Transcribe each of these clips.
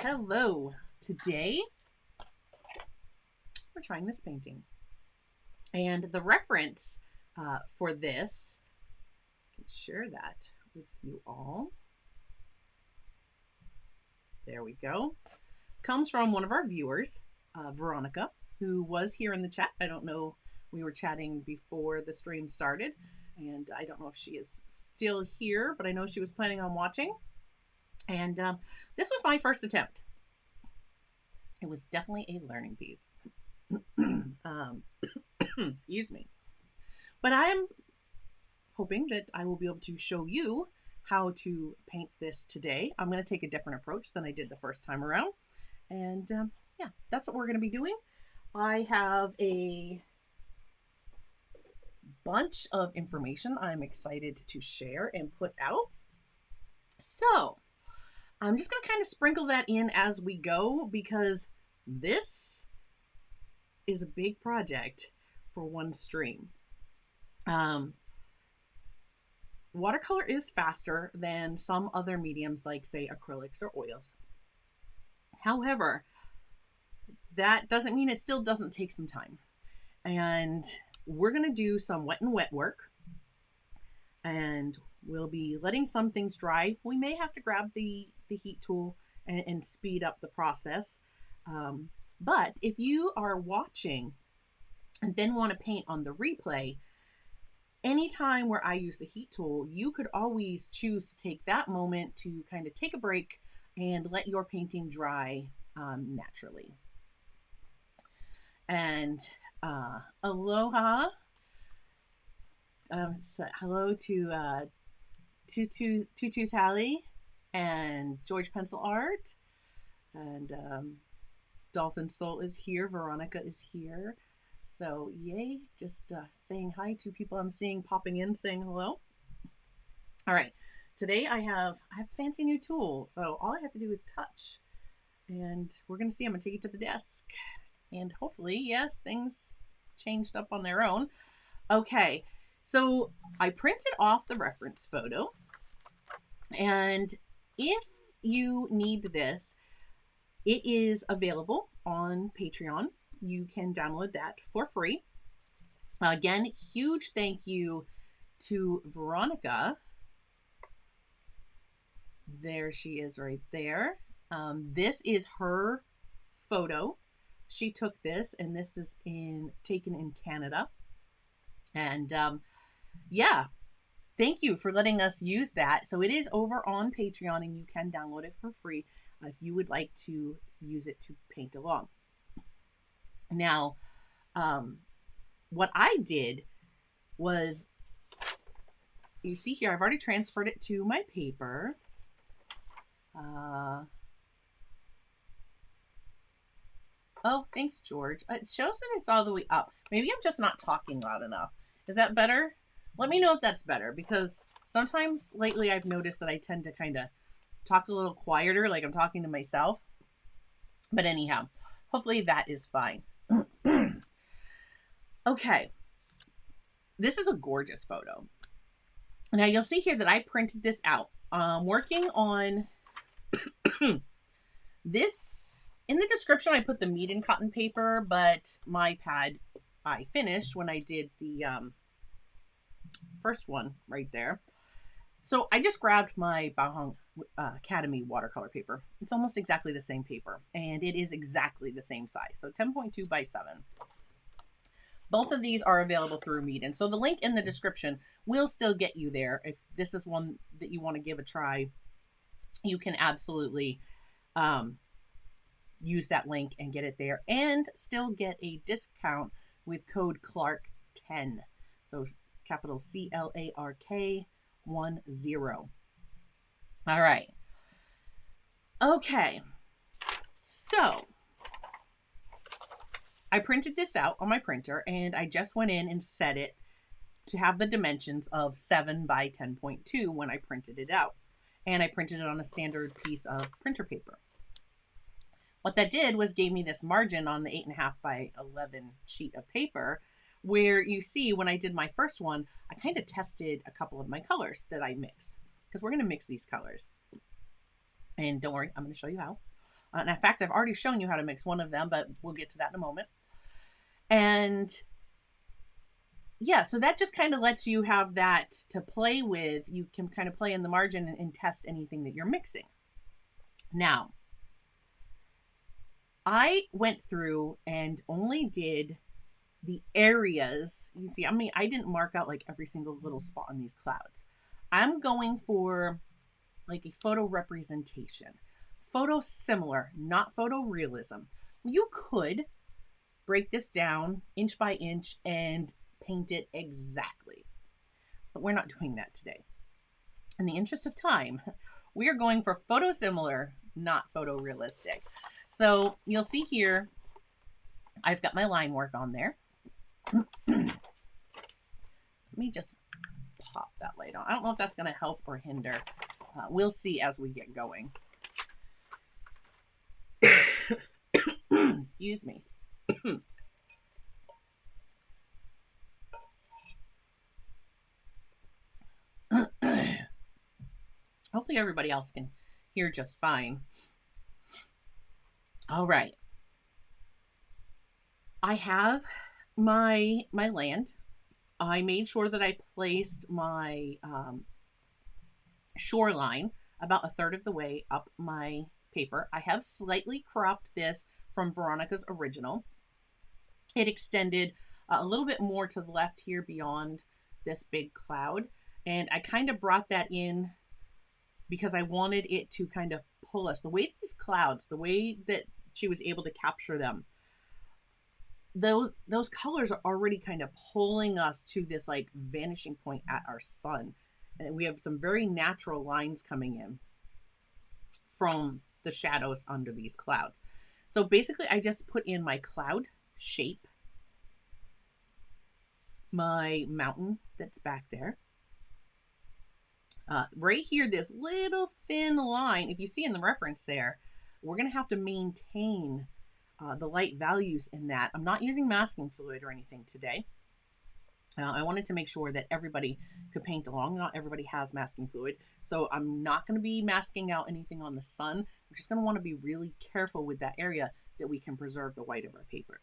Hello. Today we're trying this painting. And the reference for this, I can share that with you all. There we go. Comes from one of our viewers, Veronica, who was here in the chat. I don't know, we were chatting before the stream started, and I don't know if she is still here, but I know she was planning on watching. And this was my first attempt. It was definitely a learning piece. Excuse me. But I am hoping that I will be able to show you how to paint this today. I'm going to take a different approach than I did the first time around. And yeah, that's what we're going to be doing. I have a bunch of information I'm excited to share and put out. So I'm just going to kind of sprinkle that in as we go, because this is a big project for one stream. Watercolor is faster than some other mediums like, say, acrylics or oils. However, that doesn't mean it still doesn't take some time. And we're going to do some wet and wet work. And we'll be letting some things dry. We may have to grab the heat tool and speed up the process. But if you are watching and then want to paint on the replay, anytime where I use the heat tool, you could always choose to take that moment to kind of take a break and let your painting dry naturally. And aloha. So hello to Tutu's Hallie and George Pencil Art, and Dolphin Soul is here. Veronica is here. So yay, just saying hi to people I'm seeing popping in, saying hello. All right, today I have a fancy new tool. So all I have to do is touch, and we're gonna see. I'm gonna take it to the desk, and hopefully, yes, things changed up on their own. Okay, so I printed off the reference photo, and if you need this, it is available on Patreon. You can download that for free. Again, huge thank you to Veronica. There she is right there. This is her photo. She took this, and this is taken in Canada. And yeah, thank you for letting us use that. So it is over on Patreon, and you can download it for free if you would like to use it to paint along. Now, what I did was, you see here, I've already transferred it to my paper. Oh, thanks, George. It shows that it's all the way up. Maybe I'm just not talking loud enough. Is that better? Let me know if that's better, because sometimes lately I've noticed that I tend to kind of talk a little quieter, like I'm talking to myself. But anyhow, hopefully that is fine. Okay. This is a gorgeous photo. Now you'll see here that I printed this out. Working on this. In the description, I put the Meeden cotton paper, but my pad I finished when I did the first one right there. So I just grabbed my Bao Academy watercolor paper. It's almost exactly the same paper, and it is exactly the same size. So 10.2 by 7. Both of these are available through Meeden. So the link in the description will still get you there. If this is one that you want to give a try, you can absolutely use that link and get it there, and still get a discount with code Clark10. So capital CLARK 10. All right. Okay. So I printed this out on my printer, and I just went in and set it to have the dimensions of 7 by 10.2 when I printed it out. And I printed it on a standard piece of printer paper. What that did was gave me this margin on the 8.5 by 11 sheet of paper, where you see when I did my first one, I kind of tested a couple of my colors that I mixed, because we're going to mix these colors. And don't worry, I'm going to show you how. And in fact, I've already shown you how to mix one of them, but we'll get to that in a moment. And yeah, so that just kind of lets you have that to play with. You can kind of play in the margin and test anything that you're mixing. Now, I went through and only did the areas. You see, I mean, I didn't mark out like every single little spot on these clouds. I'm going for like a photo representation. Photo similar, not photorealism. You could break this down inch by inch and paint it exactly, but we're not doing that today. In the interest of time, we are going for photo similar, not photorealistic. So you'll see here, I've got my line work on there. Let me just pop that light on. I don't know if that's going to help or hinder. We'll see as we get going. Excuse me. Hopefully everybody else can hear just fine. All right. I have my land. I made sure that I placed my shoreline about a third of the way up my paper. I have slightly cropped this from Veronica's original. It extended a little bit more to the left here beyond this big cloud. And I kind of brought that in because I wanted it to kind of pull us. The way these clouds, the way that she was able to capture them, those colors are already kind of pulling us to this like vanishing point at our sun. And we have some very natural lines coming in from the shadows under these clouds. So basically I just put in my cloud shape, my mountain that's back there. Right here, this little thin line, if you see in the reference there, we're going to have to maintain the light values in that. I'm not using masking fluid or anything today. I wanted to make sure that everybody could paint along. Not everybody has masking fluid, so I'm not going to be masking out anything on the sun. We're just going to want to be really careful with that area that we can preserve the white of our paper.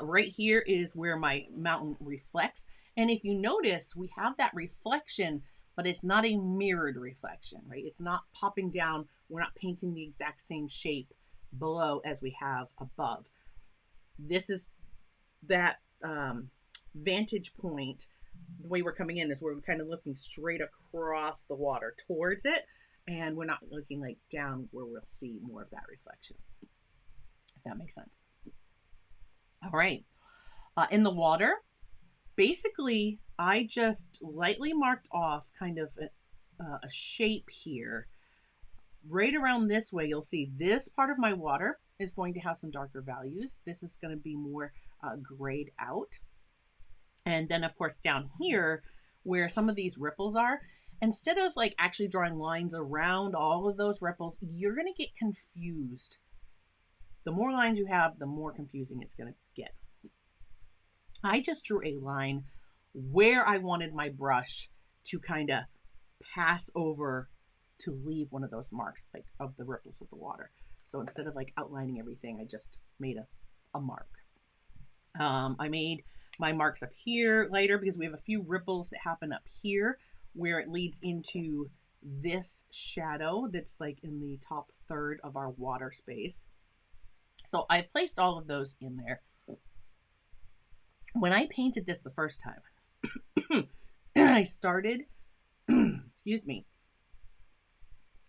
Right here is where my mountain reflects. And if you notice, we have that reflection, but it's not a mirrored reflection, right? It's not popping down. We're not painting the exact same shape below as we have above. This is that vantage point. The way we're coming in is we're kind of looking straight across the water towards it. And we're not looking like down where we'll see more of that reflection, if that makes sense. All right. In the water, basically, I just lightly marked off kind of a shape here. Right around this way, you'll see this part of my water is going to have some darker values. This is going to be more grayed out. And then, of course, down here, where some of these ripples are, instead of like actually drawing lines around all of those ripples, you're going to get confused. The more lines you have, the more confusing it's going to get. I just drew a line where I wanted my brush to kind of pass over to leave one of those marks, like of the ripples of the water. So instead of like outlining everything, I just made a mark. I made my marks up here later because we have a few ripples that happen up here where it leads into this shadow that's like in the top third of our water space. So I've placed all of those in there. When I painted this the first time, I started, excuse me,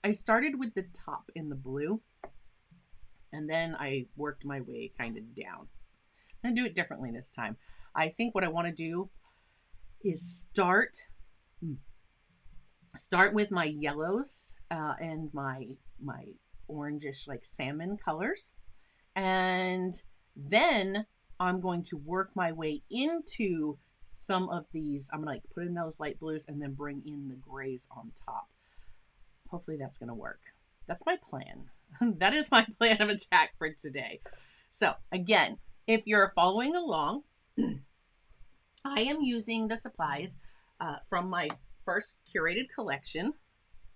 I started with the top in the blue, and then I worked my way kind of down. I'm going to do it differently this time. I think what I want to do is start with my yellows and my orangish like salmon colors. And then I'm going to work my way into some of these. I'm going to like put in those light blues and then bring in the grays on top. Hopefully that's going to work. That's my plan. That is my plan of attack for today. So again, if you're following along, I am using the supplies from my first curated collection.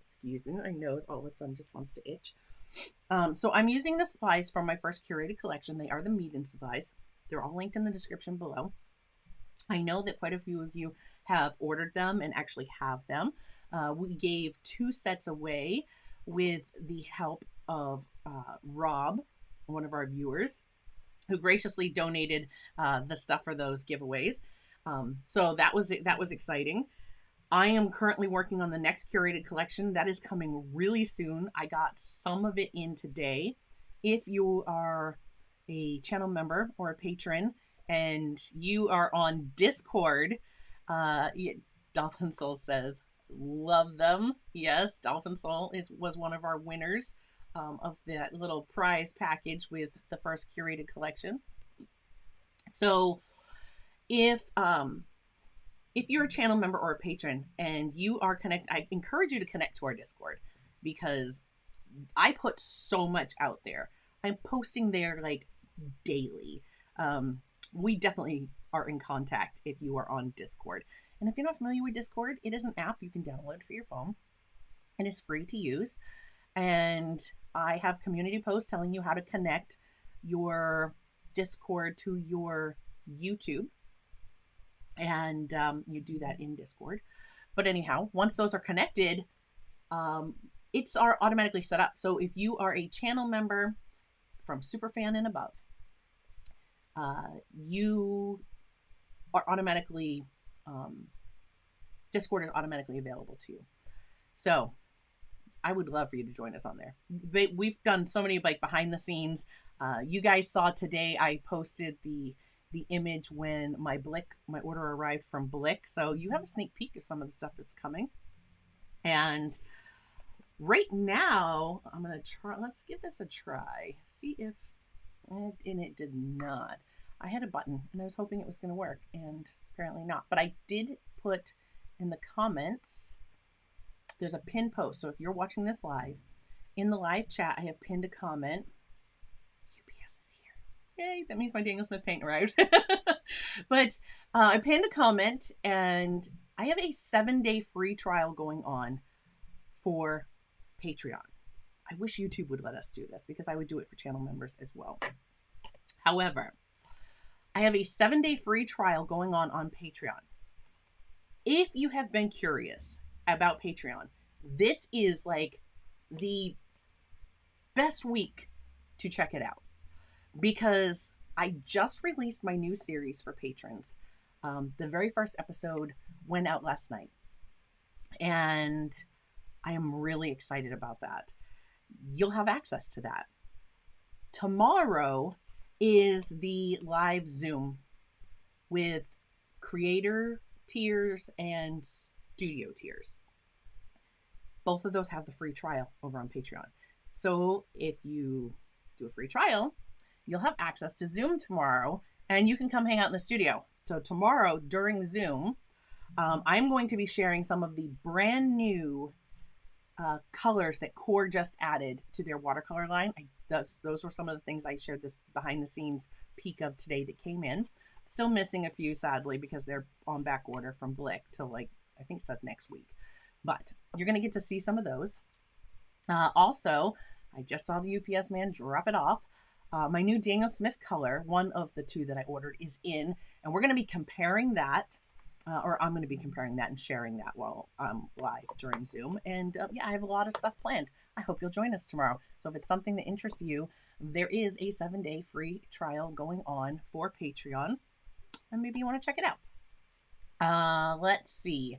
Excuse me, my nose all of a sudden just wants to itch. So I'm using the supplies from my first curated collection. They are the Meeden supplies. They're all linked in the description below. I know that quite a few of you have ordered them and actually have them. We gave 2 sets away with the help of Rob, one of our viewers, who graciously donated the stuff for those giveaways. So that was exciting. I am currently working on the next curated collection that is coming really soon. I got some of it in today. If you are a channel member or a patron and you are on Discord, Dolphin Soul says, love them. Yes, Dolphin Soul was one of our winners of that little prize package with the first curated collection. So if you're a channel member or a patron and you are connected, I encourage you to connect to our Discord, because I put so much out there. I'm posting there like daily. We definitely are in contact if you are on Discord. And if you're not familiar with Discord, it is an app you can download for your phone. It is free to use. And I have community posts telling you how to connect your Discord to your YouTube. And you do that in Discord. But anyhow, once those are connected, it's automatically set up. So if you are a channel member from Superfan and above, you are automatically, Discord is automatically available to you. So I would love for you to join us on there. We've done so many like behind the scenes. You guys saw today I posted the image when my order arrived from Blick. So you have a sneak peek of some of the stuff that's coming. And right now I'm going to try, let's give this a try. See if, and it did not. I had a button and I was hoping it was going to work, and apparently not. But I did put in the comments, there's a pinned post. So if you're watching this live, in the live chat, I have pinned a comment. UPS is here. Yay, that means my Daniel Smith paint arrived. But I pinned a comment, and I have a 7-day free trial going on for Patreon. I wish YouTube would let us do this, because I would do it for channel members as well. However, I have a 7-day free trial going on Patreon. If you have been curious about Patreon, this is like the best week to check it out, because I just released my new series for patrons. The very first episode went out last night, and I am really excited about that. You'll have access to that. Tomorrow is the live Zoom with creator tiers and studio tiers. Both of those have the free trial over on Patreon. So if you do a free trial, you'll have access to Zoom tomorrow, and you can come hang out in the studio. So tomorrow during Zoom, I'm going to be sharing some of the brand new colors that Core just added to their watercolor line. Those were some of the things I shared this behind the scenes peek of today that came in. Still missing a few, sadly, because they're on back order from Blick till, like, I think it says next week. But you're going to get to see some of those. Also, I just saw the UPS man drop it off. My new Daniel Smith color, one of the 2 that I ordered, is in. And we're going to be comparing that. Or I'm going to be comparing that and sharing that while I'm live during Zoom. And yeah, I have a lot of stuff planned. I hope you'll join us tomorrow. So if it's something that interests you, there is a 7-day free trial going on for Patreon, and maybe you want to check it out. Let's see.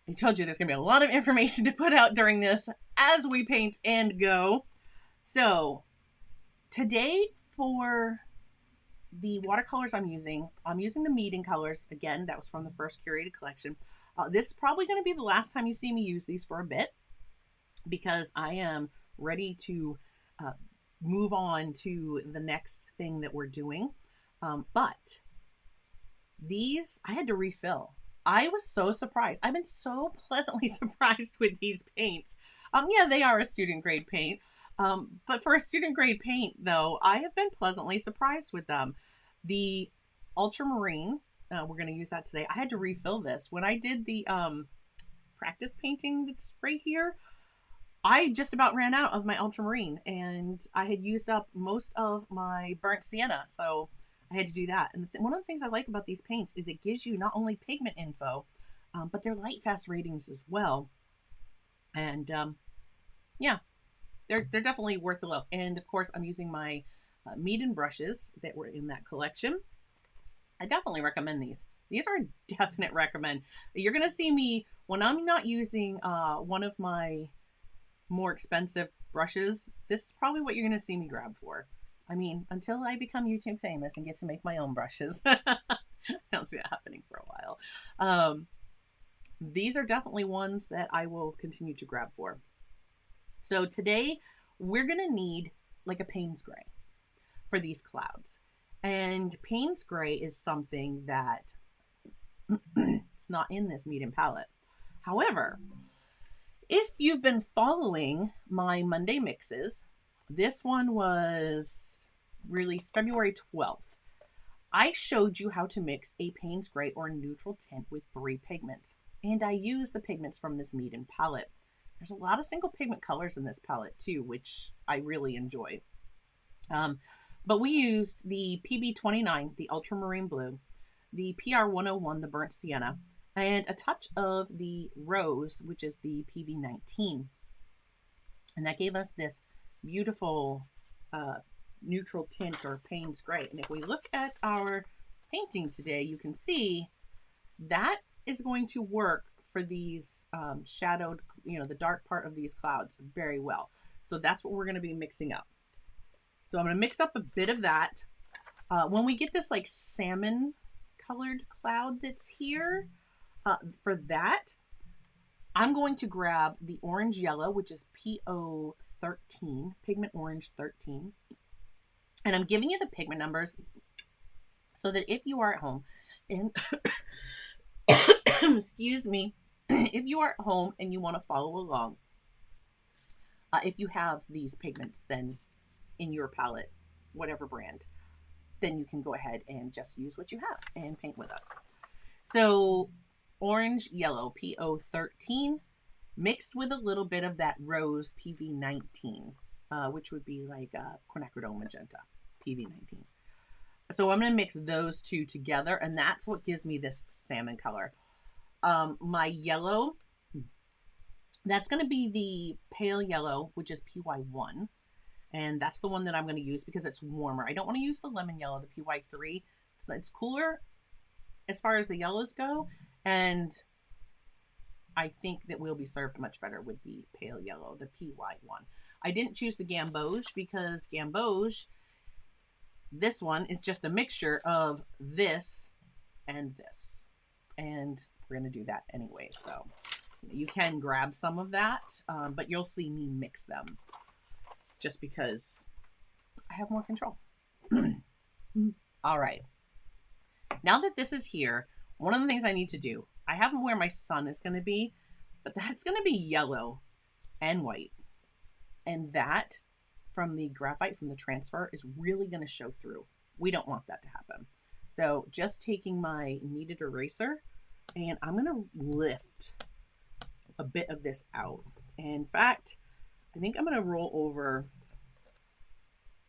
I told you there's going to be a lot of information to put out during this as we paint and go. So today, for the watercolors I'm using the Meeden colors. Again, that was from the first curated collection. This is probably going to be the last time you see me use these for a bit, because I am ready to move on to the next thing that we're doing. But these, I had to refill. I was so surprised. I've been so pleasantly surprised with these paints. Yeah, they are a student grade paint. But for a student grade paint, though, I have been pleasantly surprised with them. The ultramarine, we're going to use that today. I had to refill this. When I did the practice painting that's right here, I just about ran out of my ultramarine, and I had used up most of my burnt sienna, so I had to do that. And one of the things I like about these paints is it gives you not only pigment info, but they're light fast ratings as well. And yeah, they're definitely worth a look. And of course, I'm using my Meeden brushes that were in that collection. I definitely recommend these. These are a definite recommend. You're gonna see me when I'm not using one of my more expensive brushes. This is probably what you're gonna see me grab for. I mean, until I become YouTube famous and get to make my own brushes. I don't see that happening for a while. These are definitely ones that I will continue to grab for. So today we're gonna need like a Payne's gray for these clouds. And Payne's gray is something that it's not in this Meeden palette. However, if you've been following my Monday mixes, this one was released February 12th. I showed you how to mix a Payne's gray or neutral tint with 3 pigments. And I use the pigments from this Meeden palette. There's a lot of single pigment colors in this palette too, which I really enjoy. But we used the PB29, the ultramarine blue, the PR101, the burnt sienna, and a touch of the rose, which is the PB19. And that gave us this beautiful neutral tint or Payne's gray. And if we look at our painting today, you can see that is going to work for these shadowed, the dark part of these clouds very well. So that's what we're going to be mixing up. So I'm going to mix up a bit of that. When we get this like salmon colored cloud that's here, for that, I'm going to grab the orange yellow, which is PO13, pigment orange 13. And I'm giving you the pigment numbers so that if you are at home and excuse me, if you are at home and you want to follow along, if you have these pigments then in your palette, whatever brand, then you can go ahead and just use what you have and paint with us. So orange yellow PO13 mixed with a little bit of that rose PV19, which would be like quinacridone magenta PV19. So I'm going to mix those two together, and that's what gives me this salmon color. My yellow, that's going to be the pale yellow, which is PY1. And that's the one that I'm going to use because it's warmer. I don't want to use the lemon yellow, the PY3. It's cooler as far as the yellows go. And I think that we'll be served much better with the pale yellow, the PY1. I didn't choose the gamboge because gamboge, this one is just a mixture of this and this. And we're going to do that anyway. So you can grab some of that, but you'll see me mix them just because I have more control. All right. Now that this is here, one of the things I need to do, I have where my sun is going to be, but that's going to be yellow and white. And that from the graphite, from the transfer, is really going to show through. We don't want that to happen. So just taking my kneaded eraser, and I'm going to lift a bit of this out. And in fact, I think I'm going to roll over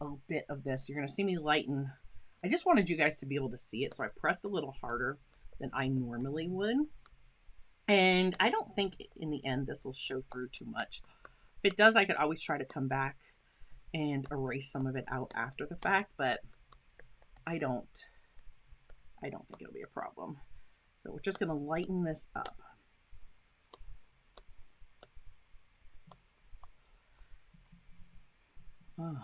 a bit of this. You're going to see me lighten. I just wanted you guys to be able to see it, so I pressed a little harder than I normally would. And I don't think in the end this will show through too much. If it does, I could always try to come back and erase some of it out after the fact, but I don't think it'll be a problem. So we're just going to lighten this up. Oh.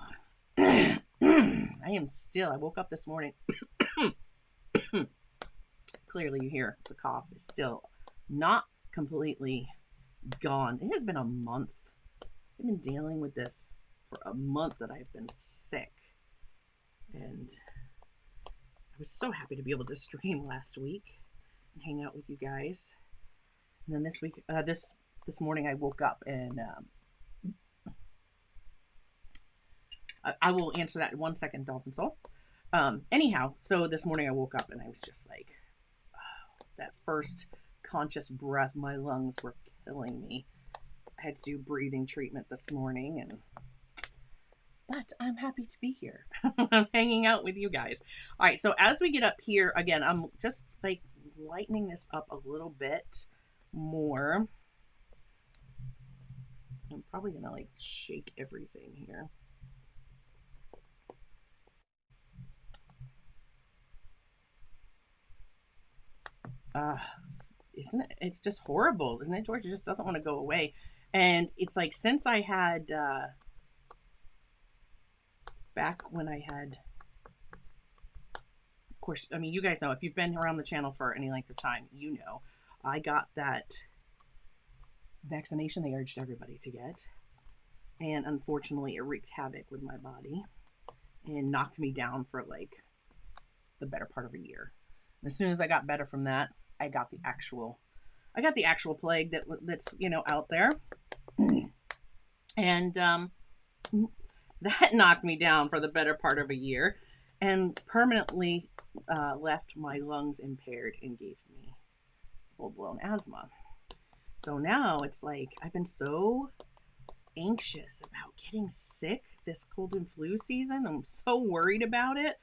I woke up this morning. Clearly you hear the cough is still not completely gone. It has been a month. I've been dealing with this for a month that I've been sick. And I was so happy to be able to stream last week and hang out with you guys. And then this week, this morning I woke up and I will answer that in 1 second, Dolphin Soul. Anyhow, so this morning I woke up and I was just like, oh, that first conscious breath, my lungs were killing me. I had to do breathing treatment this morning, and but I'm happy to be here. I'm hanging out with you guys. All right, so as we get up here, again, I'm just like lightening this up a little bit more. I'm probably gonna like shake everything here. Isn't it? It's just horrible, isn't it, George? It just doesn't want to go away. And it's like, since I had, back when I had, of course, I mean, you guys know, if you've been around the channel for any length of time, you know, I got that vaccination they urged everybody to get. And unfortunately, it wreaked havoc with my body and knocked me down for like the better part of a year. And as soon as I got better from that, I got the actual plague that's, you know, out there. And that knocked me down for the better part of a year and permanently left my lungs impaired and gave me full-blown asthma. So now it's like, I've been so anxious about getting sick this cold and flu season. I'm so worried about it.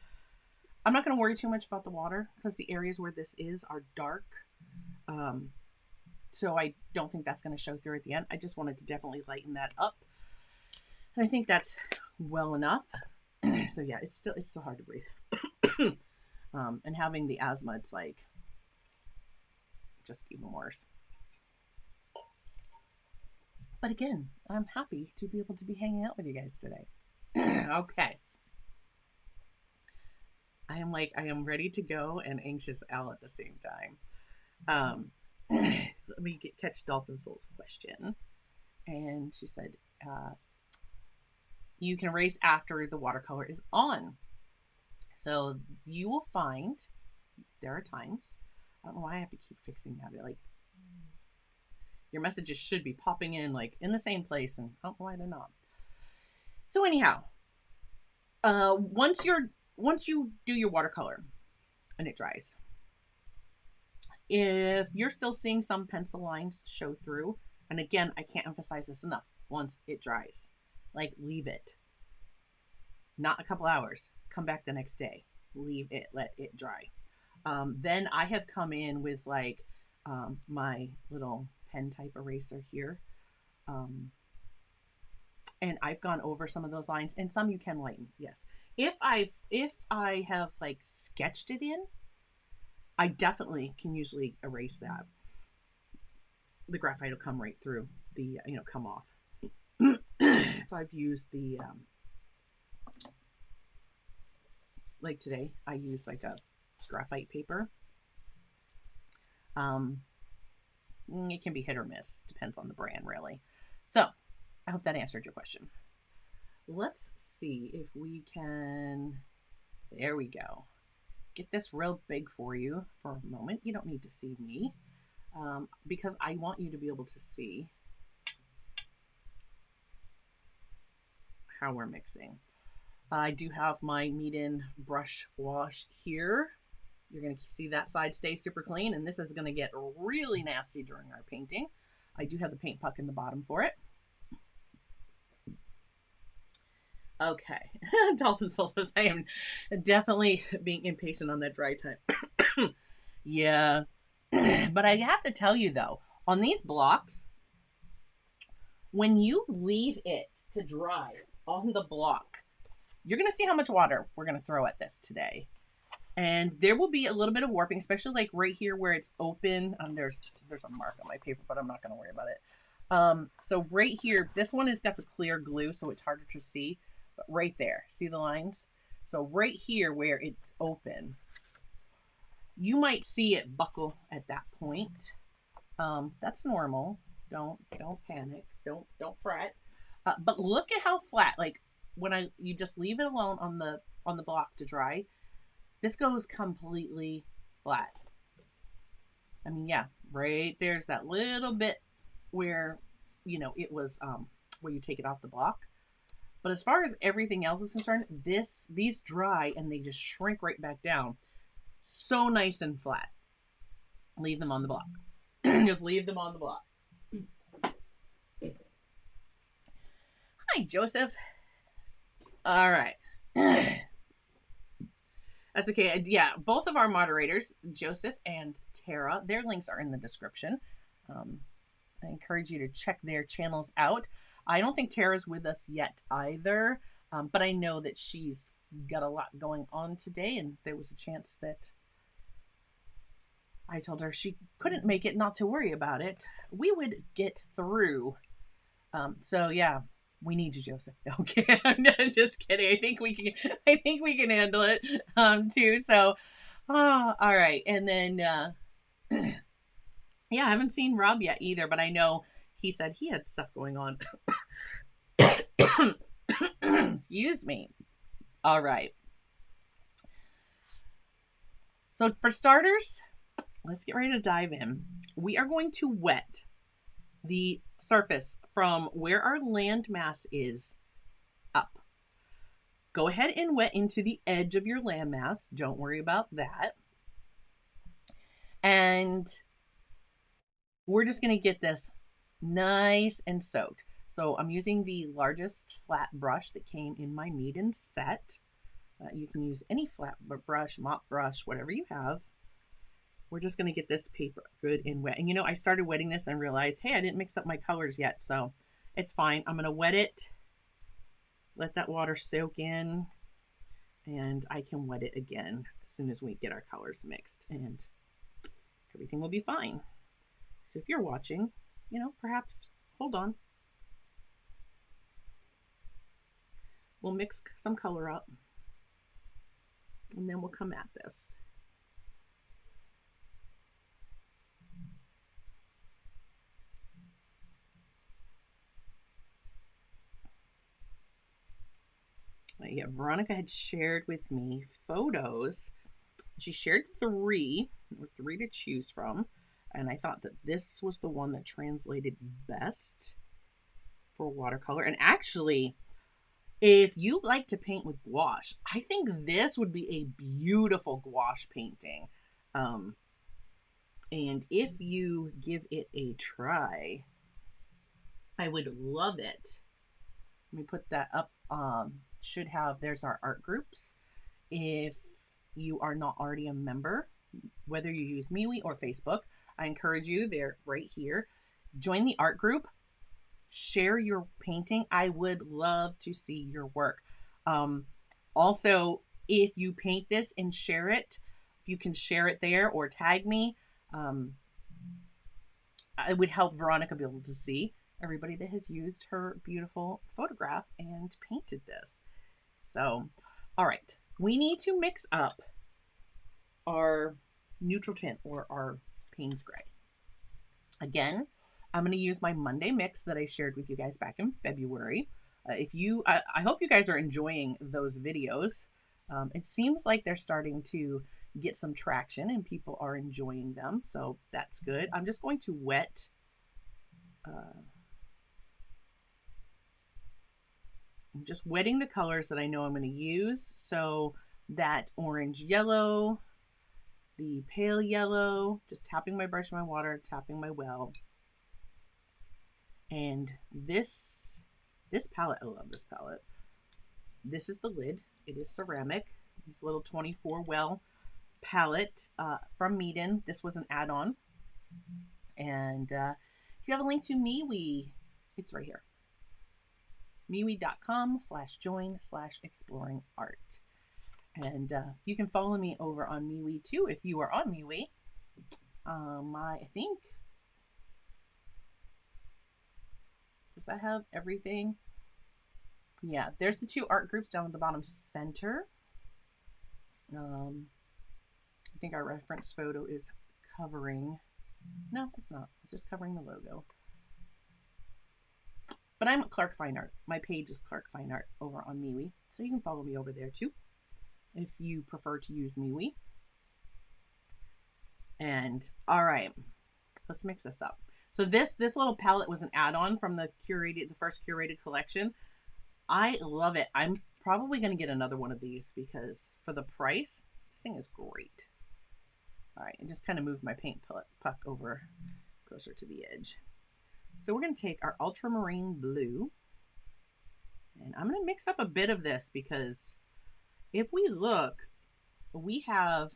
I'm not going to worry too much about the water because the areas where this is are dark. So I don't think that's going to show through at the end. I just wanted to definitely lighten that up. And I think that's well enough. So yeah, it's still hard to breathe. And having the asthma, it's like just even worse. But again, I'm happy to be able to be hanging out with you guys today. Okay. I am ready to go and anxious all at the same time. Let me catch Dolphin Soul's question. And she said, you can erase after the watercolor is on. So you will find there are times, I don't know why I have to keep fixing that. Like, your messages should be popping in like in the same place, and I don't know why they're not. So anyhow, once you do your watercolor and it dries, if you're still seeing some pencil lines show through, and again, I can't emphasize this enough, once it dries, like, leave it. Not a couple hours. Come back the next day. Leave it. Let it dry. Then I have come in with like my little pen type eraser here. And I've gone over some of those lines, and some you can lighten. Yes. If I have like sketched it in, I definitely can usually erase that. The graphite will come right through the, come off. If I've used the, like today, I use like a graphite paper. It can be hit or miss, depends on the brand really. So I hope that answered your question. Let's see if we can, there we go. Get this real big for you for a moment. You don't need to see me because I want you to be able to see how we're mixing. I do have my Meeden brush wash here. You're going to see that side stay super clean, and this is going to get really nasty during our painting. I do have the paint puck in the bottom for it. Okay. Dolphin Soul says, I am definitely being impatient on that dry time. Yeah. But I have to tell you though, on these blocks, when you leave it to dry on the block, you're going to see how much water we're going to throw at this today. And there will be a little bit of warping, especially like right here where it's open. There's a mark on my paper, but I'm not going to worry about it. So right here, this one has got the clear glue, so it's harder to see. But right there, see the lines? So right here where it's open, you might see it buckle at that point. That's normal. Don't panic. Don't fret. But look at how flat. Like when you just leave it alone on the block to dry, this goes completely flat. I mean, yeah, right there's that little bit where it was where you take it off the block. But as far as everything else is concerned, these dry and they just shrink right back down. So nice and flat. Leave them on the block. Just leave them on the block. Hi, Joseph. All right. That's okay. Yeah, both of our moderators, Joseph and Tara, their links are in the description. I encourage you to check their channels out. I don't think Tara's with us yet either, but I know that she's got a lot going on today, and there was a chance that I told her she couldn't make it, not to worry about it. We would get through. So yeah, we need you, Joseph. Okay, I'm just kidding. I think we can handle it too. So all right. And then yeah, I haven't seen Rob yet either, but I know he said he had stuff going on. Excuse me. All right. So for starters, let's get ready to dive in. We are going to wet the surface from where our landmass is up. Go ahead and wet into the edge of your landmass. Don't worry about that. And we're just going to get this nice and soaked. So I'm using the largest flat brush that came in my Meeden set. You can use any flat brush, mop brush, whatever you have. We're just going to get this paper good and wet. And you know, I started wetting this and realized, hey, I didn't mix up my colors yet. So it's fine. I'm going to wet it. Let that water soak in. And I can wet it again as soon as we get our colors mixed. And everything will be fine. So if you're watching, you know, perhaps hold on. We'll mix some color up. And then we'll come at this. Yeah, Veronica had shared with me photos. She shared three to choose from. And I thought that this was the one that translated best for watercolor. And actually, if you like to paint with gouache, I think this would be a beautiful gouache painting. And if you give it a try, I would love it. Let me put that up. There's our art groups. If you are not already a member, whether you use MeWe or Facebook, I encourage you, they're right here. Join the art group. Share your painting. I would love to see your work. Also, if you paint this and share it, if you can share it there or tag me, it would help Veronica be able to see everybody that has used her beautiful photograph and painted this. So, all right, we need to mix up our neutral tint or our Payne's Gray. Again, I'm going to use my Monday mix that I shared with you guys back in February. I hope you guys are enjoying those videos. It seems like they're starting to get some traction and people are enjoying them. So that's good. I'm just going to wet I'm just wetting the colors that I know I'm going to use. So that orange yellow, the pale yellow, just tapping my brush in my water, tapping my well. And this palette, I love this palette. This is the lid. It is ceramic. This little 24 well palette from Meeden. This was an add-on. And if you have a link to MeWe, it's right here. MeWe.com/join/exploring-art. And you can follow me over on MeWe too if you are on MeWe. I think, does that have everything? Yeah, there's the two art groups down at the bottom center. I think our reference photo is covering, no, it's not. It's just covering the logo. But I'm Clark Fine Art. My page is Clark Fine Art over on MeWe. So you can follow me over there too if you prefer to use MeWe. And all right, let's mix this up. So this little palette was an add-on from the first curated collection. I love it. I'm probably going to get another one of these because for the price, this thing is great. All right, and just kind of move my paint puck over closer to the edge. So we're going to take our ultramarine blue I'm going to mix up a bit of this because if we look, we have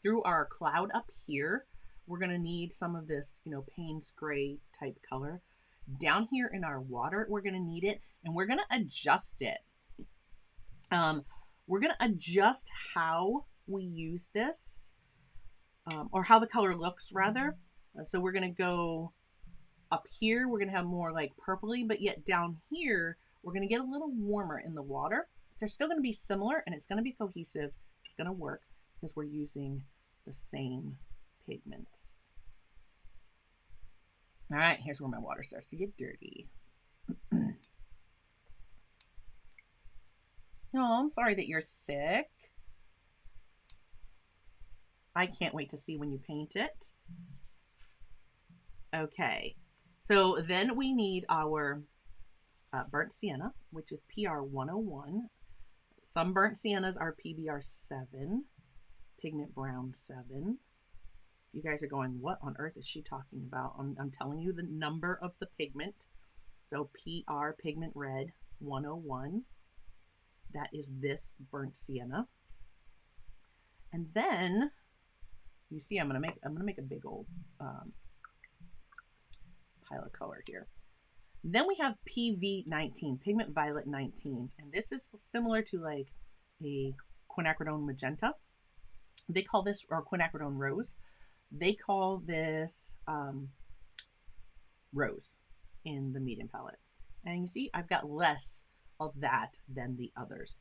through our cloud up here, we're going to need some of this, you know, Payne's gray type color. Down here in our water, we're going to need it, and we're going to adjust it. We're going to adjust how we use this, or how the color looks rather. So we're going to go up here, we're going to have more like purpley, but yet down here, we're going to get a little warmer in the water. They're still going to be similar, and it's going to be cohesive. It's going to work because we're using the same pigments. All right, here's where my water starts to get dirty. No, I'm sorry that you're sick. I can't wait to see when you paint it. Okay, so then we need our burnt sienna, which is PR 101. Some burnt siennas are PBR 7, pigment brown 7. You guys are going, what on earth is she talking about? I'm telling you the number of the pigment. So PR pigment red 101. That is this burnt sienna. And then you see I'm gonna make a big old pile of color here. Then we have PV 19, pigment violet 19, and this is similar to like a quinacridone magenta. They call this, or quinacridone rose. They call this rose in the Meeden palette. And you see, I've got less of that than the others.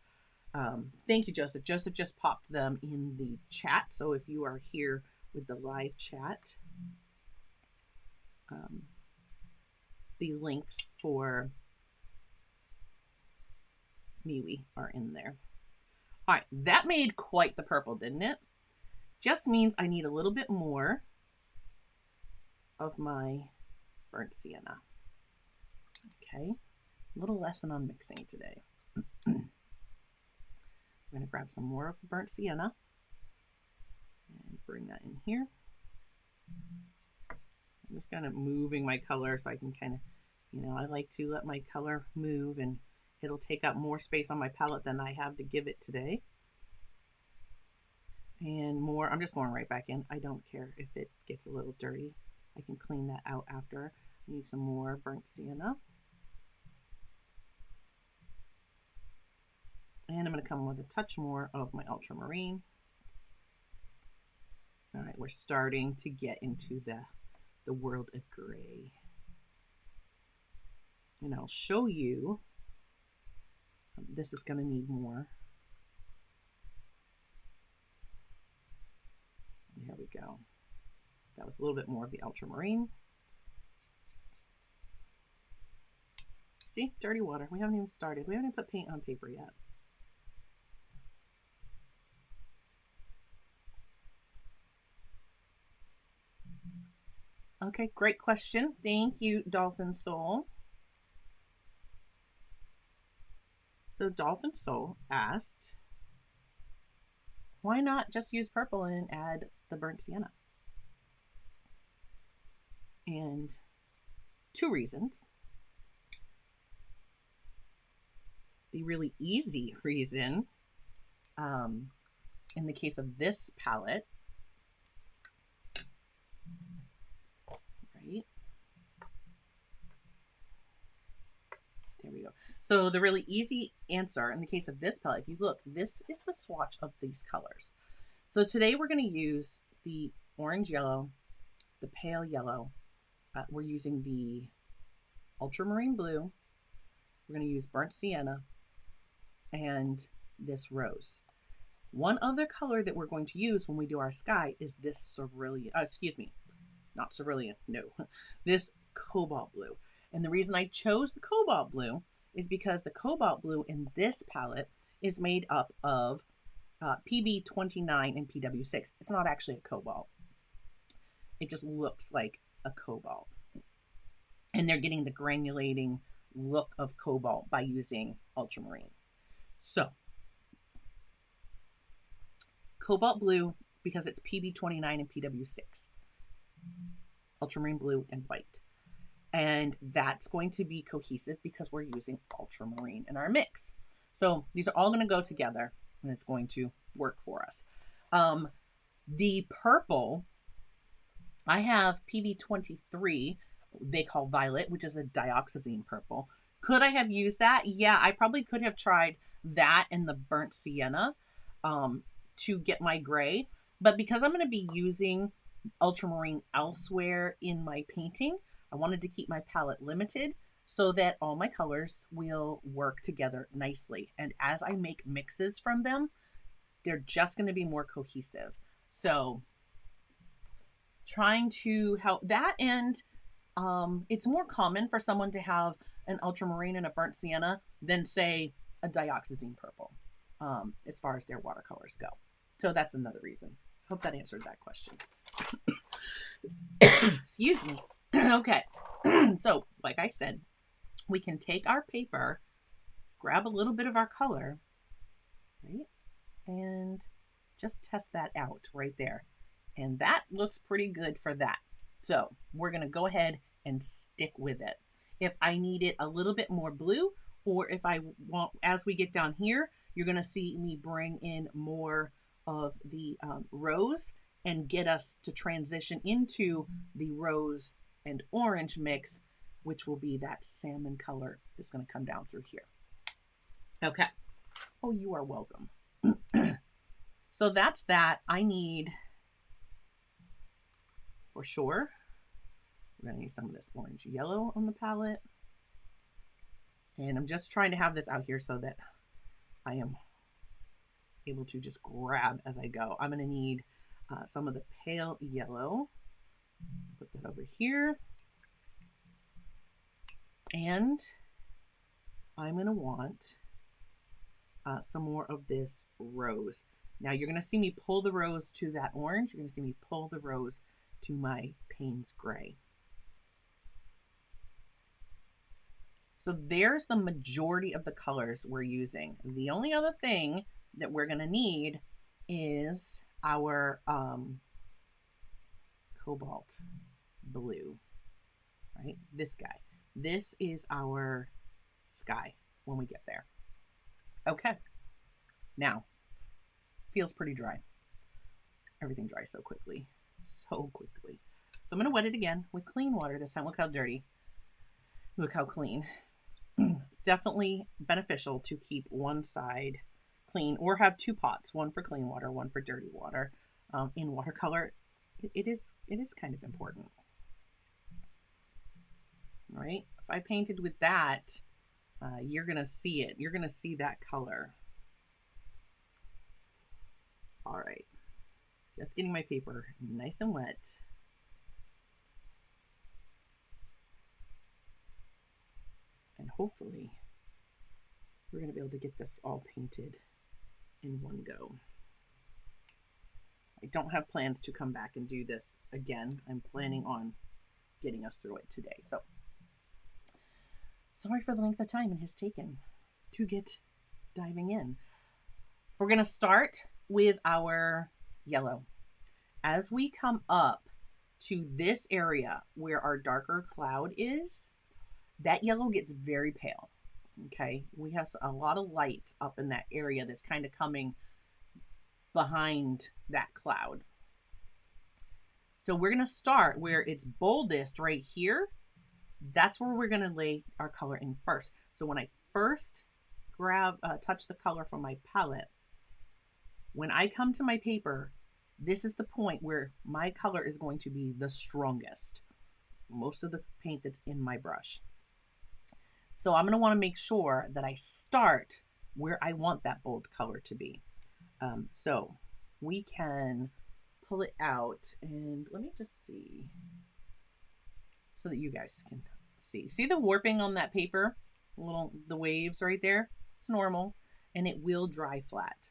Thank you, Joseph. Joseph just popped them in the chat. So if you are here with the live chat, the links for MeWe are in there. All right, that made quite the purple, didn't it? Just means I need a little bit more of my burnt sienna. Okay, a little lesson on mixing today. I'm going to grab some more of the burnt sienna and bring that in here. I'm just kind of moving my color so I can kind of, you know, I like to let my color move, and it'll take up more space on my palette than I have to give it today. And more, I'm just going right back in. I don't care if it gets a little dirty. I can clean that out after. I need some more burnt sienna. And I'm going to come with a touch more of my ultramarine. All right, we're starting to get into the world of gray. And I'll show you, this is going to need more. There we go. That was a little bit more of the ultramarine. See, dirty water. We haven't even started. We haven't even put paint on paper yet. Okay, great question. Thank you, Dolphin Soul. So Dolphin Soul asked, why not just use purple and add the burnt sienna? And two reasons. The really easy reason, in the case of this palette, right? There we go. So the really easy answer in the case of this palette, if you look, this is the swatch of these colors. So today we're going to use the orange yellow, the pale yellow. We're using the ultramarine blue. We're going to use burnt sienna and this rose. One other color that we're going to use when we do our sky is this cerulean, excuse me, not cerulean, no, this cobalt blue. And the reason I chose the cobalt blue is because the cobalt blue in this palette is made up of PB29 and PW6. It's not actually a cobalt. It just looks like a cobalt. And they're getting the granulating look of cobalt by using ultramarine. So, cobalt blue because it's PB29 and PW6. Ultramarine blue and white. And that's going to be cohesive because we're using ultramarine in our mix. So these are all going to go together and it's going to work for us. The purple, I have PV23, they call violet, which is a dioxazine purple. Could I have used that? Yeah, I probably could have tried that and the burnt sienna to get my gray. But because I'm going to be using ultramarine elsewhere in my painting, I wanted to keep my palette limited so that all my colors will work together nicely. And as I make mixes from them, they're just going to be more cohesive. So trying to help that, and it's more common for someone to have an ultramarine and a burnt sienna than say a dioxazine purple as far as their watercolors go. So that's another reason. Hope that answered that question. Excuse me. Okay. So like I said, we can take our paper, grab a little bit of our color, right? And just test that out right there. And that looks pretty good for that. So we're going to go ahead and stick with it. If I need it a little bit more blue, or if I want, as we get down here, you're going to see me bring in more of the rose and get us to transition into the rose and orange mix, which will be that salmon color that's going to come down through here. Okay. Oh, you are welcome. So that's that. I need, for sure, we're going to need some of this orange yellow on the palette. And I'm just trying to have this out here so that I am able to just grab as I go. I'm going to need some of the pale yellow. Put that over here. And I'm going to want some more of this rose. Now you're going to see me pull the rose to that orange. You're going to see me pull the rose to my Payne's gray. So there's the majority of the colors we're using. The only other thing that we're going to need is our cobalt blue, right? This guy. This is our sky when we get there. Okay. Now, feels pretty dry. Everything dries so quickly. So quickly. So I'm going to wet it again with clean water this time. Look how dirty. Look how clean. Definitely beneficial to keep one side clean or have two pots, one for clean water, one for dirty water. In watercolor, it is kind of important. All right. If I painted with that, you're going to see it. You're going to see that color. All right. Just getting my paper nice and wet. And hopefully we're going to be able to get this all painted in one go. I don't have plans to come back and do this again. I'm planning on getting us through it today. So sorry for the length of time it has taken to get diving in. We're going to start with our yellow. As we come up to this area where our darker cloud is, that yellow gets very pale. Okay, we have a lot of light up in that area that's kind of coming behind that cloud. So we're going to start where it's boldest right here. That's where we're going to lay our color in first. So when I first touch the color from my palette, when I come to my paper, this is the point where my color is going to be the strongest. Most of the paint that's in my brush. So I'm going to want to make sure that I start where I want that bold color to be. So we can pull it out and let me just see so that you guys can see. See the warping on that paper? The waves right there? It's normal and it will dry flat.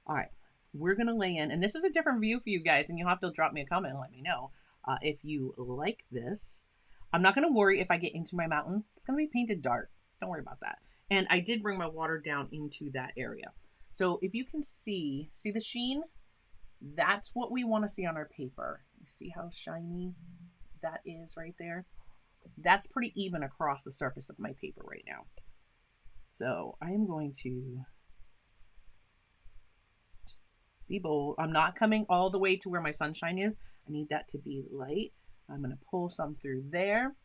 All right, we're going to lay in, and this is a different view for you guys, and you'll have to drop me a comment and let me know if you like this. I'm not going to worry if I get into my mountain. It's going to be painted dark. Don't worry about that. And I did bring my water down into that area. So if you can see the sheen? That's what we want to see on our paper. You see how shiny that is right there? That's pretty even across the surface of my paper right now. So I am going to be bold. I'm not coming all the way to where my sunshine is. I need that to be light. I'm going to pull some through there.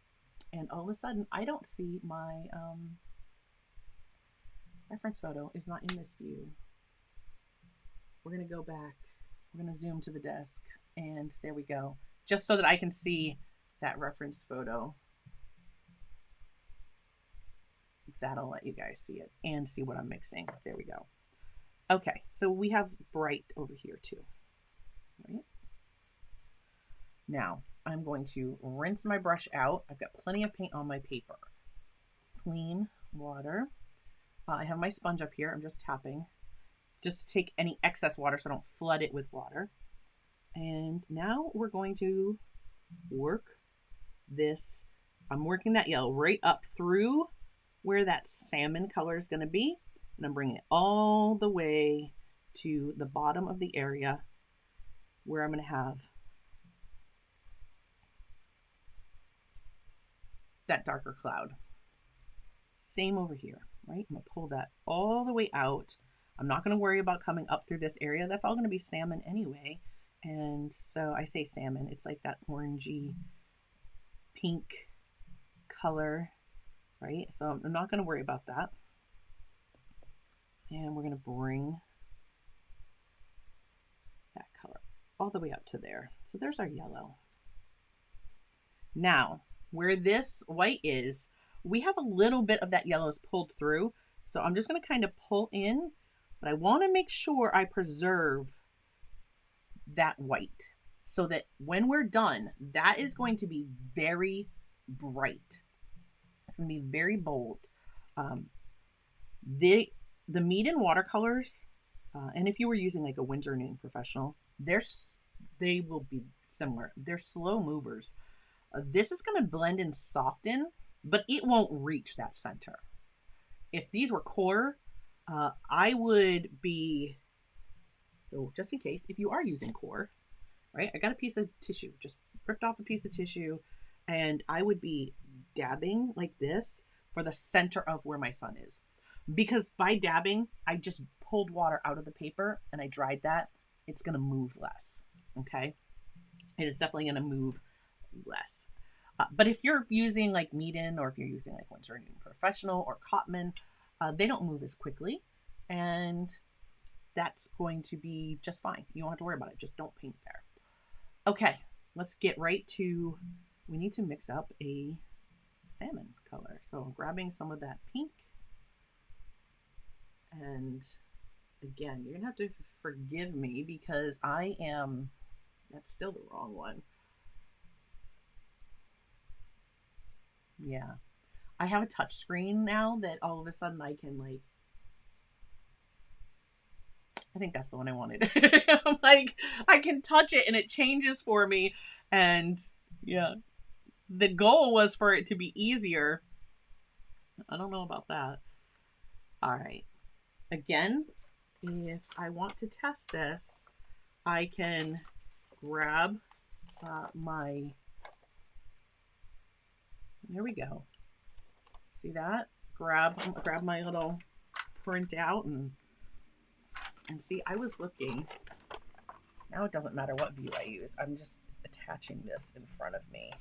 And all of a sudden, I don't see my reference photo is not in this view. We're going to go back. We're going to zoom to the desk. And there we go. Just so that I can see that reference photo. That'll let you guys see it and see what I'm mixing. There we go. Okay, so we have bright over here too. Right? Now, I'm going to rinse my brush out. I've got plenty of paint on my paper. Clean water. I have my sponge up here. I'm just tapping just to take any excess water so I don't flood it with water. And now we're going to work this. I'm working that yellow right up through where that salmon color is going to be. And I'm bringing it all the way to the bottom of the area where I'm going to have that darker cloud. Same over here, right? I'm going to pull that all the way out. I'm not going to worry about coming up through this area. That's all going to be salmon anyway. And so I say salmon, it's like that orangey pink color, right? So I'm not going to worry about that. And we're going to bring that color all the way up to there. So there's our yellow. Now, where this white is, we have a little bit of that yellow is pulled through. So I'm just going to kind of pull in, but I want to make sure I preserve that white so that when we're done, that is going to be very bright. It's going to be very bold. The Meeden watercolors, and if you were using like a Winsor Newton Professional, they will be similar. They're slow movers. This is going to blend and soften, but it won't reach that center. If these were core, I would be, so just in case, if you are using core, right, I got a piece of tissue, just ripped off a piece of tissue, and I would be dabbing like this for the center of where my sun is. Because by dabbing, I just pulled water out of the paper and I dried that. It's going to move less, okay? It is definitely going to move less. But if you're using like Meeden or if you're using like Winsor Newton Professional or Cotman, they don't move as quickly. And that's going to be just fine. You don't have to worry about it. Just don't paint there. Okay, let's get right to, we need to mix up a salmon color. So I'm grabbing some of that pink. And again, you're gonna have to forgive me because that's still the wrong one. Yeah. I have a touch screen now that all of a sudden I can like, I think that's the one I wanted. I'm like, I can touch it and it changes for me. And yeah, the goal was for it to be easier. I don't know about that. All right. Again, if I want to test this, I can grab there we go. See that? Grab my little printout and see, I was looking. Now it doesn't matter what view I use. I'm just attaching this in front of me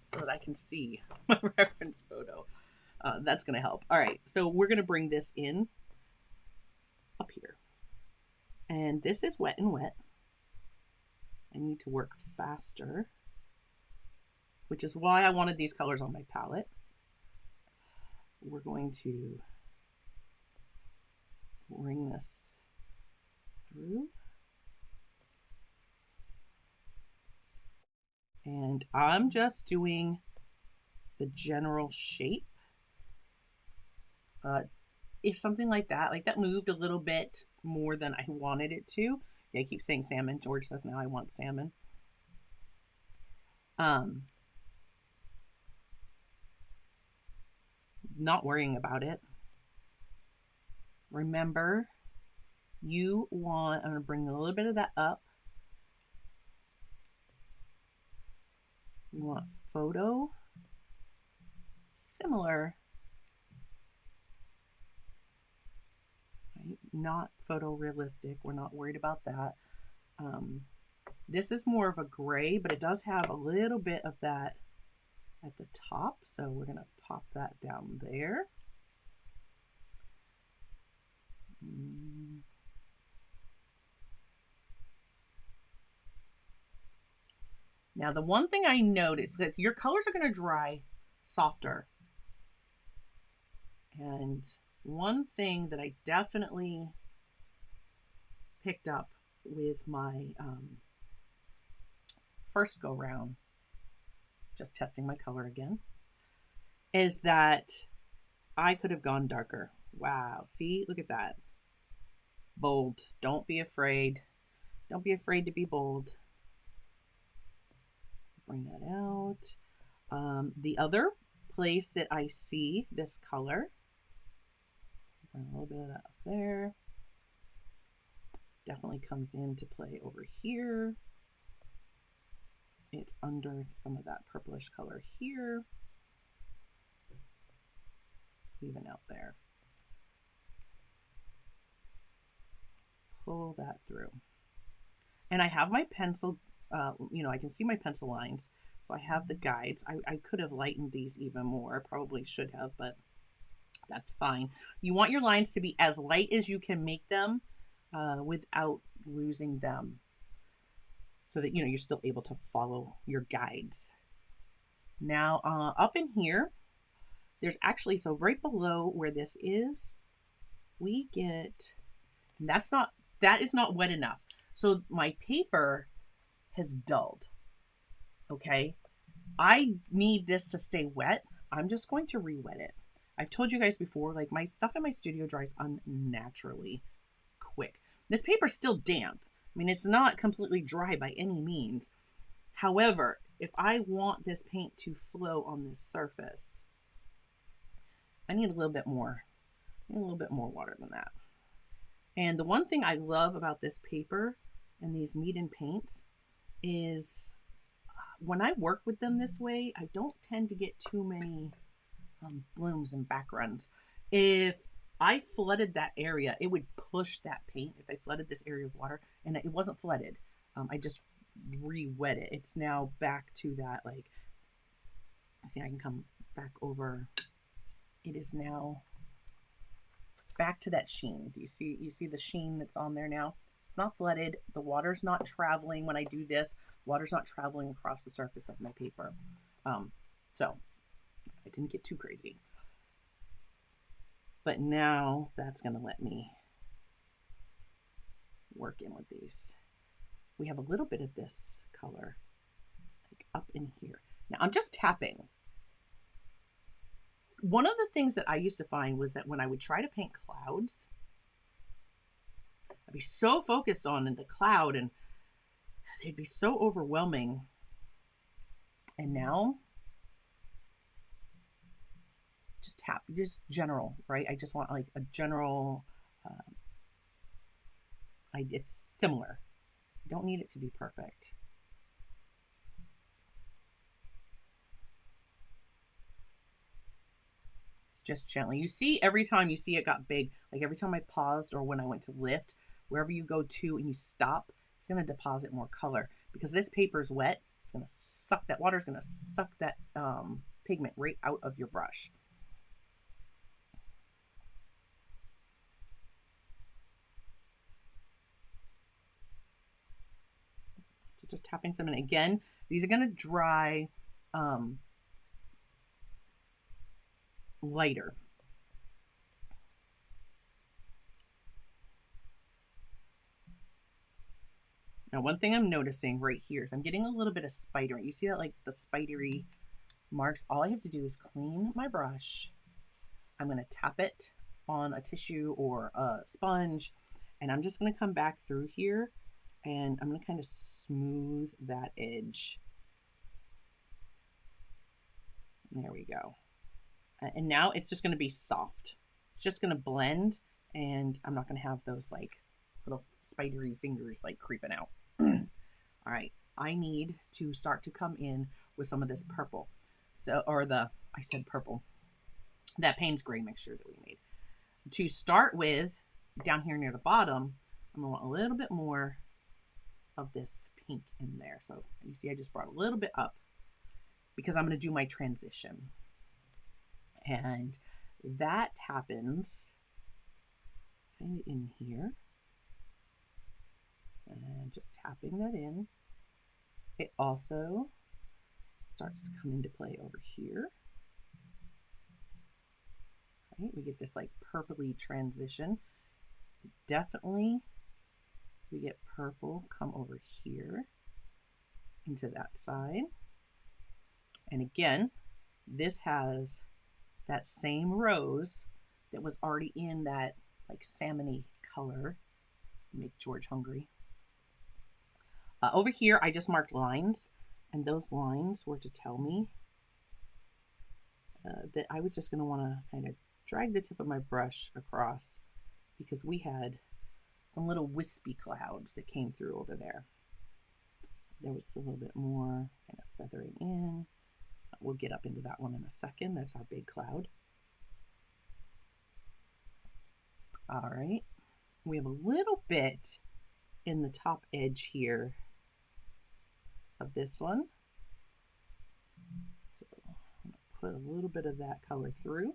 so that I can see my reference photo. That's going to help. All right, so we're going to bring this in up here. And this is wet and wet. I need to work faster, which is why I wanted these colors on my palette. We're going to bring this through. And I'm just doing the general shape. If something like that moved a little bit more than I wanted it to. Yeah, I keep saying salmon. George says now I want salmon. Not worrying about it. Remember, I'm going to bring a little bit of that up. You want photo similar. Right? Not photorealistic. We're not worried about that. This is more of a gray, but it does have a little bit of that at the top. So we're going to pop that down there. Now, the one thing I noticed is your colors are going to dry softer. And one thing that I definitely picked up with my first go round, just testing my color again, is that I could have gone darker. Wow, see, look at that. Bold. Don't be afraid. Don't be afraid to be bold. Bring that out. The other place that I see this color, bring a little bit of that up there. Definitely comes into play over here. It's under some of that purplish color here. Even out there. Pull that through. And I have my pencil, you know, I can see my pencil lines. So I have the guides. I could have lightened these even more. Probably should have, but that's fine. You want your lines to be as light as you can make them without losing them, so that, you know, you're still able to follow your guides. Now, up in here, there's actually, so right below where this is, we get, and that is not wet enough. So my paper has dulled. Okay. I need this to stay wet. I'm just going to re-wet it. I've told you guys before, like, my stuff in my studio dries unnaturally quick. This paper's still damp. I mean, it's not completely dry by any means. However, if I want this paint to flow on this surface, I need a little bit more. I need a little bit more water than that. And the one thing I love about this paper and these Meeden paints is when I work with them this way, I don't tend to get too many blooms and backgrounds. If I flooded that area, it would push that paint. If I flooded this area with water, and it wasn't flooded, I just re-wet it. It's now back to that, like, see, I can come back over. It is now back to that sheen. Do you see the sheen that's on there now? It's not flooded. The water's not traveling when I do this. Water's not traveling across the surface of my paper. So I didn't get too crazy. But now that's going to let me work in with these. We have a little bit of this color like up in here. Now I'm just tapping. One of the things that I used to find was that when I would try to paint clouds, I'd be so focused on the cloud and they'd be so overwhelming. And now, just tap, just general, right? I just want like a general, it's similar. You don't need it to be perfect. Just gently. You see, every time you see it got big, like every time I paused or when I went to lift, wherever you go to and you stop, it's going to deposit more color because this paper is wet. It's going to suck, that water is going to suck that pigment right out of your brush. So just tapping some in. Again, these are going to dry lighter. Now, one thing I'm noticing right here is I'm getting a little bit of spider. You see that, like the spidery marks? All I have to do is clean my brush. I'm going to tap it on a tissue or a sponge, and I'm just going to come back through here and I'm going to kind of smooth that edge. There we go. And now it's just going to be soft. It's just going to blend, and I'm not going to have those like little spidery fingers like creeping out. All right, I need to start to come in with some of this purple. So, or I said purple. that Payne's gray mixture that we made. To start with, down here near the bottom, I'm gonna want a little bit more of this pink in there. So you see I just brought a little bit up because I'm gonna do my transition. And that happens kind of in here. And just tapping that in. It also starts to come into play over here. Right, we get this like purpley transition. Definitely we get purple come over here into that side. And again, this has that same rose that was already in that like salmony color. Make George hungry. Over here, I just marked lines, and those lines were to tell me that I was just going to want to kind of drag the tip of my brush across because we had some little wispy clouds that came through over there. There was a little bit more kind of feathering in. We'll get up into that one in a second. That's our big cloud. All right. We have a little bit in the top edge here of this one. So I'm going to put a little bit of that color through.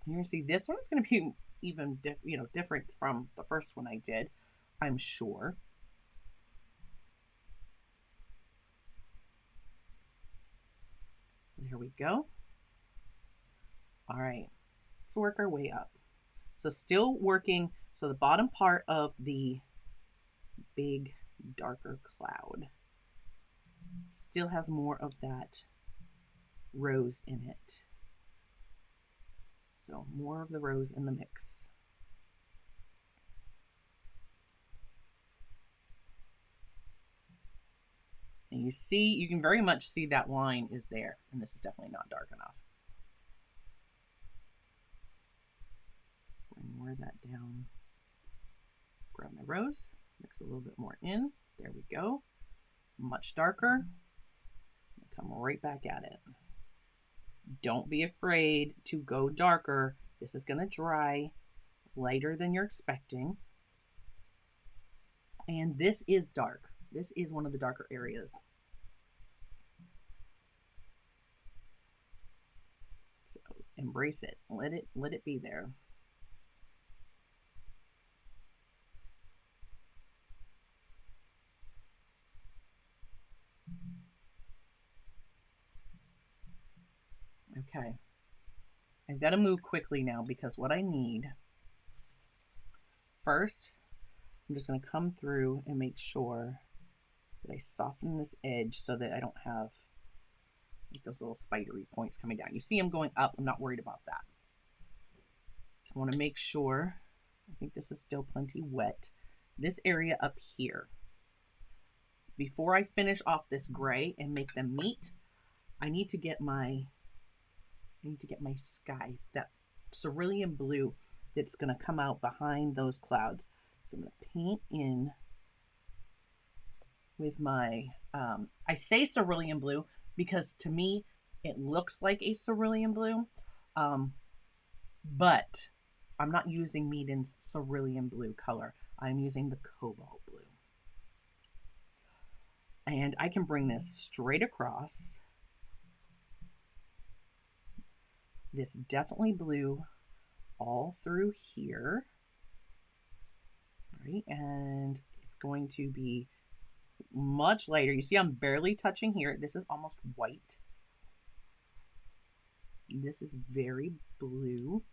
You're going to see this one is going to be even different from the first one I did, I'm sure. There we go. All right, let's work our way up. So still working, so the bottom part of the big darker cloud still has more of that rose in it. So more of the rose in the mix. And you see, you can very much see that line is there, and this is definitely not dark enough. Bring more of that down. Grab my rose, mix a little bit more in. There we go. Much darker. Come right back at it. Don't be afraid to go darker. This is going to dry lighter than you're expecting. And this is dark. This is one of the darker areas. So embrace it. Let it be there. Okay. I've got to move quickly now because what I need first, I'm just going to come through and make sure that I soften this edge so that I don't have like those little spidery points coming down. You see them going up. I'm not worried about that. I want to make sure, I think this is still plenty wet, this area up here. Before I finish off this gray and make them meet, I need to get my sky, that cerulean blue that's going to come out behind those clouds. So I'm going to paint in with my, I say cerulean blue because to me, it looks like a cerulean blue, but I'm not using Meeden's cerulean blue color. I'm using the cobalt blue. And I can bring this straight across. This definitely blue all through here, right? And it's going to be much lighter. You see I'm barely touching here. This is almost white. This is very blue.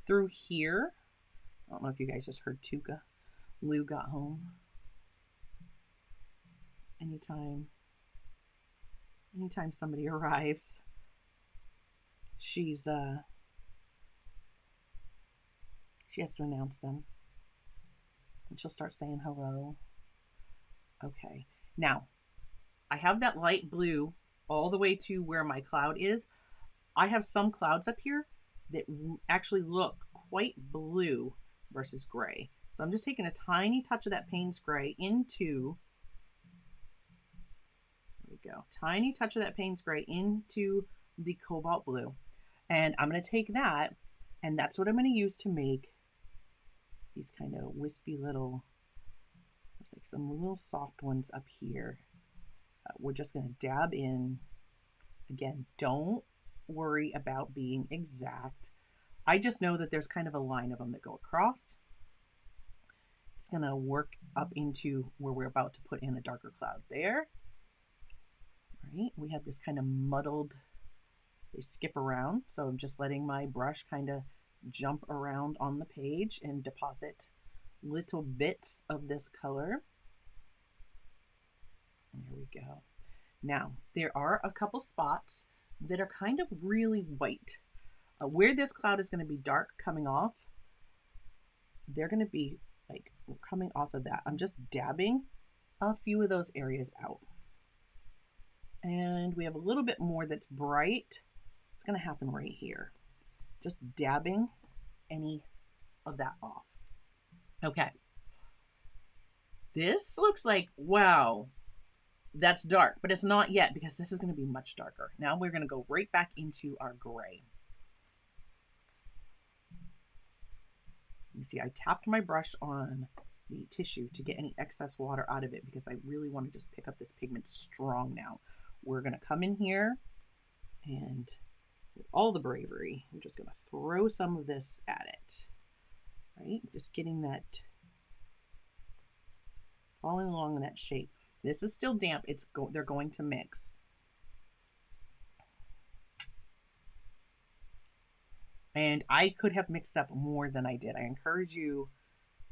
Through here, I don't know if you guys just heard Tuka. Lou got home. Anytime somebody arrives, she has to announce them. And she'll start saying hello. Okay. Now, I have that light blue all the way to where my cloud is. I have some clouds up here that actually look quite blue versus gray. So I'm just taking a tiny touch of that Payne's gray into There we go. Tiny touch of that Payne's Gray into the cobalt blue. And I'm going to take that, and that's what I'm going to use to make these kind of wispy little, there's like some little soft ones up here. We're just going to dab in. Again, don't worry about being exact. I just know that there's kind of a line of them that go across. It's going to work up into where we're about to put in a darker cloud there. Right, we have this kind of muddled, they skip around. So I'm just letting my brush kind of jump around on the page and deposit little bits of this color. There we go. Now, there are a couple spots that are kind of really white. Where this cloud is going to be dark coming off, they're going to be like coming off of that. I'm just dabbing a few of those areas out. And we have a little bit more that's bright. It's going to happen right here. Just dabbing any of that off. Okay. This looks like, wow, that's dark, but it's not yet because this is going to be much darker. Now we're going to go right back into our gray. You see, I tapped my brush on the tissue to get any excess water out of it because I really want to just pick up this pigment strong now. We're going to come in here and with all the bravery, we're just going to throw some of this at it, right? Just getting that, following along in that shape. This is still damp. They're going to mix. And I could have mixed up more than I did. I encourage you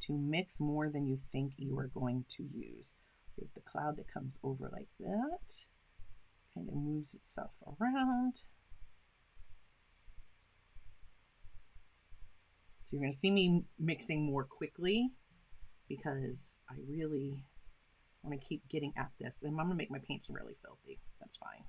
to mix more than you think you are going to use. We have the cloud that comes over like that. Kind of moves itself around. So you're going to see me mixing more quickly because I really want to keep getting at this. And I'm going to make my paints really filthy. That's fine.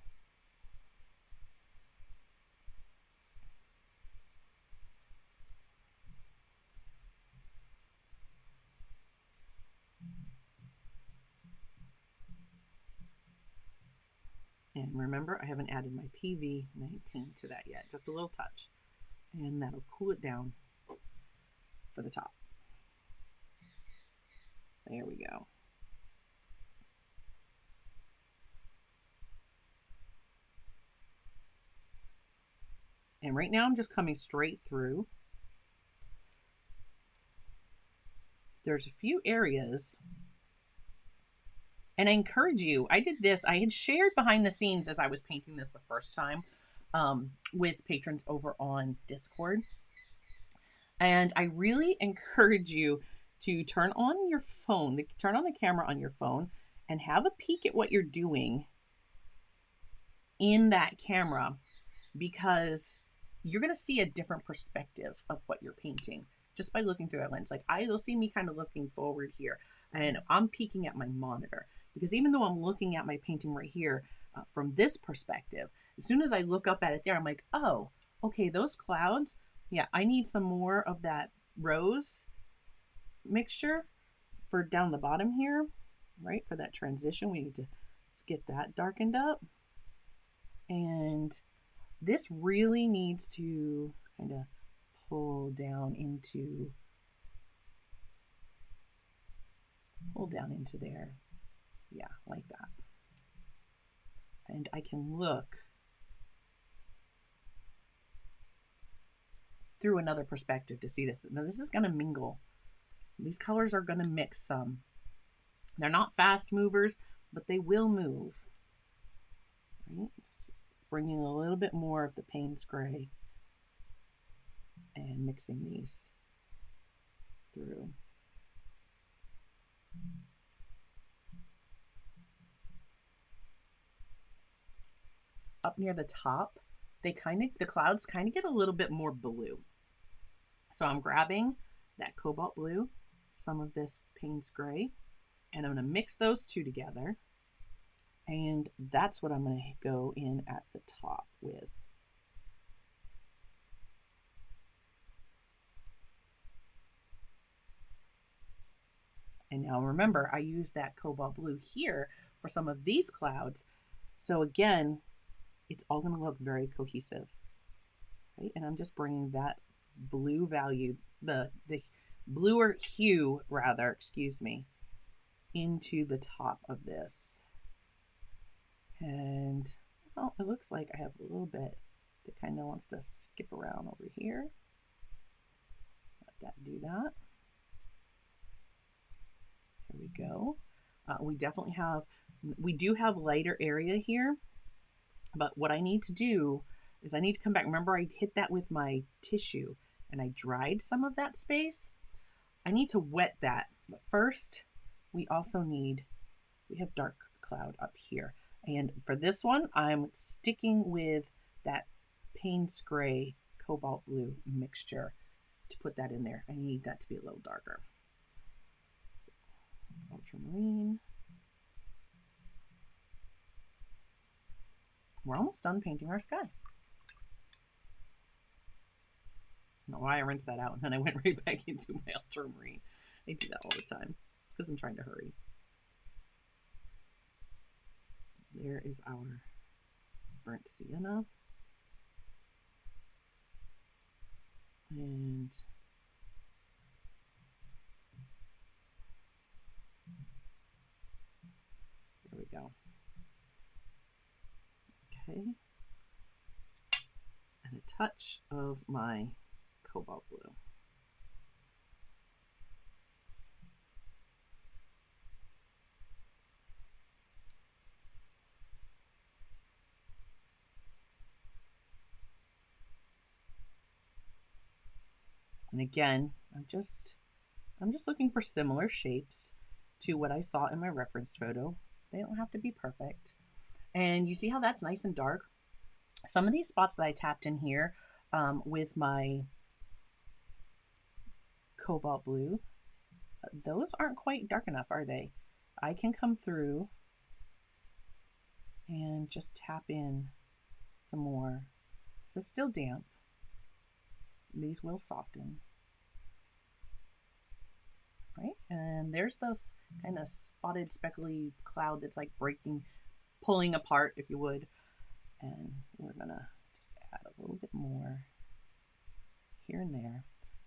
And remember, I haven't added my PV19 to that yet, just a little touch. And that'll cool it down for the top. There we go. And right now I'm just coming straight through. There's a few areas. And I encourage you, I did this, I had shared behind the scenes as I was painting this the first time with patrons over on Discord. And I really encourage you to turn on your phone, turn on the camera on your phone and have a peek at what you're doing in that camera, because you're going to see a different perspective of what you're painting just by looking through that lens. Like you'll see me kind of looking forward here and I'm peeking at my monitor, because even though I'm looking at my painting right here from this perspective, as soon as I look up at it there, I'm like, oh, okay, those clouds, yeah, I need some more of that rose mixture for down the bottom here, right? For that transition, we need to get that darkened up. And this really needs to kind of pull down into there. Yeah, like that. And I can look through another perspective to see this. Now this is going to mingle. These colors are going to mix some. They're not fast movers, but they will move. Right? Just bringing a little bit more of the Payne's Gray and mixing these through. Up near the top, the clouds kind of get a little bit more blue. So I'm grabbing that cobalt blue, some of this Payne's Gray, and I'm going to mix those two together. And that's what I'm going to go in at the top with. And now remember, I use that cobalt blue here for some of these clouds So again, it's all going to look very cohesive, right? And I'm just bringing that blue value, the bluer hue rather, excuse me, into the top of this. And well, it looks like I have a little bit that kind of wants to skip around over here. Let that do that. Here we go. We do have lighter area here, but what I need to do is I need to come back. Remember, I hit that with my tissue and I dried some of that space. I need to wet that. But first, we have dark cloud up here. And for this one, I'm sticking with that Payne's Gray Cobalt Blue mixture to put that in there. I need that to be a little darker. So, ultramarine. We're almost done painting our sky. I don't know why I rinsed that out and then I went right back into my ultramarine. I do that all the time. It's because I'm trying to hurry. There is our burnt sienna. And there we go. Okay. And a touch of my cobalt blue. And again, I'm just looking for similar shapes to what I saw in my reference photo. They don't have to be perfect. And you see how that's nice and dark? Some of these spots that I tapped in here with my cobalt blue, those aren't quite dark enough, are they? I can come through and just tap in some more. This is still damp. These will soften. Right? And there's those kind of spotted speckly cloud that's like pulling apart, if you would. And we're gonna just add a little bit more here and there.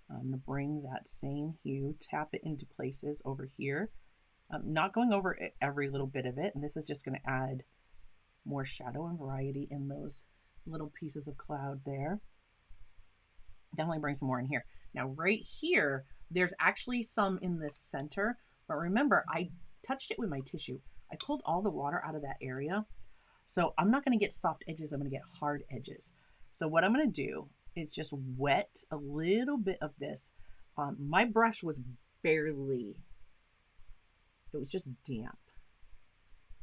I'm gonna bring that same hue, tap it into places over here. I'm not going over every little bit of it, and this is just gonna add more shadow and variety in those little pieces of cloud there. Definitely bring some more in here. Now right here, there's actually some in this center, but remember, I touched it with my tissue. I pulled all the water out of that area. So I'm not gonna get soft edges, I'm gonna get hard edges. So what I'm gonna do is just wet a little bit of this. My brush was it was just damp,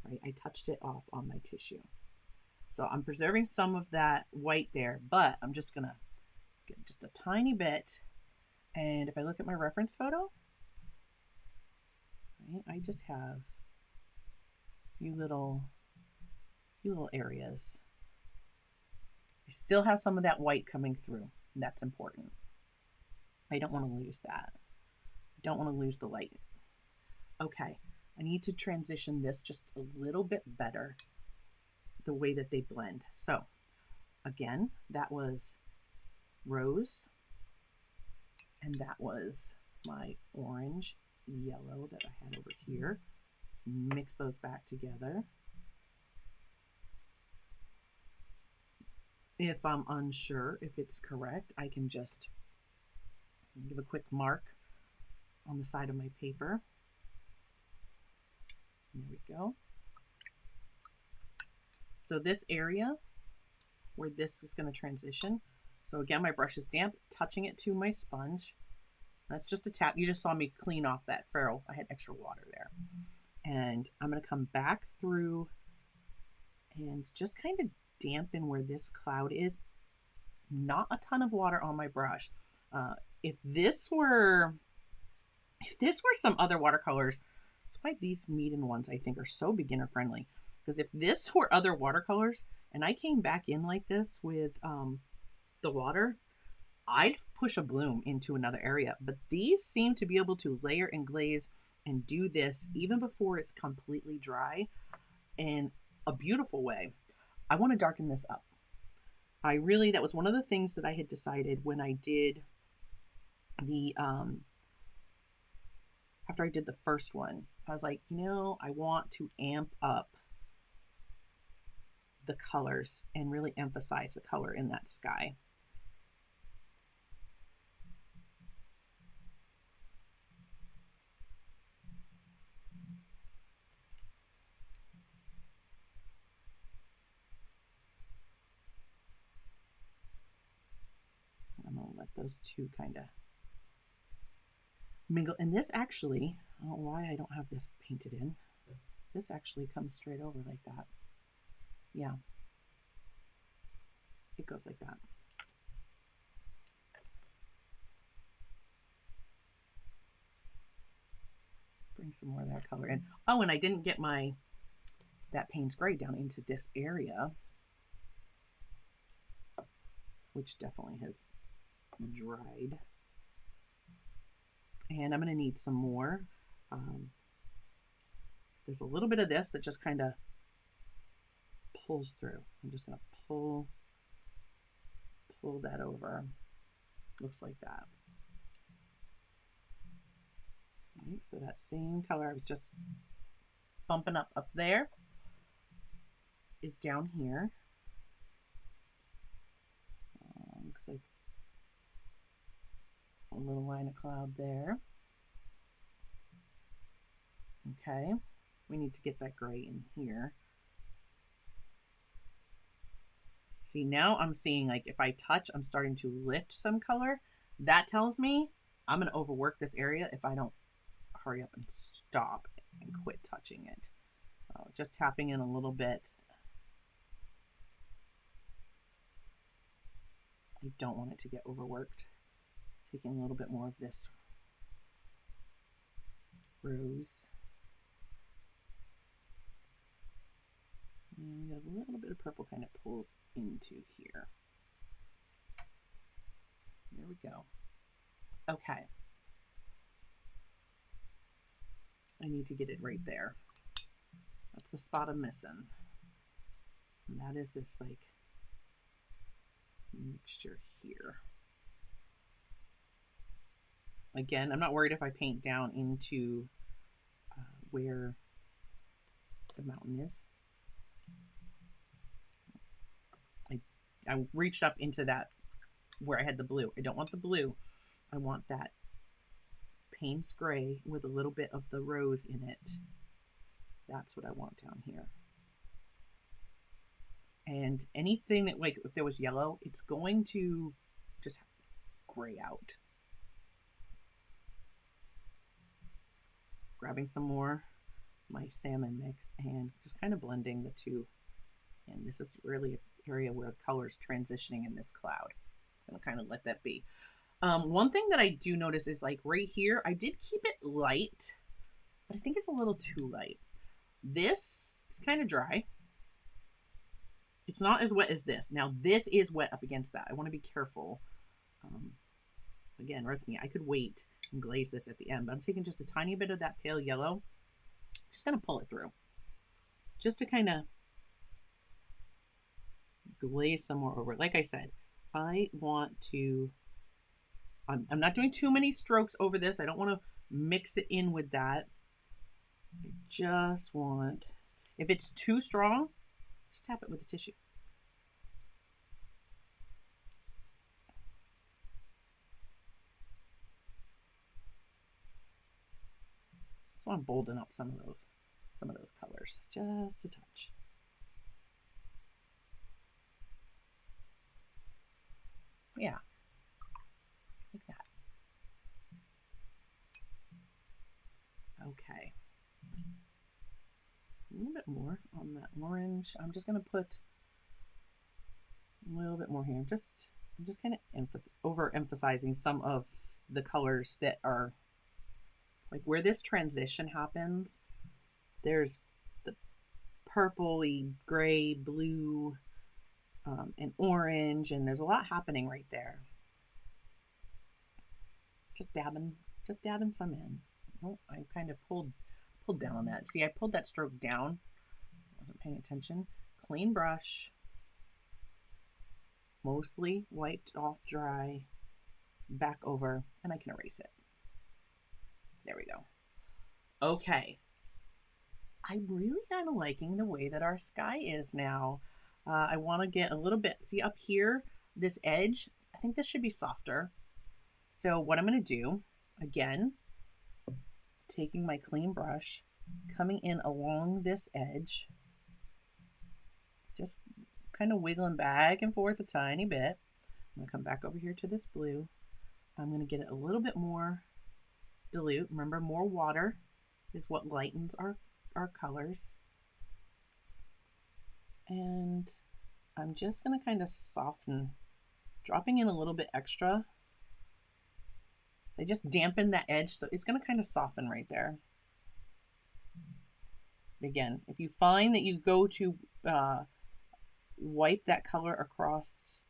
right? I touched it off on my tissue. So I'm preserving some of that white there, but I'm just gonna get just a tiny bit. And if I look at my reference photo, right, I just have a few little areas. I still have some of that white coming through, and that's important. I don't want to lose that. I don't want to lose the light. Okay, I need to transition this just a little bit better, the way that they blend. So again, that was rose, and that was my orange yellow that I had over here. Let's mix those back together. If I'm unsure if it's correct, I can just give a quick mark on the side of my paper. There we go. So this area where this is going to transition. So again, my brush is damp, touching it to my sponge. That's just a tap. You just saw me clean off that ferrule. I had extra water there. And I'm going to come back through and just kind of dampen where this cloud is. Not a ton of water on my brush. If this were some other watercolors, that's why these Meeden ones I think are so beginner friendly. Because if this were other watercolors and I came back in like this with the water, I'd push a bloom into another area. But these seem to be able to layer and glaze and do this even before it's completely dry. And a beautiful way. I want to darken this up. That was one of the things that I had decided when I did the, after I did the first one, I was like, I want to amp up the colors and really emphasize the color in that sky. I'm going to let those two kind of mingle. And this actually, I don't know why I don't have this painted in. This actually comes straight over like that. Yeah. It goes like that. Bring some more of that color in. Oh, and I didn't get that Payne's Gray down into this area, which definitely has dried. And I'm going to need some more. There's a little bit of this that just kind of pulls through. I'm just going to pull that over. Looks like that. Right, so that same color I was just bumping up there is down here. Looks like a little line of cloud there. Okay, we need to get that gray in here. See, now I'm seeing, like, if I touch, I'm starting to lift some color. That tells me I'm going to overwork this area if I don't hurry up and stop and quit touching it. Just tapping in a little bit. I don't want it to get overworked. Taking a little bit more of this rose. And we got a little bit of purple kind of pulls into here. There we go. Okay. I need to get it right there. That's the spot I'm missing. And that is this, like, mixture here. Again, I'm not worried if I paint down into where the mountain is. I reached up into that where I had the blue. I don't want the blue. I want that Payne's Gray with a little bit of the rose in it. That's what I want down here. And anything that, like, if there was yellow, it's going to just gray out. Grabbing some more my salmon mix and just kind of blending the two. And this is really an area where the color's transitioning in this cloud. I'm gonna kind of let that be. One thing that I do notice is, like, right here, I did keep it light, but I think it's a little too light. This is kind of dry. It's not as wet as this. Now this is wet up against that. I want to be careful. Again, recipe, I could wait and glaze this at the end, but I'm taking just a tiny bit of that pale yellow. Just gonna pull it through, just to kind of glaze some more over. Like I said, I want to, I'm not doing too many strokes over this. I don't want to mix it in with that. I just want, if it's too strong, just tap it with a tissue. Just want to bolden up some of those colors, just a touch. Yeah, like that. Okay. A little bit more on that orange. I'm just going to put a little bit more here. I'm just kind of overemphasizing some of the colors that are, like, where this transition happens. There's the purpley, gray, blue, and orange, and there's a lot happening right there. Just dabbing some in. Oh, I kind of pulled down on that. See, I pulled that stroke down. wasn't paying attention. Clean brush, mostly wiped off dry, back over, and I can erase it. There we go. Okay. I'm really kind of liking the way that our sky is now. I want to get a little bit, see up here, this edge, I think this should be softer. So what I'm going to do, again, taking my clean brush, coming in along this edge, just kind of wiggling back and forth a tiny bit. I'm going to come back over here to this blue. I'm going to get it a little bit more dilute. Remember, more water is what lightens our colors. And I'm just going to kind of soften, dropping in a little bit extra. So I just dampen that edge, so it's going to kind of soften right there. Again, if you find that you go to wipe that color across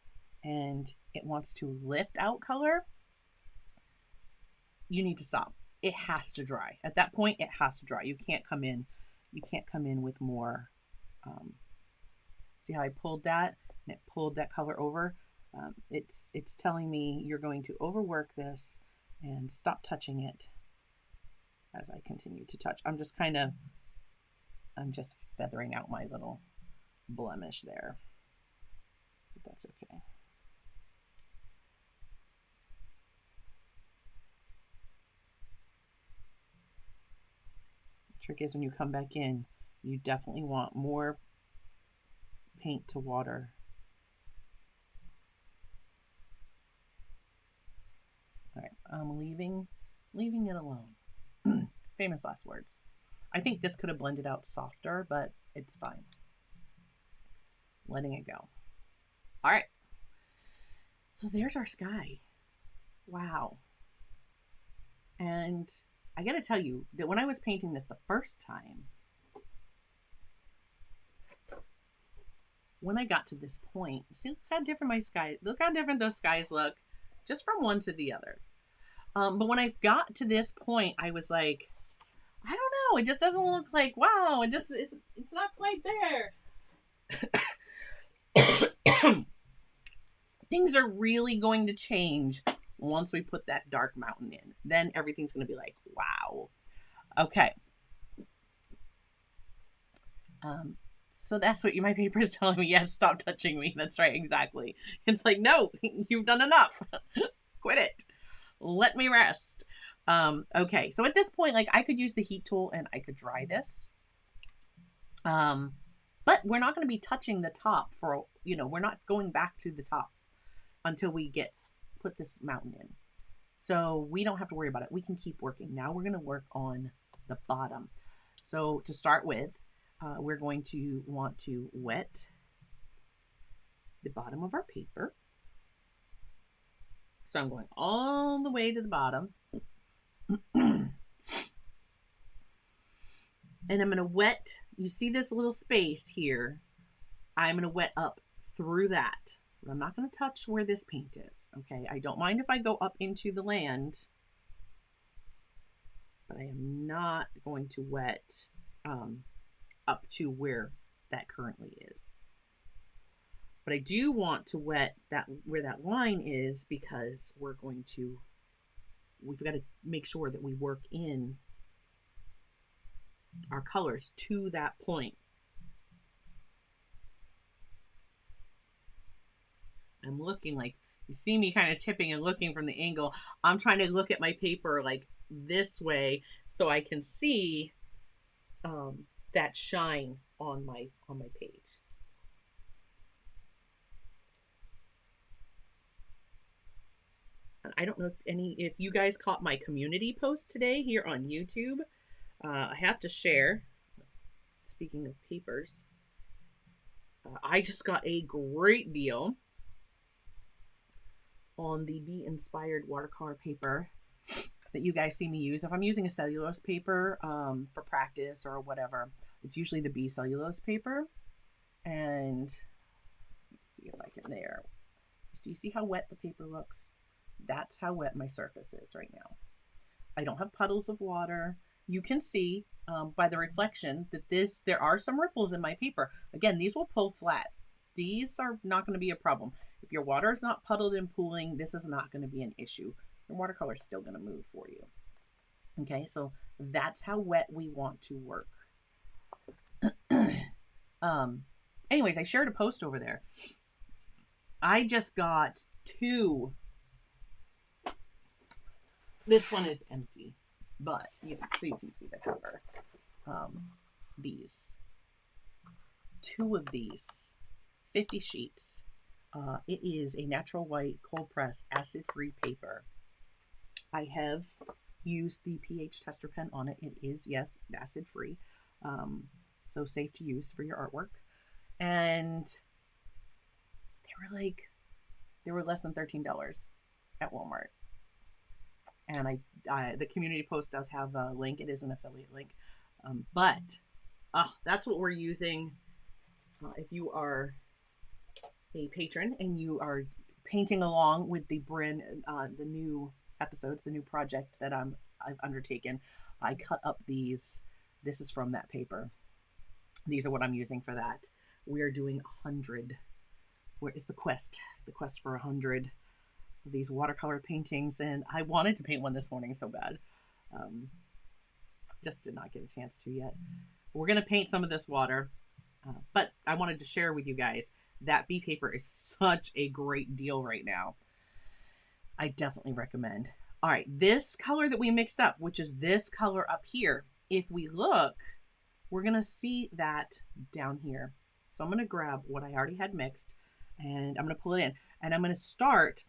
and it wants to lift out color, you need to stop. It has to dry. At that point, it has to dry. You can't come in with more. See how I pulled that and it pulled that color over? It's telling me you're going to overwork this and stop touching it as I continue to touch. I'm just feathering out my little blemish there, but that's okay. The trick is when you come back in, you definitely want more paint to water. All right, I'm leaving it alone. Famous last words. I think this could have blended out softer, but it's fine. Letting it go. All right. So there's our sky. Wow. And I got to tell you that when I was painting this the first time, when I got to this point, see how different look how different those skies look just from one to the other. But when I got to this point, I was like, I don't know, it just doesn't look like, wow, it's not quite there. Things are really going to change once we put that dark mountain in. Then everything's going to be like, wow. Okay. So that's what my paper is telling me. Yes, stop touching me. That's right, exactly. It's like, no, you've done enough. Quit it. Let me rest. Okay, so at this point, like, I could use the heat tool and I could dry this. But we're not going to be touching the top for, we're not going back to the top until we put this mountain in. So we don't have to worry about it. We can keep working. Now we're going to work on the bottom. So to start with, we're going to want to wet the bottom of our paper. So I'm going all the way to the bottom. And I'm going to wet, you see this little space here? I'm going to wet up through that. But I'm not going to touch where this paint is, okay? I don't mind if I go up into the land, but I am not going to wet up to where that currently is. But I do want to wet where that line is, because we've got to make sure that we work in our colors to that point. I'm looking, like, you see me kind of tipping and looking from the angle. I'm trying to look at my paper like this way so I can see that shine on my page. And I don't know if you guys caught my community post today here on YouTube. I have to share, speaking of papers, I just got a great deal on the Be Inspired watercolor paper that you guys see me use. If I'm using a cellulose paper for practice or whatever, it's usually the Be cellulose paper. And let's see if I can there. So you see how wet the paper looks? That's how wet my surface is right now. I don't have puddles of water. you can see by the reflection that there are some ripples in my paper. Again, these will pull flat. These are not going to be a problem. If your water is not puddled and pooling, this is not going to be an issue. Your watercolor is still going to move for you. Okay, so that's how wet we want to work. Anyways, I shared a post over there. I just got 2. This one is empty, but so you can see the cover. These 2 of these 50 sheets. It is a natural white cold press acid-free paper. I have used the pH tester pen on it. It is, yes, acid-free, so safe to use for your artwork. And they were less than $13 at Walmart. And the community post does have a link. It is an affiliate link, but that's what we're using. If you are a patron and you are painting along with the new episodes, the new project that I've undertaken, I cut up these. This is from that paper. These are what I'm using for that. We are doing 100. Where is the quest? The quest for 100 of these watercolor paintings, and I wanted to paint one this morning so bad. Just did not get a chance to yet. We're gonna paint some of this water, but I wanted to share with you guys that bee paper is such a great deal right now. I definitely recommend. All right, this color that we mixed up, which is this color up here, if we look, we're gonna see that down here. So I'm gonna grab what I already had mixed and I'm gonna pull it in, and I'm gonna start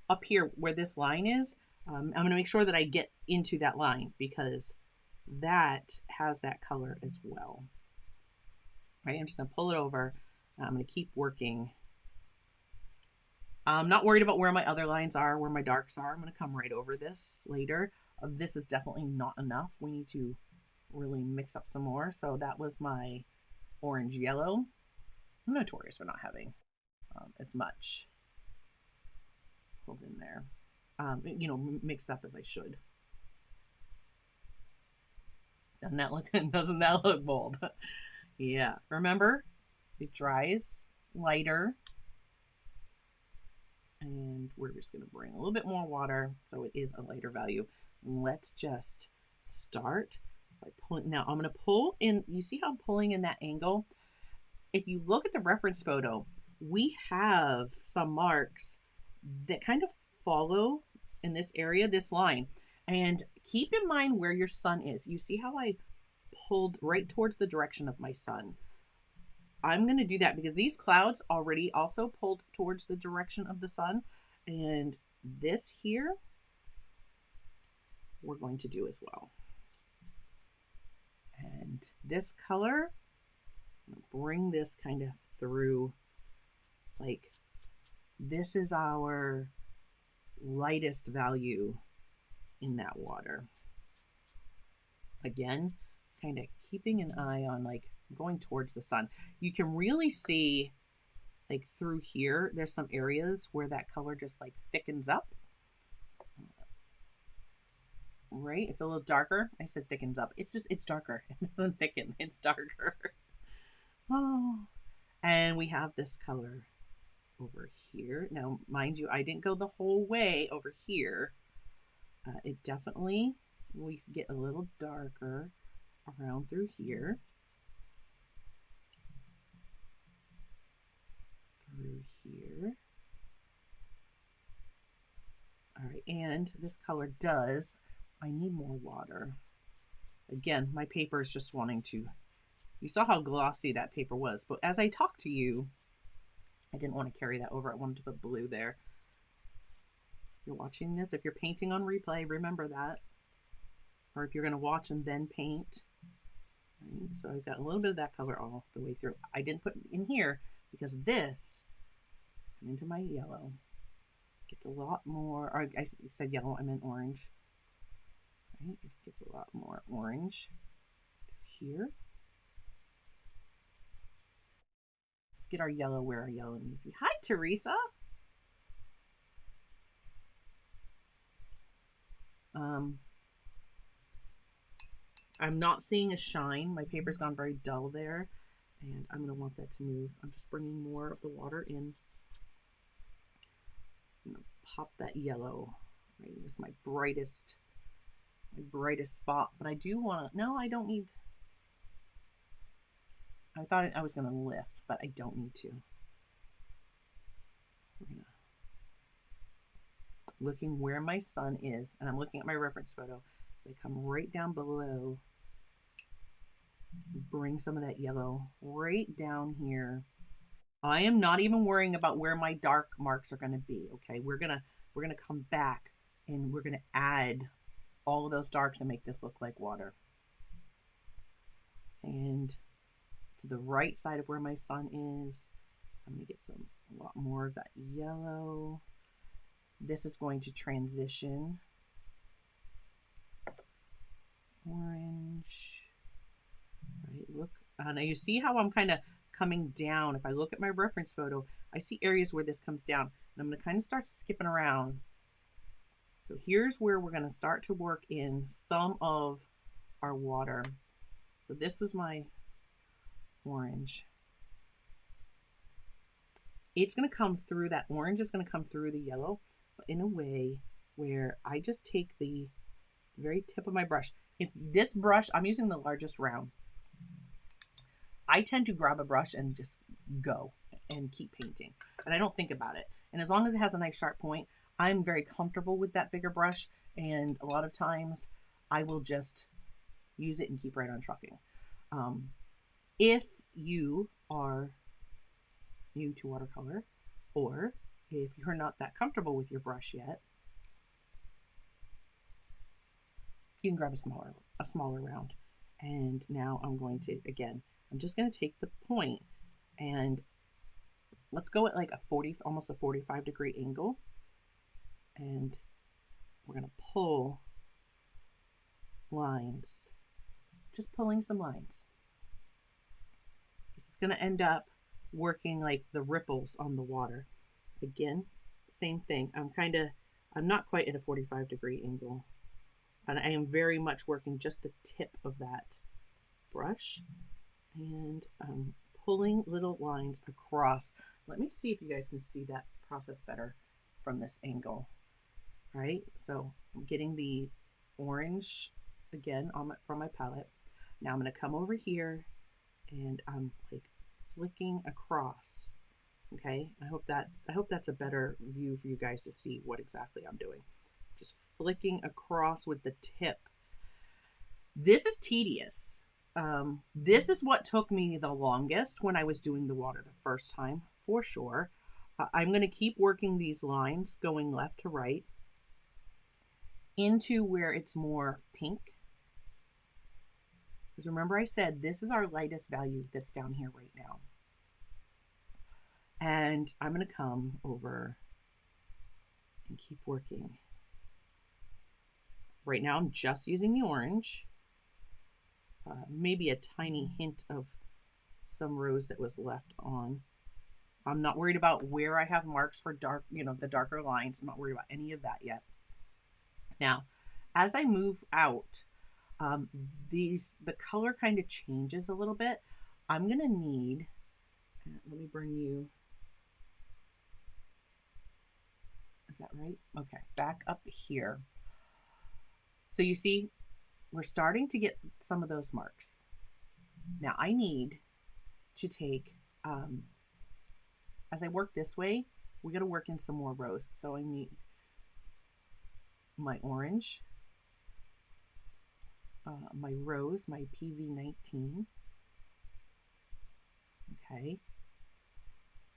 up here where this line is. I'm gonna make sure that I get into that line because that has that color as well. Right, I'm just gonna pull it over. I'm gonna keep working. I'm not worried about where my other lines are, where my darks are. I'm gonna come right over this later. This is definitely not enough. We need to really mix up some more. So that was my orange yellow. I'm notorious for not having as much pulled in there, mixed up as I should. Doesn't that look bold? Yeah, remember, it dries lighter, and we're just going to bring a little bit more water so it is a lighter value. Let's just start by pulling. Now I'm going to pull in. You see how I'm pulling in that angle? If you look at the reference photo, we have some marks that kind of follow in this area, this line. And keep in mind where your sun is. You see how I pulled right towards the direction of my sun? I'm going to do that because these clouds already also pulled towards the direction of the sun. And this here, we're going to do as well. And this color, I'm going to bring this kind of through. Like, this is our lightest value in that water. Again, kind of keeping an eye on like going towards the sun. You can really see like through here, there's some areas where that color just like thickens up. Right? It's a little darker. I said thickens up. It's darker. It doesn't thicken. It's darker. Oh, and we have this color over here. Now, mind you, I didn't go the whole way over here. It definitely, we get a little darker around through here. Through here. All right, and this color does, I need more water. Again, my paper is just wanting to, you saw how glossy that paper was, but as I talk to you, I didn't want to carry that over. I wanted to put blue there. If you're watching this, if you're painting on replay, remember that. Or if you're going to watch and then paint. Right? So I've got a little bit of that color all the way through. I didn't put it in here because this, into my yellow, gets a lot more, or I said yellow, I meant orange. Right? This gets a lot more orange here. Let's get our yellow where our yellow needs to be. Hi, Teresa. I'm not seeing a shine. My paper's gone very dull there, and I'm going to want that to move. I'm just bringing more of the water in. I'm going to pop that yellow. Right, it was my brightest spot, but I do want to, no, I don't need, I thought I was going to lift, but I don't need to. We're going to, looking where my sun is, and I'm looking at my reference photo. So I come right down below, bring some of that yellow right down here. I am not even worrying about where my dark marks are going to be. Okay, we're gonna come back and we're gonna add all of those darks and make this look like water. And to the right side of where my sun is, I'm gonna get a lot more of that yellow. This is going to transition orange. Right, look, now you see how I'm kind of coming down. If I look at my reference photo, I see areas where this comes down, and I'm going to kind of start skipping around. So here's where we're going to start to work in some of our water. So this was my orange. It's going to come through, that orange is going to come through the yellow, but in a way where I just take the very tip of my brush. If this brush, I'm using the largest round. I tend to grab a brush and just go and keep painting, and I don't think about it. And as long as it has a nice sharp point, I'm very comfortable with that bigger brush. And a lot of times I will just use it and keep right on trucking. If you are new to watercolor, or if you're not that comfortable with your brush yet, you can grab a smaller round. And now I'm going to, again, I'm just going to take the point and let's go at like a 40, almost a 45-degree angle. And we're going to pull lines, just pulling some lines. This is going to end up working like the ripples on the water. Again, same thing. I'm not quite at a 45-degree angle, and I am very much working just the tip of that brush, and I'm pulling little lines across. Let me see if you guys can see that process better from this angle. Right, so I'm getting the orange again from my palette. Now I'm going to come over here and I'm like flicking across. Okay, I hope that's a better view for you guys to see what exactly I'm doing. Just flicking across with the tip. This is tedious. This is what took me the longest when I was doing the water the first time, for sure. I'm going to keep working these lines going left to right into where it's more pink. Because remember I said this is our lightest value that's down here right now. And I'm going to come over and keep working. Right now I'm just using the orange. Maybe a tiny hint of some rose that was left on. I'm not worried about where I have marks for dark, the darker lines. I'm not worried about any of that yet. Now, as I move out, the color kind of changes a little bit. I'm going to need, let me bring you, is that right? Okay, back up here. So you see, we're starting to get some of those marks. Now I need to take, as I work this way, we got to work in some more rows. So I need my orange, my rose, my PV19. Okay.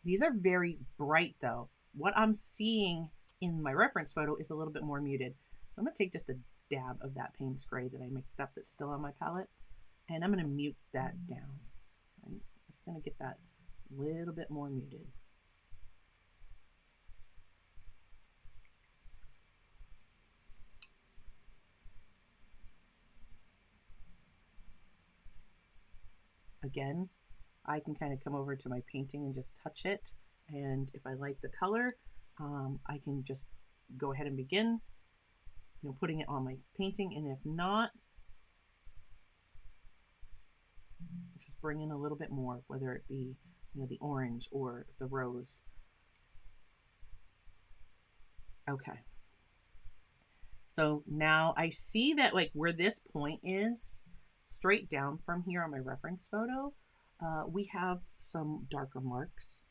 These are very bright though. What I'm seeing in my reference photo is a little bit more muted. So I'm going to take just a dab of that Payne's Gray that I mixed up that's still on my palette, and I'm going to mute that down. I'm just going to get that a little bit more muted. Again, I can kind of come over to my painting and just touch it. And if I like the color, I can just go ahead and begin, putting it on my painting. And if not, Just bring in a little bit more, whether it be, you know, the orange or the rose. Okay. So now I see that like where this point is, straight down from here on my reference photo, we have some darker marks.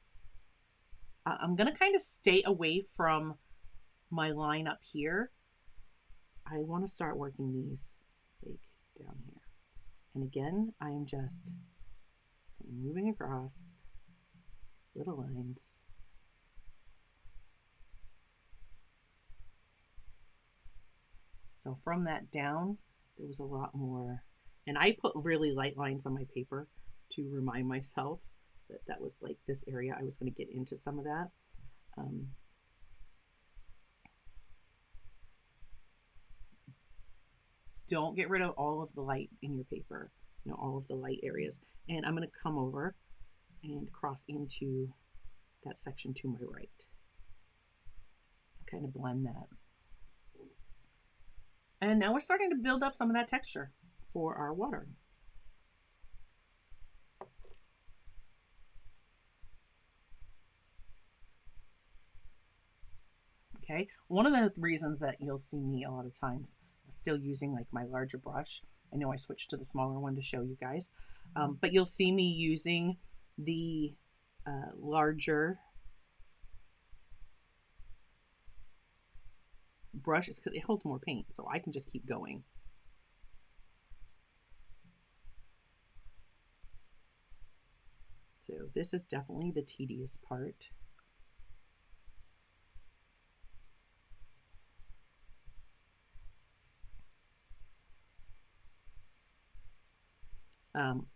I'm going to kind of stay away from my line up here. I want to start working these like down here. And again, I am just moving across little lines. So from that down, there was a lot more. And I put really light lines on my paper to remind myself that that was like this area. I was going to get into some of that. Don't get rid of all of the light in your paper, you know, all of the light areas. And I'm going to come over and cross into that section to my right. Kind of blend that. And now we're starting to build up some of that texture for our water. Okay, one of the reasons that you'll see me a lot of times still using like my larger brush, I know I switched to the smaller one to show you guys, but you'll see me using the larger brush is because it holds more paint, so I can just keep going. So this is definitely the tedious part.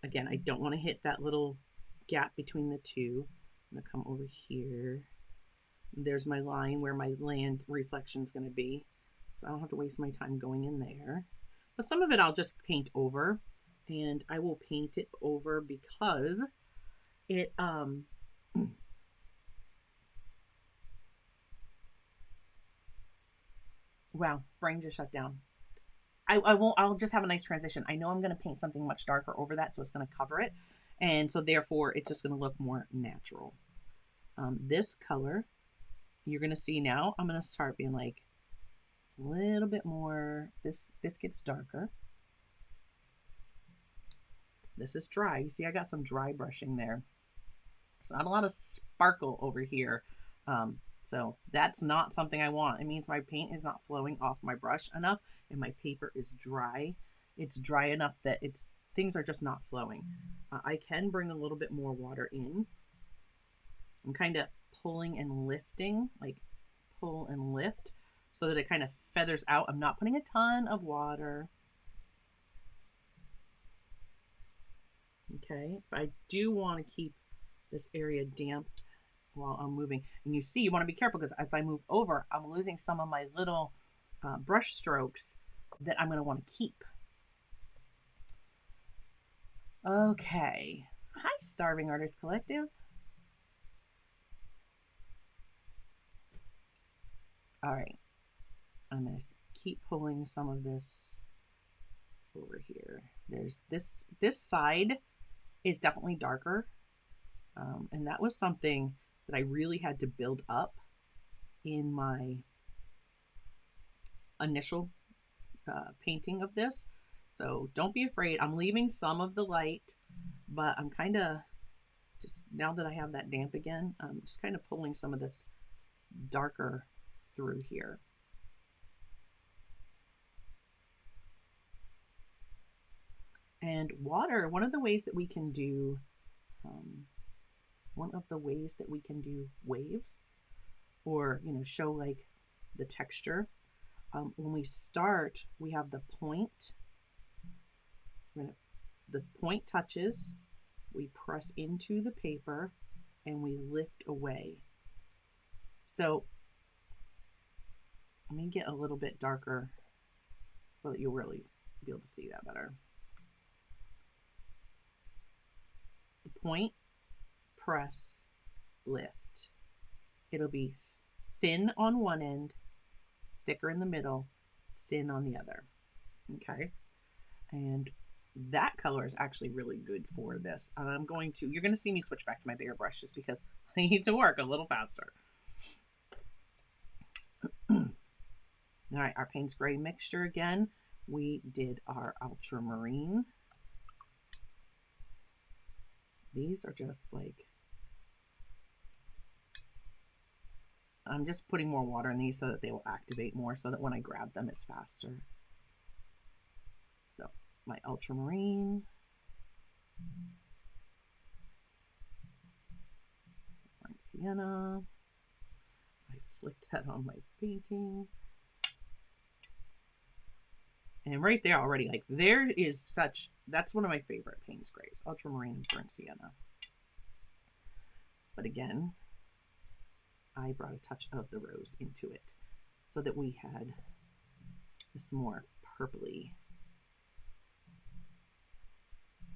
Again, I don't want to hit that little gap between the two. I'm going to come over here. There's my line where my land reflection is going to be. So I don't have to waste my time going in there. But some of it I'll just paint over. And I will paint it over because it, wow, brain just shut down. I won't, I'll just have a nice transition. I know I'm going to paint something much darker over that, so it's going to cover it. And so therefore it's just going to look more natural. This color, you're going to see now, I'm going to start being like a little bit more, this gets darker. This is dry. You see, I got some dry brushing there. So not a lot of sparkle over here. So that's not something I want. It means my paint is not flowing off my brush enough and my paper is dry. It's dry enough that things are just not flowing. I can bring a little bit more water in. I'm kind of pulling and lifting, like pull and lift so that it kind of feathers out. I'm not putting a ton of water. Okay, but I do want to keep this area damp while I'm moving. And you see, you want to be careful because as I move over, I'm losing some of my little brush strokes that I'm going to want to keep. Okay. Hi, Starving Artist Collective. All right. I'm going to keep pulling some of this over here. There's this side is definitely darker. And that was something that I really had to build up in my initial painting of this. So don't be afraid. I'm leaving some of the light, but I'm kind of just, now that I have that damp again, I'm just kind of pulling some of this darker through here. And water, one of the ways that we can do waves, or show like the texture. When we start, we have the point. The point touches, we press into the paper, and we lift away. So let me get a little bit darker so that you'll really be able to see that better. The point, press, lift. It'll be thin on one end, thicker in the middle, thin on the other. Okay. And that color is actually really good for this. I'm going to, you're going to see me switch back to my bigger brush just because I need to work a little faster. All right, our Payne's Gray mixture again. We did our ultramarine. These are just like, I'm just putting more water in these so that they will activate more, so that when I grab them, it's faster. So my ultramarine. Burnt sienna. I flicked that on my painting. And right there already, like there is such, that's one of my favorite Payne's Grays, ultramarine and burnt sienna. But again, I brought a touch of the rose into it so that we had this more purpley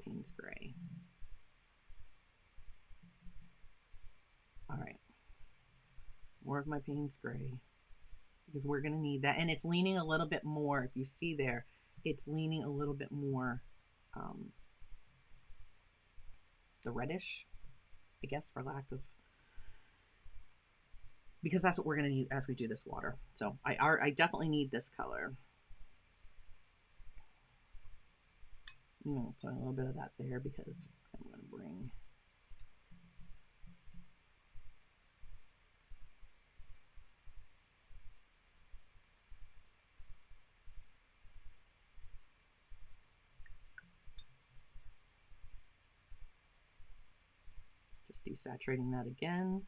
Payne's Gray. All right, more of my Payne's Gray, because we're going to need that. And it's leaning a little bit more. If you see there, it's leaning a little bit more the reddish, I guess, for lack of, because that's what we're going to need as we do this water. So I definitely need this color. I'm going to put a little bit of that there because I'm going to bring just desaturating that again.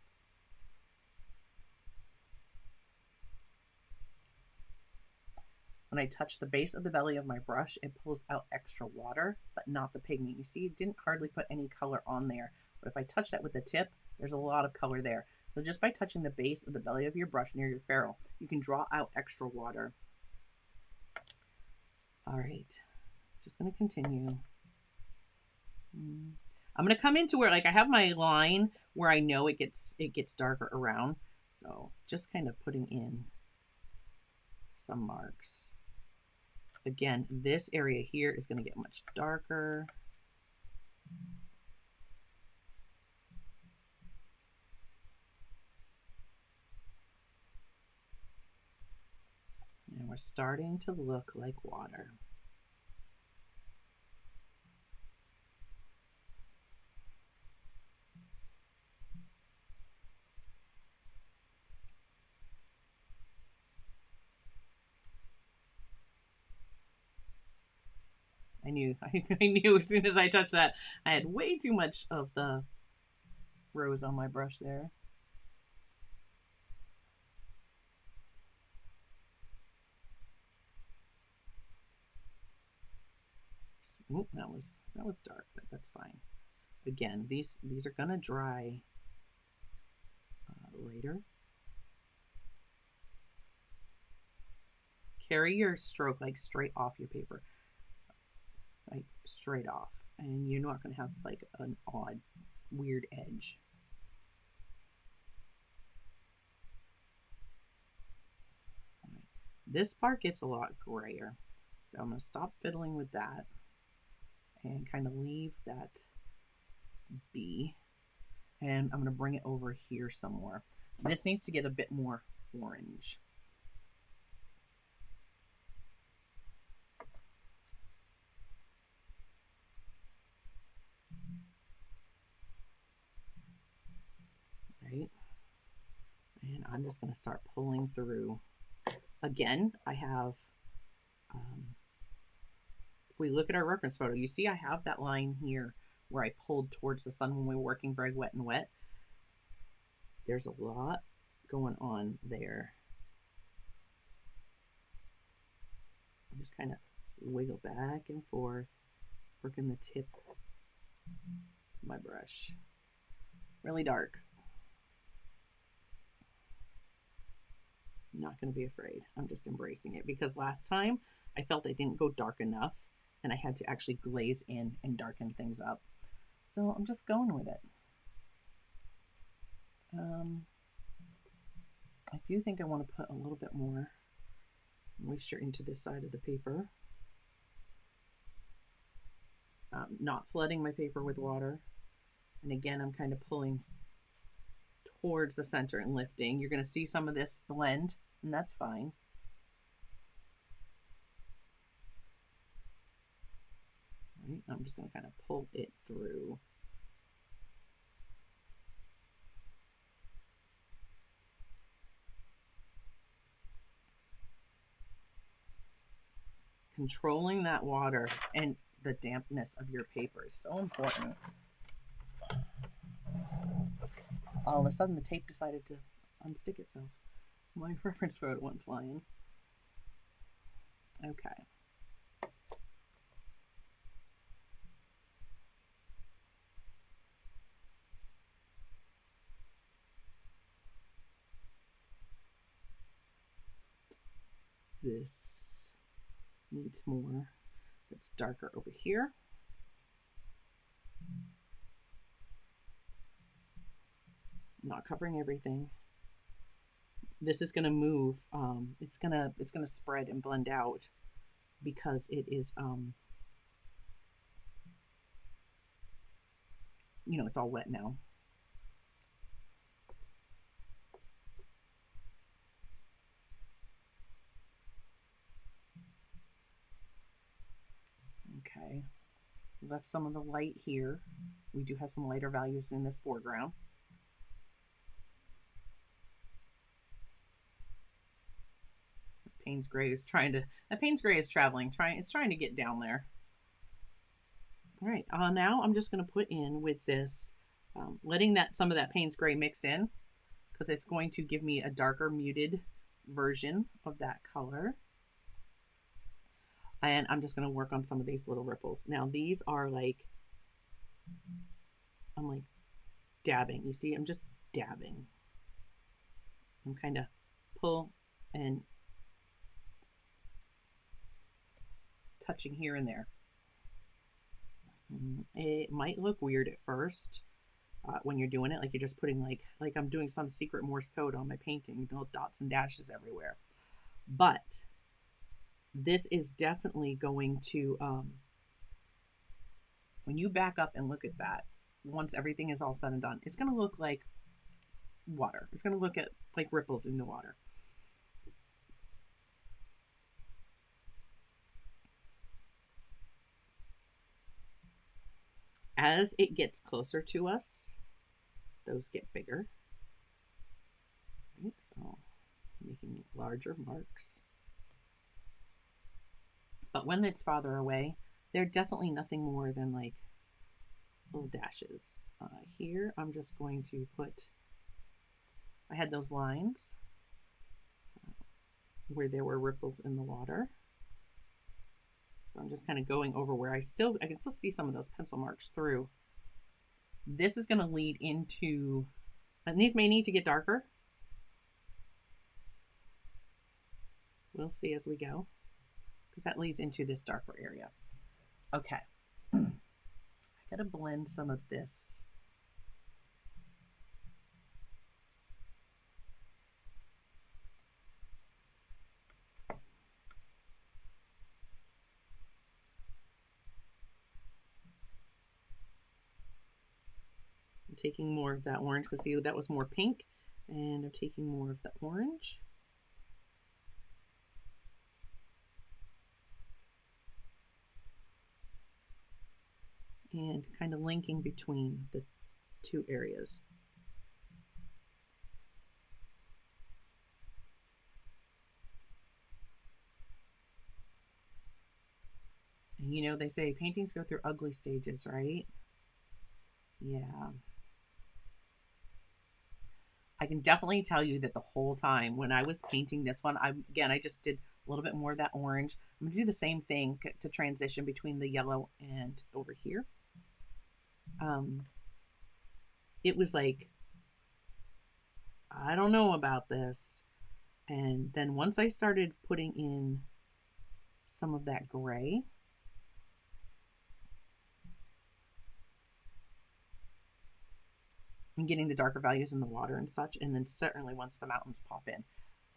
When I touch the base of the belly of my brush, it pulls out extra water, but not the pigment. You see, it didn't hardly put any color on there. But if I touch that with the tip, there's a lot of color there. So just by touching the base of the belly of your brush near your ferrule, you can draw out extra water. All right, just gonna continue. I'm gonna come into where, like, I have my line where I know it gets darker around. So just kind of putting in some marks. Again, this area here is going to get much darker. And we're starting to look like water. I knew as soon as I touched that, I had way too much of the rose on my brush there. Ooh, that was dark, but that's fine. Again, these are gonna dry later. Carry your stroke like straight off your paper, like straight off, and you're not gonna have like an odd, weird edge. Right. This part gets a lot grayer, so I'm gonna stop fiddling with that and kind of leave that be. And I'm going to bring it over here somewhere. This needs to get a bit more orange. Right? And I'm just going to start pulling through. Again, I have, if we look at our reference photo, you see I have that line here where I pulled towards the sun when we were working very wet and wet. There's a lot going on there. I'm just kind of wiggle back and forth, working the tip of my brush. Really dark. I'm not going to be afraid. I'm just embracing it, because last time I felt I didn't go dark enough and I had to actually glaze in and darken things up. So I'm just going with it. I do think I want to put a little bit more moisture into this side of the paper. not flooding my paper with water. And again, I'm kind of pulling towards the center and lifting. You're going to see some of this blend, and that's fine. Right, I'm just going to kind of pull it through. Controlling that water and the dampness of your paper is so important. All of a sudden, the tape decided to unstick itself. My reference photo went flying. Okay. This needs more that's darker over here. Not covering everything. This is going to move. It's gonna spread and blend out because it is you know, it's all wet now. Okay, left some of the light here. We do have some lighter values in this foreground. Payne's Gray is trying to, that Payne's Gray is traveling, it's trying to get down there. All right, now I'm just going to put in with this, letting that some of that Payne's Gray mix in, because it's going to give me a darker muted version of that color. And I'm just going to work on some of these little ripples. Now these are like, I'm like dabbing. You see, I'm just dabbing. I'm kind of pull and touching here and there. It might look weird at first when you're doing it, like you're just putting like I'm doing some secret Morse code on my painting, little dots and dashes everywhere. But this is definitely going to, when you back up and look at that, once everything is all said and done, it's going to look like water. It's going to look at like ripples in the water. As it gets closer to us, those get bigger. Right, so making larger marks. But when it's farther away, they're definitely nothing more than like little dashes. Here, I'm just going to put, I had those lines where there were ripples in the water. So I'm just kind of going over where I can still see some of those pencil marks through. This is going to lead into, and these may need to get darker. We'll see as we go, because that leads into this darker area. Okay. I got to blend some of this. Taking more of that orange, because see, that was more pink, and I'm taking more of the orange. And kind of linking between the two areas. And you know, they say paintings go through ugly stages, right? Yeah. I can definitely tell you that the whole time when I was painting this one, I just did a little bit more of that orange. I'm going to do the same thing to transition between the yellow and over here. It was like, I don't know about this. And then once I started putting in some of that gray, and getting the darker values in the water and such, and then certainly once the mountains pop in,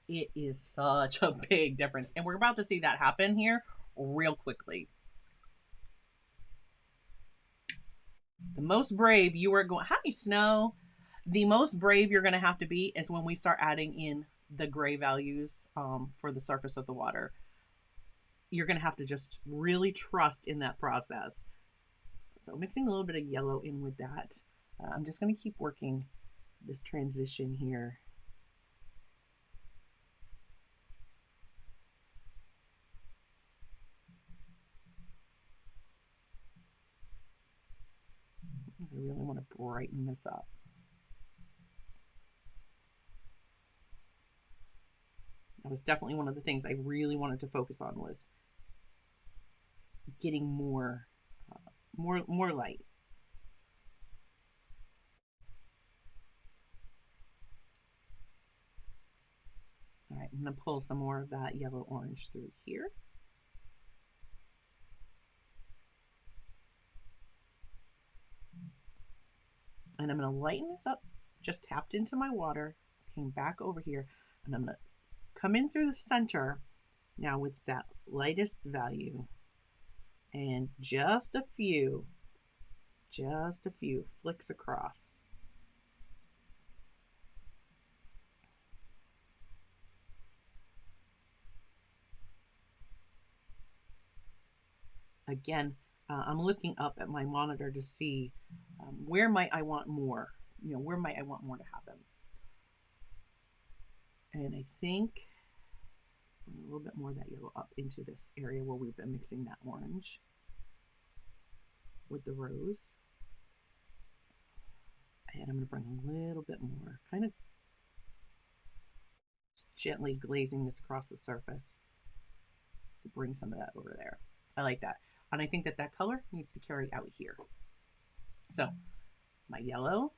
it is such a big difference. And we're about to see that happen here real quickly. The most brave you are going, hi, Snow. The most brave you're going to have to be is when we start adding in the gray values for the surface of the water. You're going to have to just really trust in that process. So mixing a little bit of yellow in with that. I'm just going to keep working this transition here. I really want to brighten this up. That was definitely one of the things I really wanted to focus on, was getting more light. All right, I'm going to pull some more of that yellow orange through here. And I'm going to lighten this up. Just tapped into my water, came back over here, and I'm going to come in through the center now with that lightest value, and just a few flicks across. Again, I'm looking up at my monitor to see where might I want more, where might I want more to happen. And I think a little bit more of that yellow up into this area where we've been mixing that orange with the rose. And I'm going to bring a little bit more, kind of gently glazing this across the surface. Bring some of that over there. I like that. And I think that that color needs to carry out here. So my yellow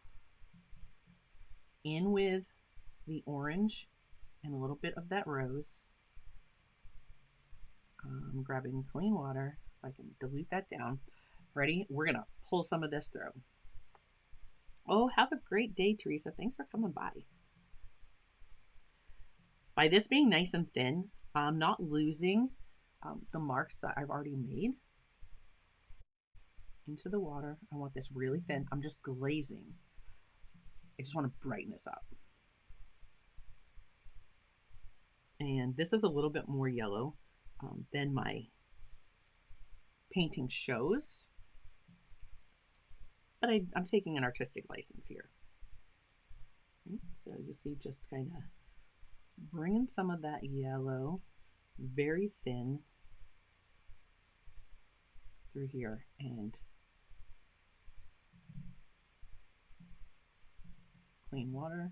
in with the orange and a little bit of that rose. I'm grabbing clean water so I can dilute that down. Ready? We're going to pull some of this through. Oh, have a great day, Teresa. Thanks for coming by. By this being nice and thin, I'm not losing the marks that I've already made into the water. I want this really thin. I'm just glazing. I just want to brighten this up. And this is a little bit more yellow than my painting shows. But I'm taking an artistic license here. So you see, just kind of bringing some of that yellow very thin through here, and clean water,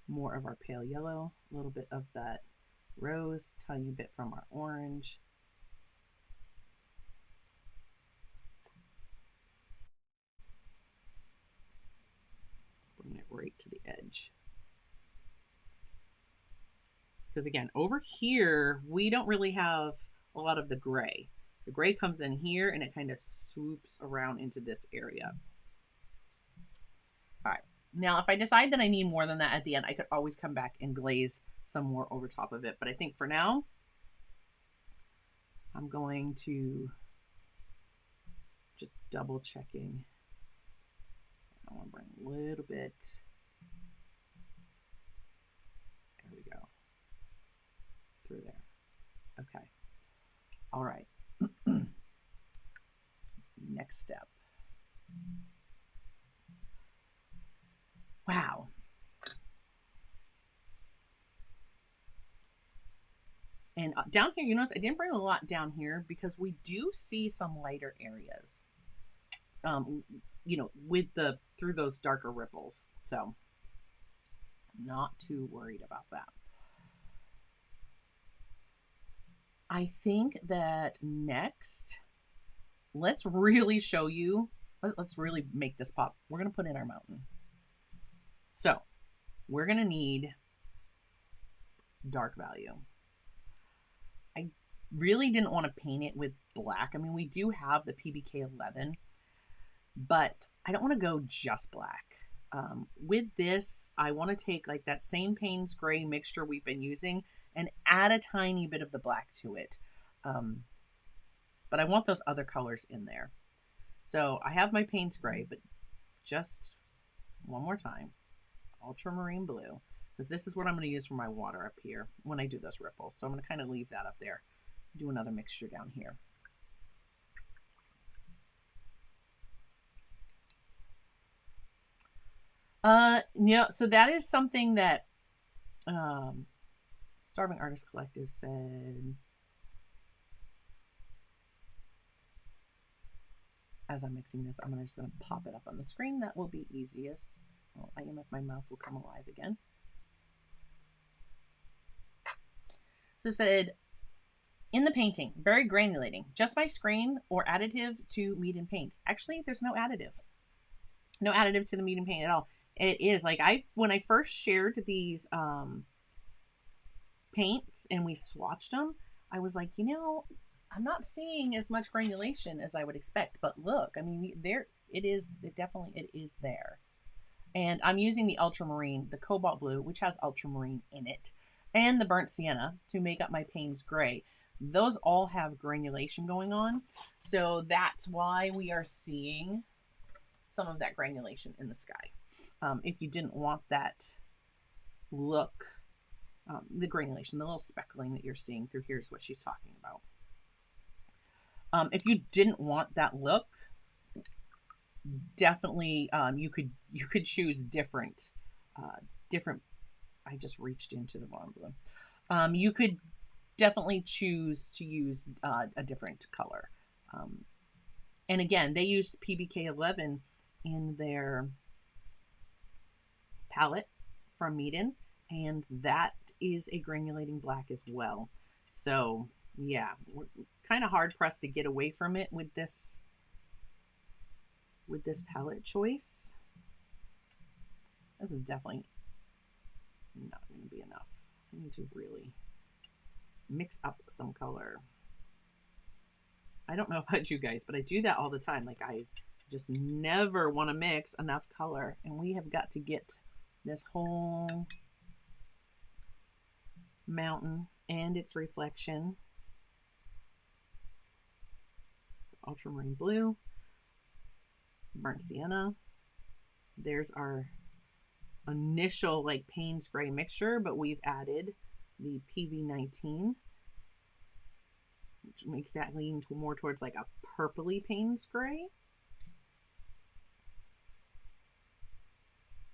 more of our pale yellow, a little bit of that rose, tiny bit from our orange. Bring it right to the edge. Because again, over here, we don't really have a lot of the gray. The gray comes in here and it kind of swoops around into this area. All right. Now, if I decide that I need more than that at the end, I could always come back and glaze some more over top of it. But I think for now, I'm going to just double checking. I want to bring a little bit. There we go. Through there. Okay. All right. Next step. Wow. And down here, you notice I didn't bring a lot down here because we do see some lighter areas, with through those darker ripples. So not too worried about that. I think that next, let's really show you, let's really make this pop. We're going to put in our mountain. So we're going to need dark value. I really didn't want to paint it with black. I mean, we do have the PBK 11, but I don't want to go just black. With this, I want to take like that same Payne's gray mixture we've been using and add a tiny bit of the black to it. But I want those other colors in there. So I have my Payne's Gray, but just one more time, ultramarine blue, because this is what I'm going to use for my water up here when I do those ripples. So I'm going to kind of leave that up there. Do another mixture down here. So that is something that Starving Artist Collective said. As I'm mixing this, I'm just going to pop it up on the screen. That will be easiest. Well, I am if my mouse will come alive again. So it said, in the painting, very granulating, just by screen or additive to Meeden paints. Actually, there's no additive. No additive to the Meeden paint at all. It is like when I first shared these paints and we swatched them, I was like, you know, I'm not seeing as much granulation as I would expect, but look, I mean, there it is. It is there. And I'm using the ultramarine, the cobalt blue, which has ultramarine in it, and the burnt sienna to make up my Payne's Gray. Those all have granulation going on. So that's why we are seeing some of that granulation in the sky. If you didn't want that look, the granulation, the little speckling that you're seeing through here is what she's talking about. If you didn't want that look, definitely you could choose different. I just reached into the wrong blue. You could definitely choose to use a different color. And again, they used PBK 11 in their palette from Meeden, and that is a granulating black as well. So yeah, we're kind of hard pressed to get away from it with this palette choice. This is definitely not going to be enough. I need to really mix up some color. I don't know about you guys, but I do that all the time. Like I just never want to mix enough color, and we have got to get this whole mountain and its reflection. Ultramarine blue, burnt sienna. There's our initial like Payne's Gray mixture, but we've added the PV19, which makes that lean more towards like a purpley Payne's Gray.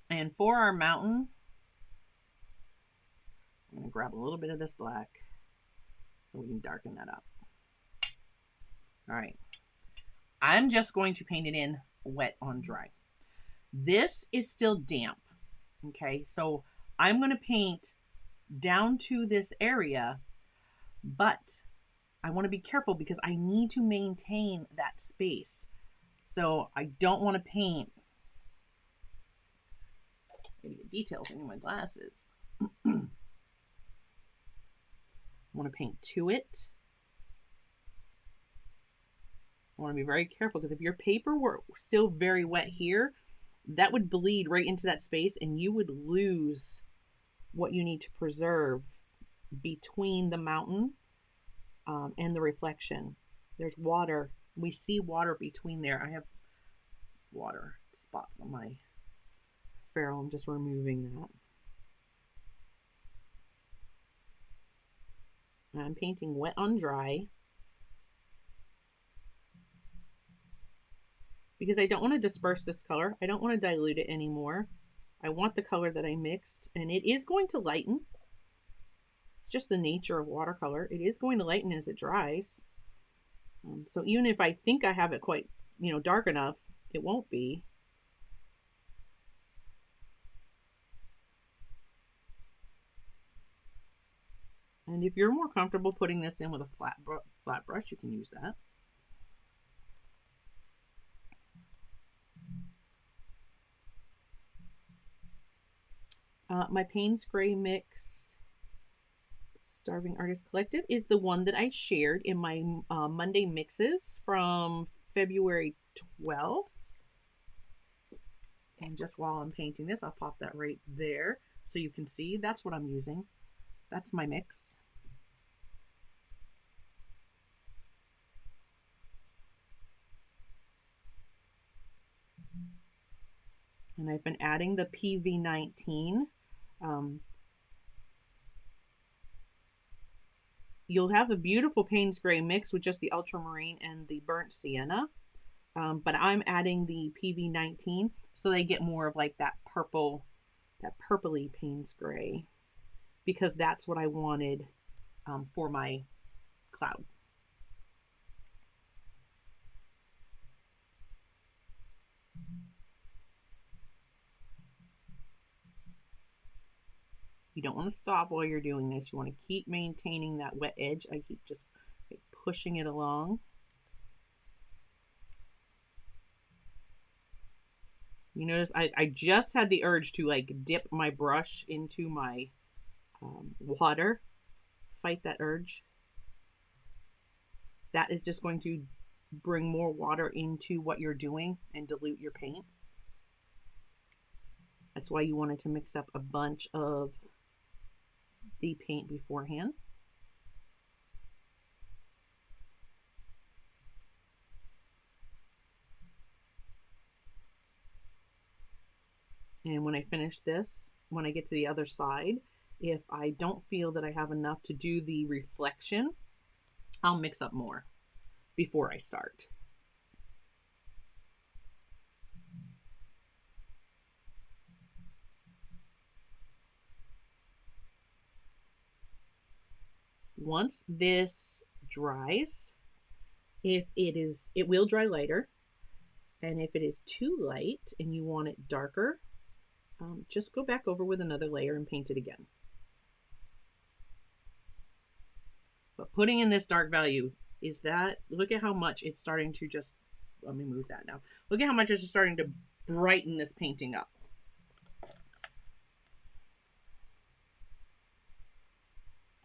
And for our mountain, I'm going to grab a little bit of this black so we can darken that up. All right. I'm just going to paint it in wet on dry. This is still damp. Okay, so I'm going to paint down to this area, but I want to be careful because I need to maintain that space. So I don't want to paint details in my glasses. I want to paint to it. I want to be very careful because if your paper were still very wet here, that would bleed right into that space and you would lose what you need to preserve between the mountain and the reflection. There's water. We see water between there. I have water spots on my ferrule. I'm just removing that. And I'm painting wet on dry because I don't want to disperse this color. I don't want to dilute it anymore. I want the color that I mixed, and it is going to lighten. It's just the nature of watercolor. It is going to lighten as it dries. So even if I think I have it quite, dark enough, it won't be. And if you're more comfortable putting this in with a flat brush, you can use that. My Payne's Gray mix, Starving Artist Collective, is the one that I shared in my Monday mixes from February 12th. And just while I'm painting this, I'll pop that right there so you can see that's what I'm using. That's my mix. And I've been adding the PV19. You'll have a beautiful Payne's Gray mix with just the ultramarine and the burnt sienna. But I'm adding the PV19 so they get more of like that purple, that purpley Payne's Gray, because that's what I wanted for my cloud. You don't want to stop while you're doing this. You want to keep maintaining that wet edge. I keep just pushing it along. You notice I just had the urge to like dip my brush into my water. Fight that urge. That is just going to bring more water into what you're doing and dilute your paint. That's why you wanted to mix up a bunch of the paint beforehand. And when I finish this, when I get to the other side, if I don't feel that I have enough to do the reflection, I'll mix up more before I start. Once this dries, if it will dry lighter. And if it is too light and you want it darker, just go back over with another layer and paint it again. But putting in this dark value is that, look at how much it's starting to just, let me move that now. Look at how much it's just starting to brighten this painting up.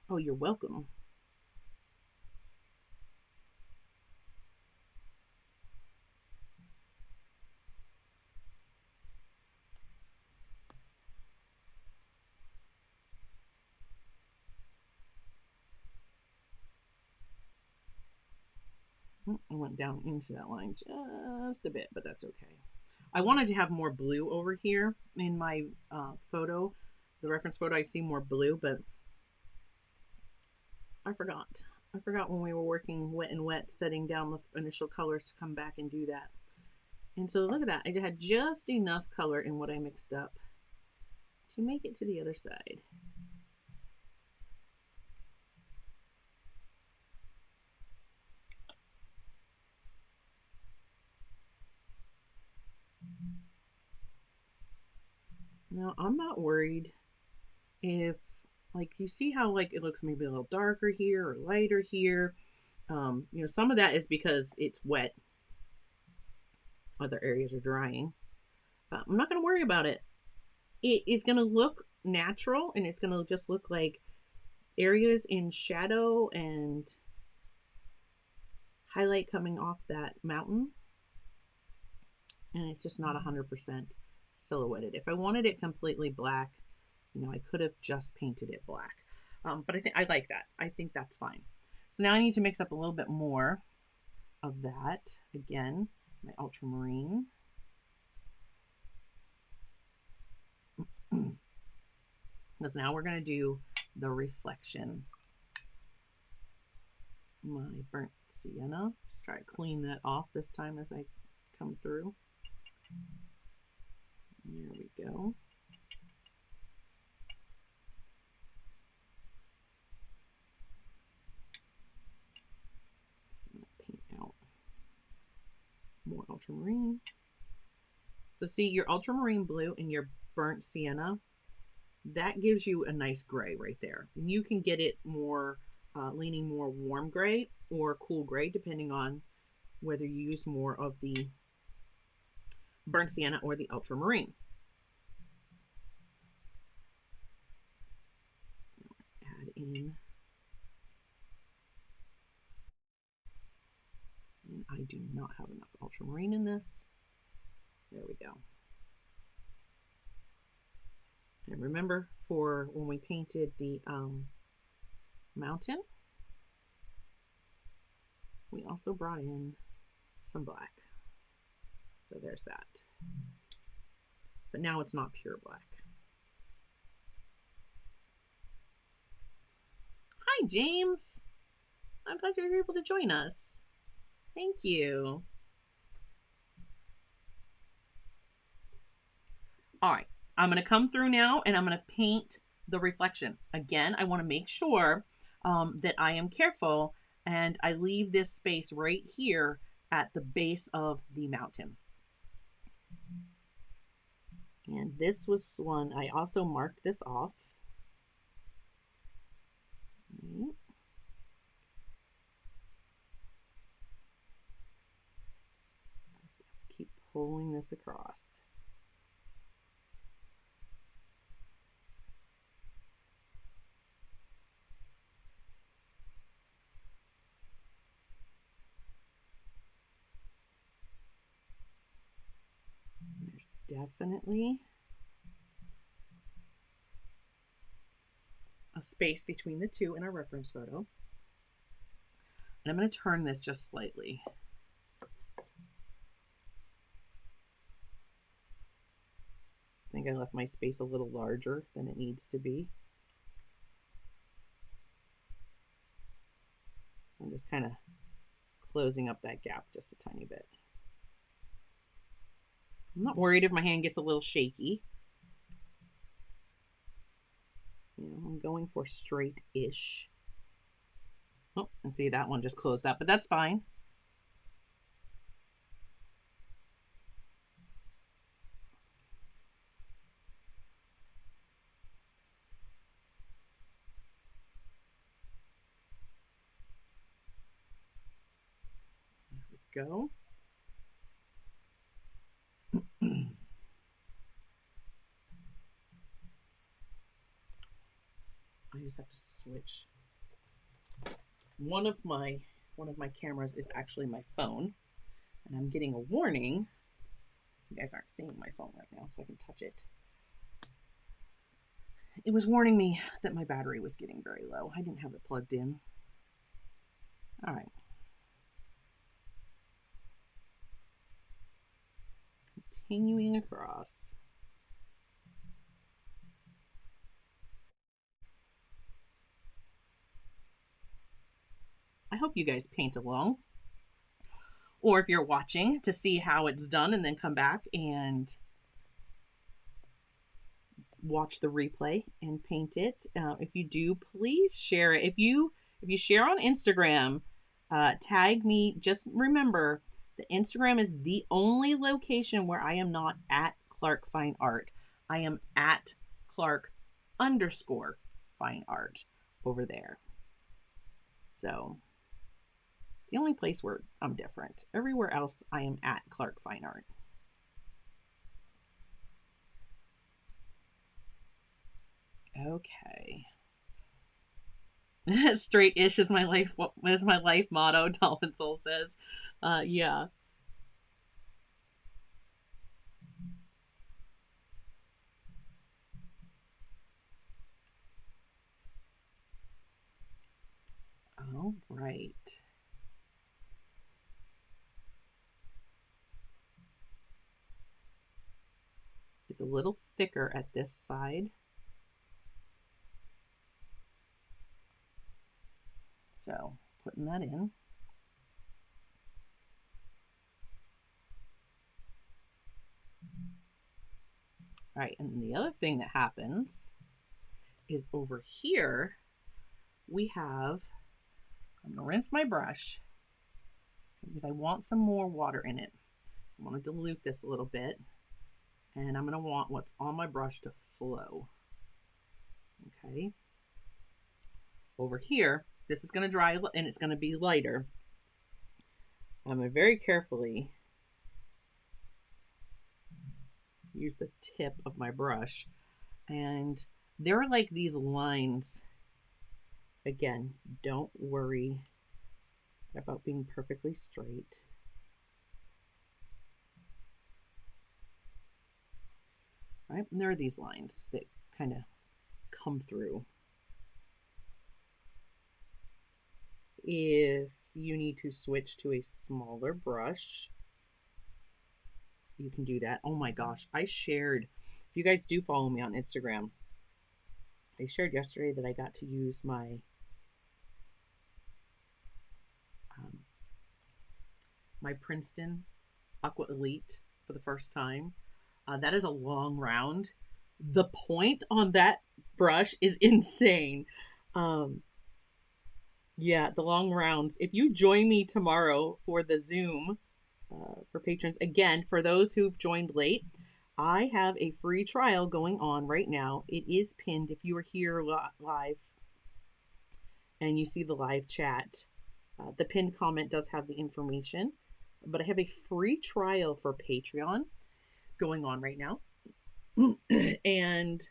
Oh, you're welcome. I went down into that line just a bit, but that's okay. I wanted to have more blue over here in my photo. The reference photo, I see more blue, but I forgot. I forgot when we were working wet and wet, setting down the initial colors to come back and do that. And so look at that. I had just enough color in what I mixed up to make it to the other side. Now, I'm not worried if, like, you see how, like, it looks maybe a little darker here or lighter here. You know, some of that is because it's wet. Other areas are drying. I'm not going to worry about it. It is going to look natural, and it's going to just look like areas in shadow and highlight coming off that mountain. And it's just not 100% silhouetted. If I wanted it completely black, you know, I could have just painted it black. But I like that. I think that's fine. So now I need to mix up a little bit more of that. Again, my ultramarine. Because now we're going to do the reflection. My burnt sienna. Just try to clean that off this time as I come through. There we go. So I'm going to paint out more ultramarine. So see, your ultramarine blue and your burnt sienna, that gives you a nice gray right there. And you can get it more leaning more warm gray or cool gray, depending on whether you use more of the burnt sienna or the ultramarine. Add in, and I do not have enough ultramarine in this. There we go. And remember, for when we painted the mountain, we also brought in some black. So there's that. but now it's not pure black. Hi, James. I'm glad you were able to join us. Thank you. All right, I'm going to come through now and I'm going to paint the reflection. Again, I want to make sure that I am careful and I leave this space right here at the base of the mountain. And this was one, I also marked this off. Keep pulling this across. There's definitely a space between the two in our reference photo. And I'm going to turn this just slightly. I think I left my space a little larger than it needs to be. So I'm just kind of closing up that gap just a tiny bit. I'm not worried if my hand gets a little shaky. You know, I'm going for straight-ish. Oh, and see, that one just closed up, but that's fine. There we go. I just have to switch. One of my cameras is actually my phone, and I'm getting a warning. You guys aren't seeing my phone right now, so I can touch it. It was warning me that my battery was getting very low. I didn't have it plugged in. All right. Continuing across. I hope you guys paint along. Or if you're watching to see how it's done and then come back and watch the replay and paint it. If you do, please share it. If you share on Instagram, tag me. Just remember that Instagram is the only location where I am not at Clark Fine Art. I am at Clark_Fine Art over there. So it's the only place where I'm different. Everywhere else, I am at Clark Fine Art. Okay. Straight-ish is my life motto, Dolphin Soul says. Yeah. All right. It's a little thicker at this side. So putting that in. All right, and the other thing that happens is over here, we have, I'm gonna rinse my brush because I want some more water in it. I want to dilute this a little bit, and I'm gonna want what's on my brush to flow. Okay. Over here, this is gonna dry and it's gonna be lighter. I'm gonna very carefully use the tip of my brush, and there are like these lines. Again, don't worry about being perfectly straight. Right? And there are these lines that kind of come through. If you need to switch to a smaller brush, you can do that. Oh my gosh, I shared If you guys do follow me on Instagram, I shared yesterday that I got to use um, my Princeton Aqua Elite for the first time. That is a long round. The point on that brush is insane. Um, yeah, the long rounds. If you join me tomorrow for the Zoom for patrons, again, for those who've joined late, I have a free trial going on right now. It is pinned if you are here live and you see the live chat. The pinned comment does have the information, but I have a free trial for Patreon going on right now. And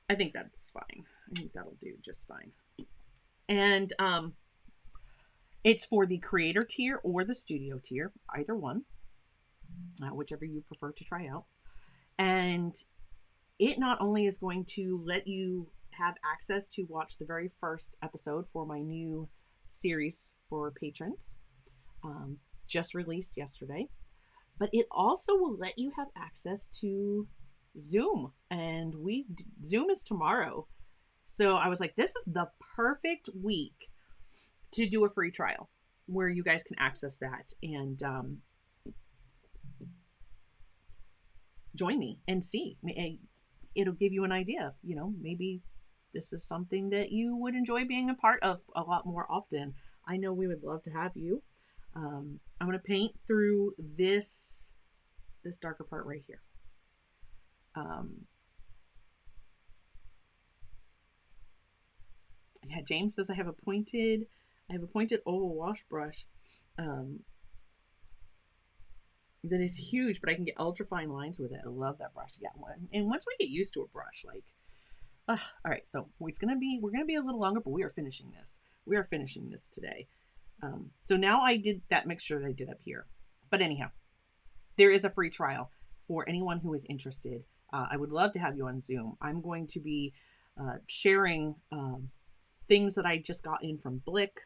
I think that's fine. I think that'll do just fine. And it's for the creator tier or the studio tier, either one, whichever you prefer to try out. And it not only is going to let you have access to watch the very first episode for my new series for patrons, just released yesterday, but it also will let you have access to Zoom. And Zoom is tomorrow. So I was like, this is the perfect week to do a free trial where you guys can access that and join me and see. It'll give you an idea. Maybe this is something that you would enjoy being a part of a lot more often. I know we would love to have you. I'm going to paint through this darker part right here. Yeah, James says I have a pointed oval wash brush that is huge, but I can get ultra fine lines with it. I love that brush. Yeah, and once we get used to a brush, all right. So we're gonna be a little longer, but we are finishing this. We are finishing this today. So now I did that mixture that I did up here. But anyhow, there is a free trial for anyone who is interested. I would love to have you on Zoom. I'm going to be sharing things that I just got in from Blick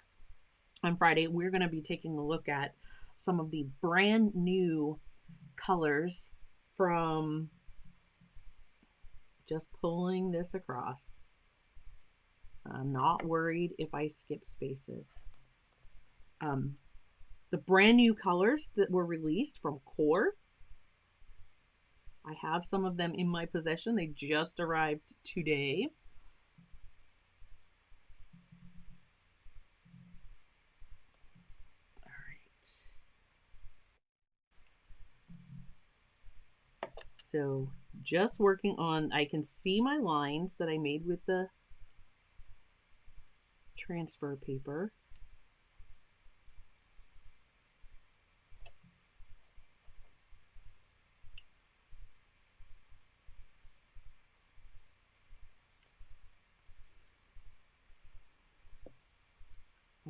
on Friday. We're going to be taking a look at some of the brand new colors from, just pulling this across. I'm not worried if I skip spaces. The brand new colors that were released from Core. I have some of them in my possession. They just arrived today. All right. So just working on, I can see my lines that I made with the transfer paper.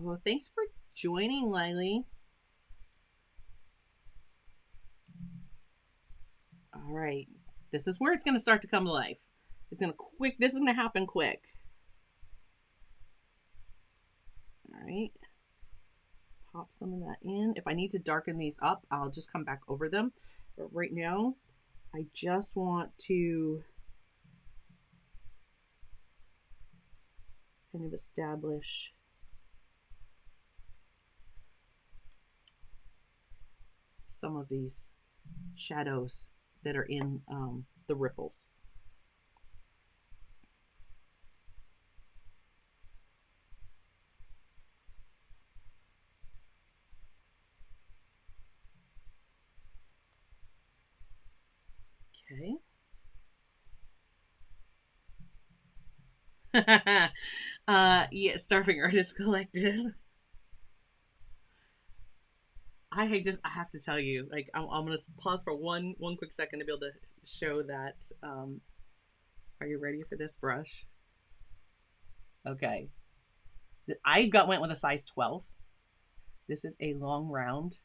Well, thanks for joining, Lily. All right. This is where it's going to start to come to life. This is going to happen quick. All right. Pop some of that in. If I need to darken these up, I'll just come back over them. But right now, I just want to kind of establish some of these shadows that are in the ripples. Okay. Yeah, Starving Artist Collective. I have to tell you, I'm gonna pause for one quick second to be able to show that. Are you ready for this brush? Okay. I went with a size 12. This is a long round.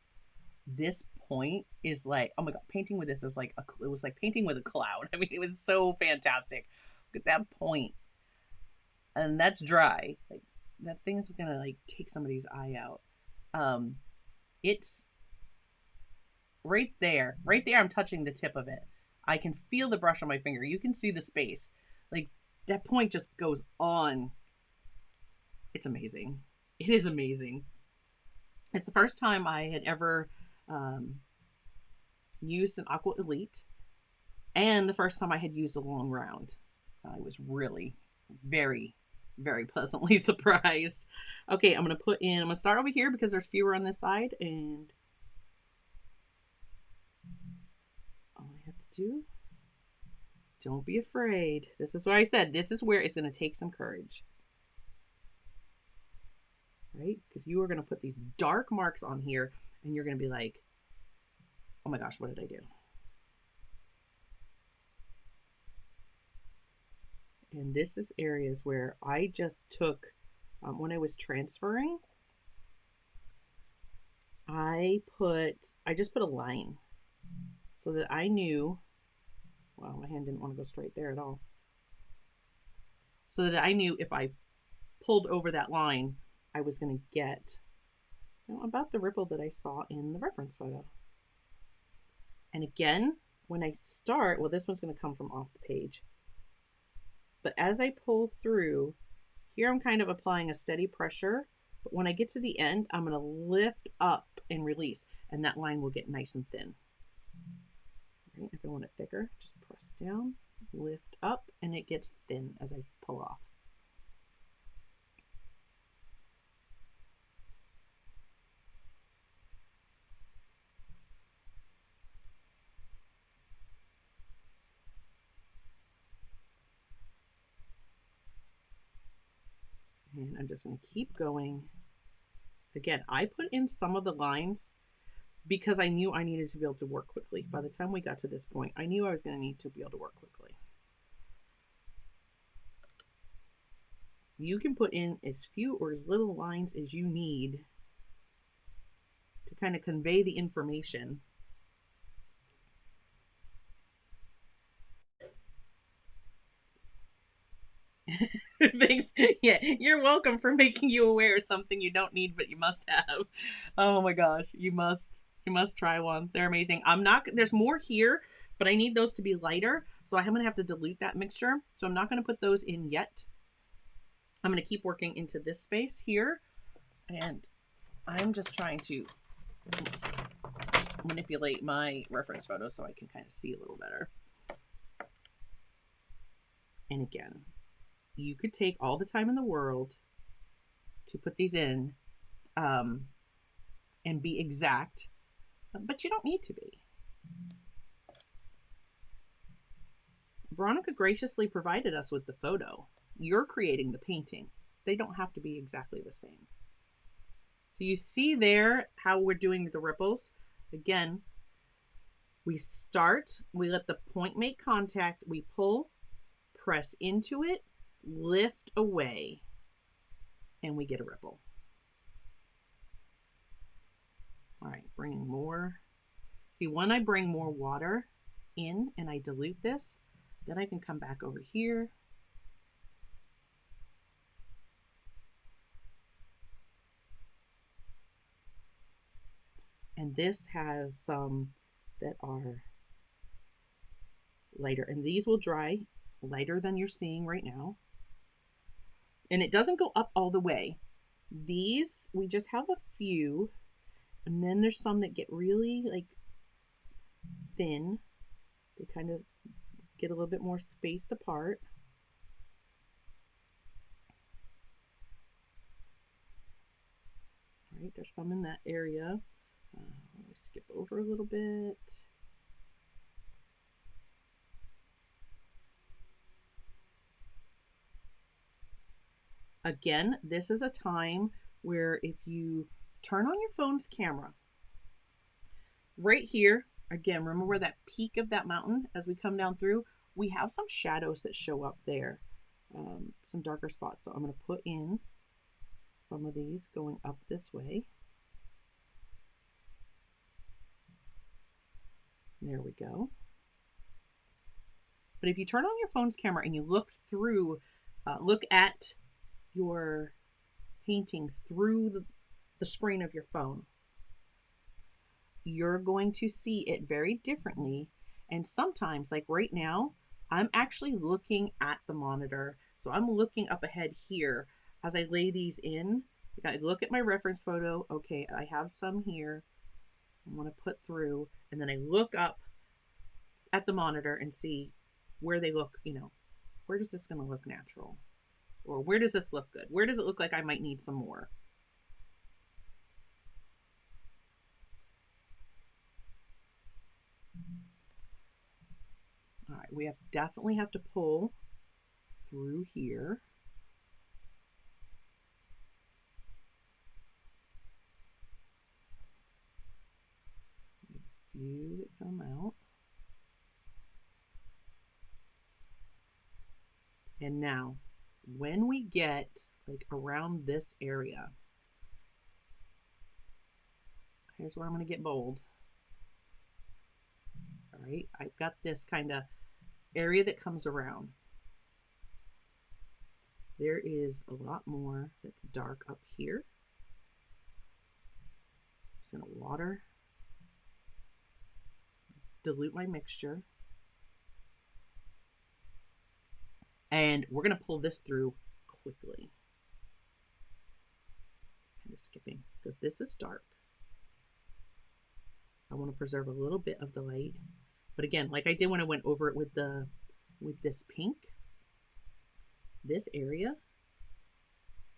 This point is like, oh my god, painting with this, it was like painting with a cloud. I mean, it was so fantastic. Look at that point. And that's dry. Like, that thing's gonna take somebody's eye out. It's right there. I'm touching the tip of it. I can feel the brush on my finger. You can see the space. Like, that point just goes on. It's amazing. It is amazing. It's the first time I had ever used an Aqua Elite, and the first time I had used a long round. I was really very, very pleasantly surprised. Okay, I'm going to start over here because there's fewer on this side, and all I have to do, don't be afraid. This is what I said. This is where it's going to take some courage. Right? Because you are going to put these dark marks on here, and you're going to be like, oh my gosh, what did I do? And this is areas where I just took, when I was transferring, I just put a line so that I knew, well, my hand didn't want to go straight there at all. So that I knew if I pulled over that line, I was going to get, about the ripple that I saw in the reference photo. And again, when I start, well, this one's going to come from off the page. But as I pull through, here I'm kind of applying a steady pressure. But when I get to the end, I'm going to lift up and release. And that line will get nice and thin. Right? If I want it thicker, just press down, lift up, and it gets thin as I pull off. And I'm just going to keep going. Again, I put in some of the lines because I knew I needed to be able to work quickly. By the time we got to this point, I knew I was going to need to be able to work quickly. You can put in as few or as little lines as you need to kind of convey the information. Thanks. Yeah, you're welcome for making you aware of something you don't need but you must have. Oh my gosh, you must try one. They're amazing. There's more here, but I need those to be lighter, so I'm gonna have to dilute that mixture. So I'm not gonna put those in yet. I'm gonna keep working into this space here, and I'm just trying to manipulate my reference photo so I can kind of see a little better. And again, you could take all the time in the world to put these in and be exact, but you don't need to be. Veronica graciously provided us with the photo. You're creating the painting. They don't have to be exactly the same. So you see there how we're doing the ripples. Again, we let the point make contact, we pull, press into it, lift away, and we get a ripple. All right, bringing more. See, when I bring more water in and I dilute this, then I can come back over here. And this has some that are lighter, and these will dry lighter than you're seeing right now. And it doesn't go up all the way. These, we just have a few, and then there's some that get really like thin. They kind of get a little bit more spaced apart. All right, there's some in that area. Skip over a little bit. Again, this is a time where if you turn on your phone's camera, right here, again, remember that peak of that mountain as we come down through, we have some shadows that show up there, some darker spots. So I'm going to put in some of these going up this way. There we go. But if you turn on your phone's camera and you look through, look at your painting through the screen of your phone, you're going to see it very differently, And sometimes, like right now, I'm actually looking at the monitor. So I'm looking up ahead here as I lay these in. I look at my reference photo. Okay, I have some here I want to put through. And then I look up at the monitor and see where they look, where does this going to look natural? Or where does this look good? Where does it look like I might need some more? All right, we definitely have to pull through here. A few that come out. And now, when we get like around this area, here's where I'm going to get bold. All right, I've got this kind of area that comes around. There is a lot more that's dark up here. I'm just going to water, dilute my mixture. And we're going to pull this through quickly. Just kind of skipping because this is dark. I want to preserve a little bit of the light. But again, like I did when I went over it with this pink, this area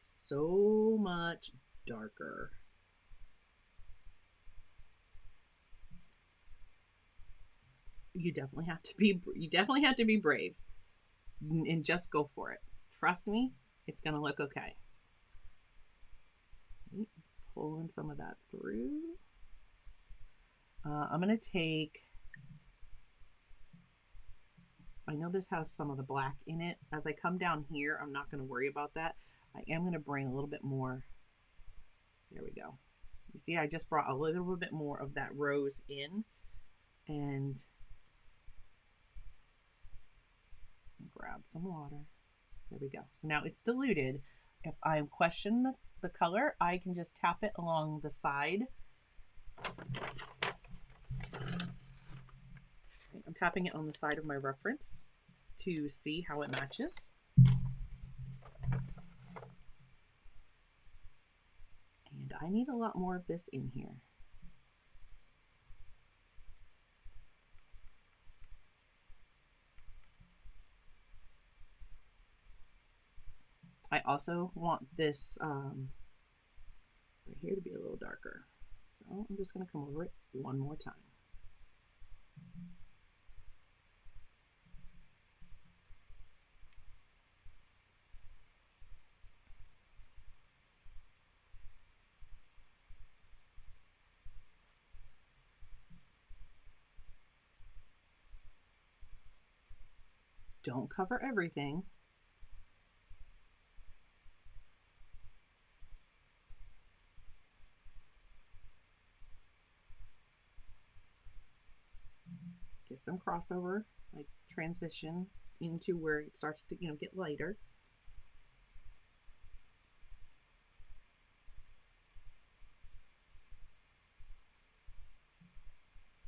is so much darker. You definitely have to be brave and just go for it. Trust me, it's going to look okay. Pulling some of that through. I'm going to take, I know this has some of the black in it. As I come down here, I'm not going to worry about that. I am going to bring a little bit more. There we go. You see, I just brought a little bit more of that rose in, and grab some water. There we go. So now it's diluted. If I question the color, I can just tap it along the side. I'm tapping it on the side of my reference to see how it matches. And I need a lot more of this in here. I also want this right here to be a little darker. So I'm just going to come over it one more time. Don't cover everything. Get some crossover, like transition into where it starts to, get lighter.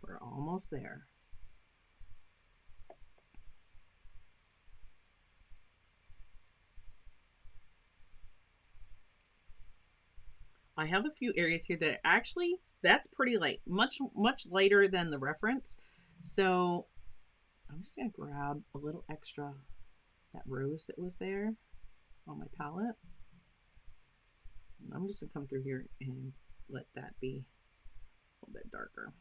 We're almost there. I have a few areas here that actually, that's pretty light, much lighter than the reference. So I'm just going to grab a little extra, that rose that was there on my palette. And I'm just going to come through here and let that be a little bit darker,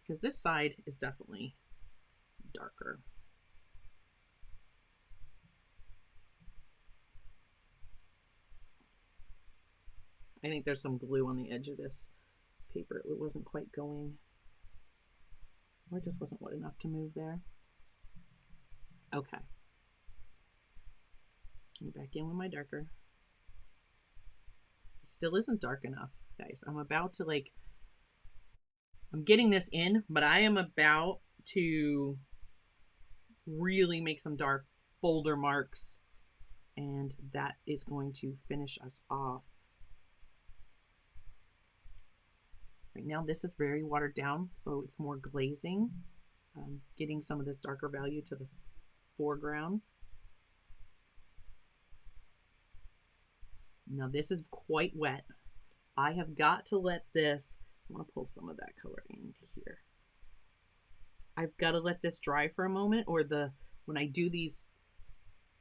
because this side is definitely darker. I think there's some glue on the edge of this paper. It wasn't quite going, or it just wasn't wet enough to move there. Okay. Back in with my darker. Still isn't dark enough, guys. I'm about to I'm getting this in, but I am about to really make some dark, bolder marks, and that is going to finish us off. Right now, this is very watered down, so it's more glazing. getting some of this darker value to the foreground. Now this is quite wet. I have got to let this, I want to pull some of that color into here. I've got to let this dry for a moment, or when I do these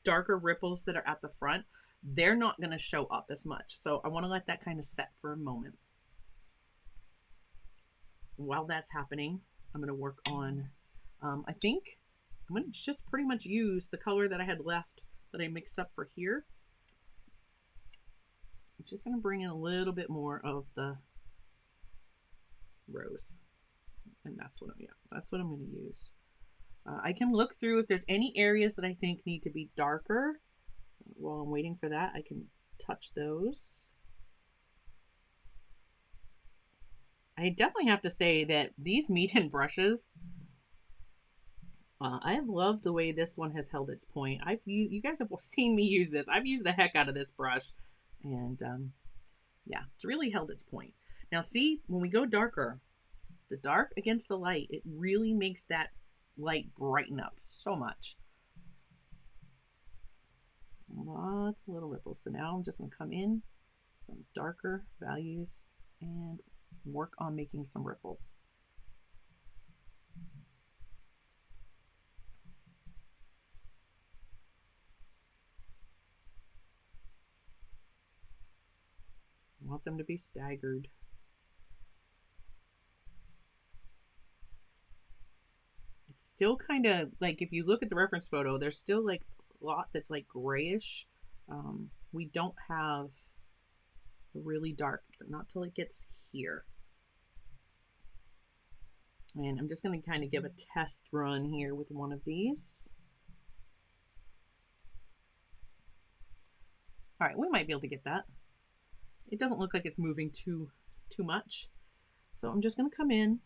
darker ripples that are at the front, they're not going to show up as much. So I want to let that kind of set for a moment. While that's happening, I'm going to work on, I think I'm going to just pretty much use the color that I had left that I mixed up for here. I'm just going to bring in a little bit more of the rose. And that's what I'm going to use. I can look through if there's any areas that I think need to be darker. While I'm waiting for that, I can touch those. I definitely have to say that these Meeden brushes, I have loved the way this one has held its point. You guys have seen me use this. I've used the heck out of this brush, and yeah, it's really held its point. Now see, when we go darker, the dark against the light, it really makes that light brighten up so much. Lots of little ripples. So now I'm just going to come in some darker values and work on making some ripples. I want them to be staggered. It's still kind of like, if you look at the reference photo, there's still like a lot that's like grayish. We don't have really dark, but not till it gets here. And I'm just going to kind of give a test run here with one of these. All right, we might be able to get that. It doesn't look like it's moving too much. So I'm just going to come in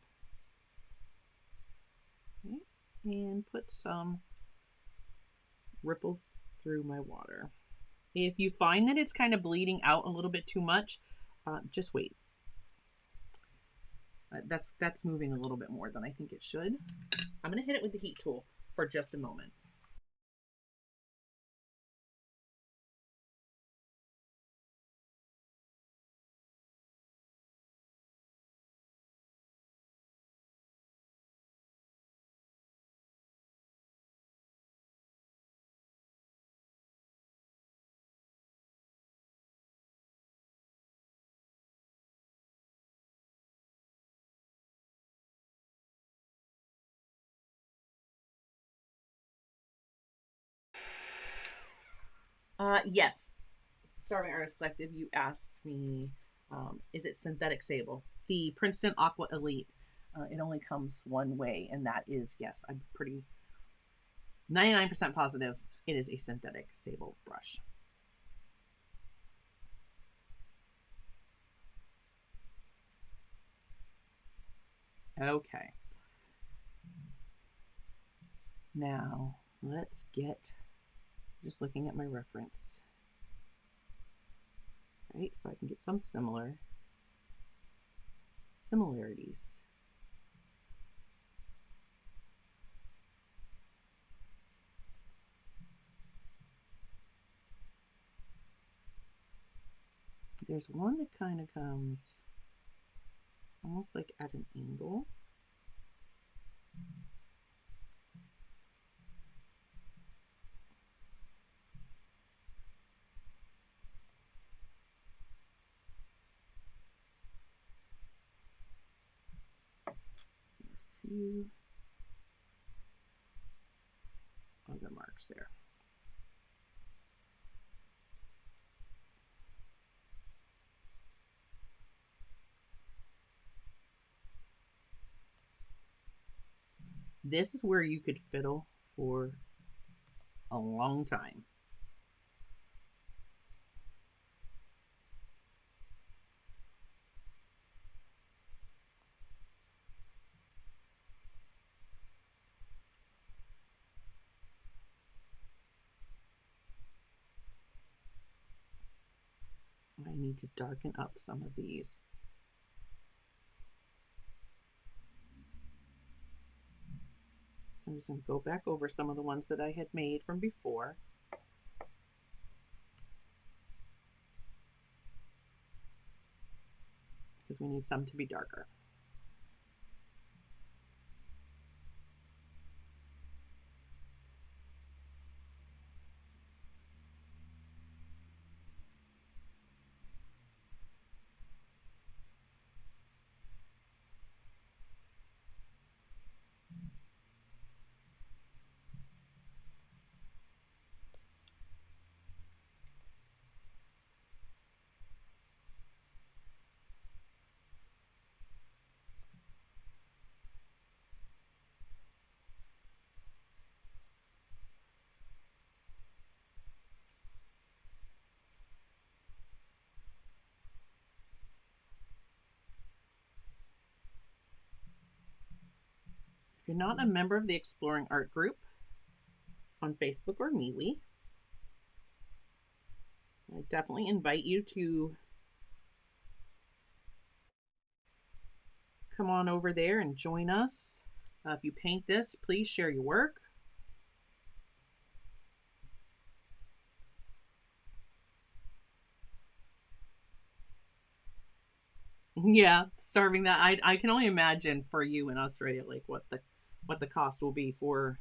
and put some ripples through my water. If you find that it's kind of bleeding out a little bit too much, just wait. That's moving a little bit more than I think it should. I'm going to hit it with the heat tool for just a moment. Yes. Starving Artist Collective, you asked me, is it synthetic sable? The Princeton Aqua Elite, it only comes one way, and that is, yes, I'm pretty 99% positive it is a synthetic sable brush. Okay. Now, let's get, just looking at my reference. Right, so I can get some similarities. There's one that kind of comes almost like at an angle. A few other marks there. This is where you could fiddle for a long time. I need to darken up some of these. I'm just going to go back over some of the ones that I had made from before. Because we need some to be darker. If you're not a member of the Exploring Art group on Facebook or Meely, I definitely invite you to come on over there and join us. If you paint this, please share your work. Yeah, starving that. I can only imagine for you in Australia, like what the cost will be for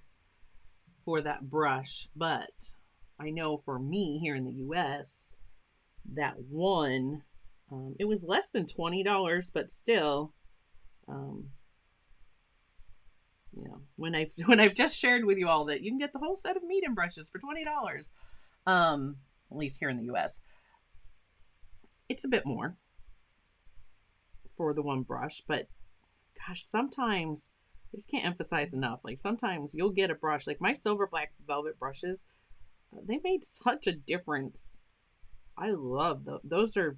that brush. But I know for me here in the US, that one, it was less than $20, but still, you know, when I've just shared with you all that you can get the whole set of Meeden brushes for $20, at least here in the US, it's a bit more for the one brush, but gosh, sometimes I just can't emphasize enough. Like sometimes you'll get a brush, like my silver black velvet brushes, they made such a difference. I love those. Those are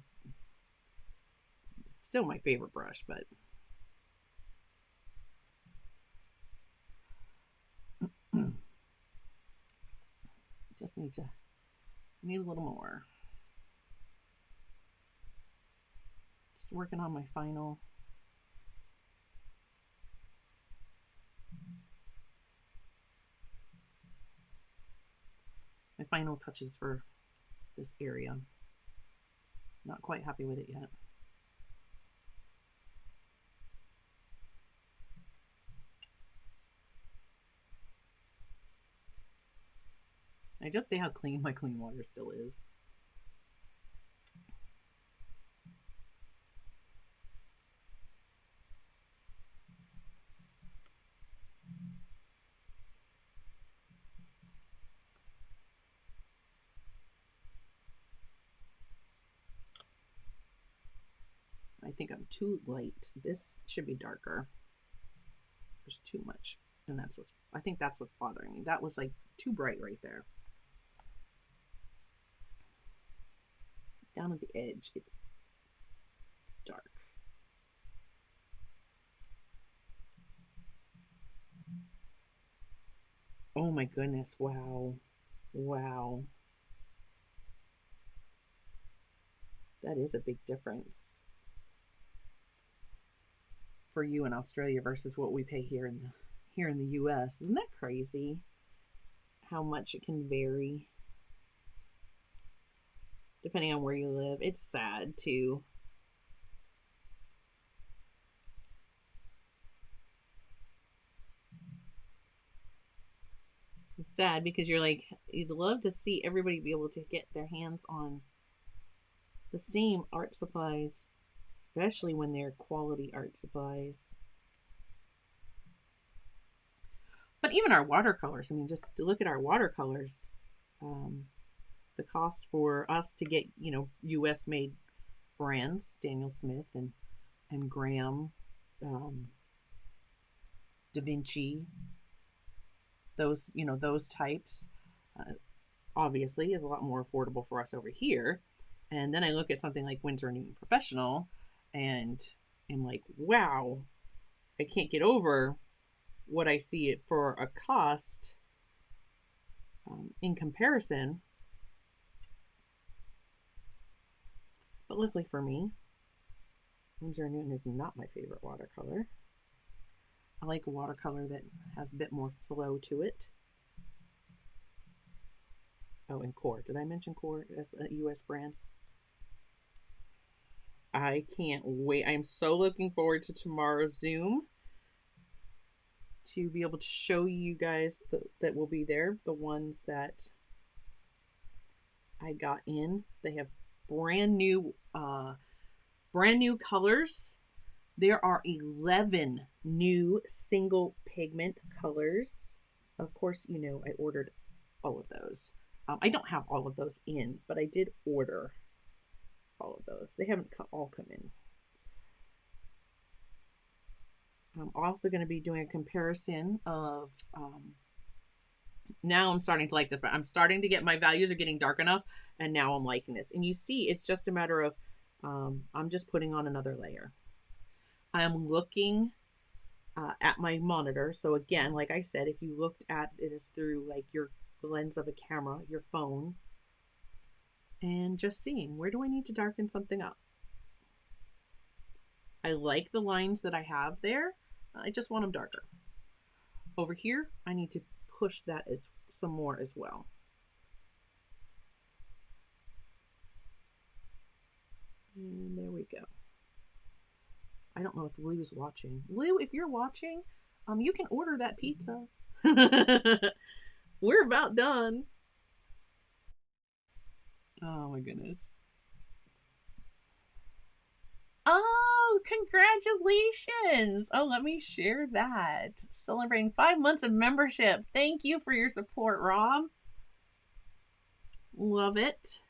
still my favorite brush, but just need a little more. Just working on my final. My final touches for this area. Not quite happy with it yet. I just say how clean my clean water still is. I think I'm too light. This should be darker. There's too much. And I think that's what's bothering me. That was like too bright right there. Down at the edge, it's dark. Oh my goodness, wow. Wow. That is a big difference for you in Australia versus what we pay here in the US. Isn't that crazy? How much it can vary depending on where you live. It's sad too. It's sad because you're like, you'd love to see everybody be able to get their hands on the same art supplies, especially when they're quality art supplies. But even our watercolors, I mean, just to look at our watercolors, the cost for us to get, you know, US made brands, Daniel Smith and Graham, Da Vinci, those, you know, those types, obviously is a lot more affordable for us over here. And then I look at something like Winsor & Newton Professional and I'm like, wow, I can't get over what I see it for a cost in comparison. But luckily for me, Winsor & Newton is not my favorite watercolor. I like watercolor that has a bit more flow to it. Oh, and Core. Did I mention Core as a US brand? I can't wait. I'm so looking forward to tomorrow's Zoom to be able to show you guys that will be there, the ones that I got in. They have brand new colors. There are 11 new single pigment colors. Of course, you know, I ordered all of those. I don't have all of those in, but I did order all of those. They haven't all come in. I'm also going to be doing a comparison of, now I'm starting to like this, but I'm starting to get, my values are getting dark enough, and now I'm liking this. And you see, it's just a matter of, I'm just putting on another layer. I'm looking at my monitor. So again, like I said, if you looked at it as through like your lens of a camera, your phone, and just seeing, where do I need to darken something up? I like the lines that I have there. I just want them darker. Over here, I need to push that as some more as well. And there we go. I don't know if Lou's watching. Lou, if you're watching, you can order that pizza. We're about done. Oh my goodness. Oh, congratulations. Oh, let me share that. Celebrating 5 months of membership. Thank you for your support, Rob. Love it.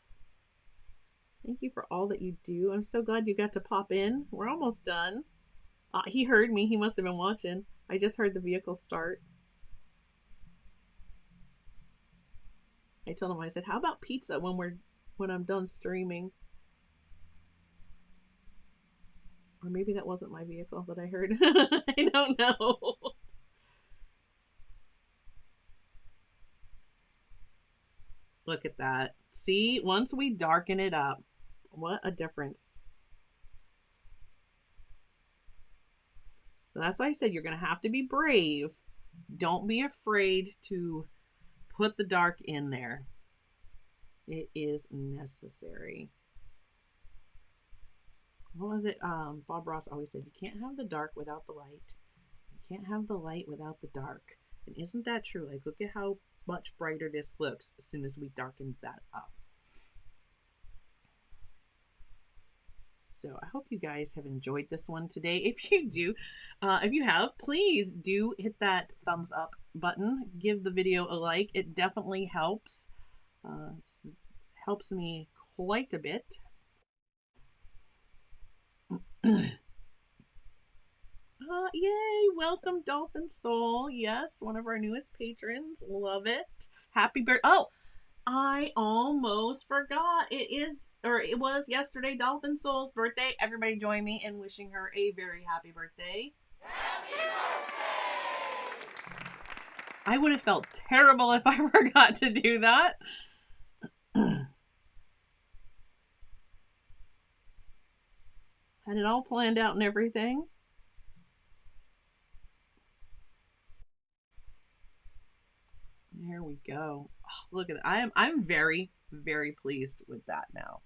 Thank you for all that you do. I'm so glad you got to pop in. We're almost done. He heard me. He must have been watching. I just heard the vehicle start. I told him, I said, how about pizza when I'm done streaming? Or maybe that wasn't my vehicle that I heard. I don't know. Look at that. See, once we darken it up, what a difference. So that's why I said you're going to have to be brave. Don't be afraid to put the dark in there. It is necessary. What was it? Bob Ross always said, you can't have the dark without the light. You can't have the light without the dark. And isn't that true? Like, look at how much brighter this looks as soon as we darkened that up. So I hope you guys have enjoyed this one today. If you do, if you have, please do hit that thumbs up button. Give the video a like. It definitely helps. Helps me quite a bit. Yay! Welcome, Dolphin Soul. Yes, one of our newest patrons. Love it. Happy birthday. Oh, I almost forgot. It was yesterday Dolphin Soul's birthday. Everybody join me in wishing her a very happy birthday. Happy birthday! I would have felt terrible if I forgot to do that. Had it all planned out and everything. There we go. Oh, look at that. I'm very, very pleased with that now.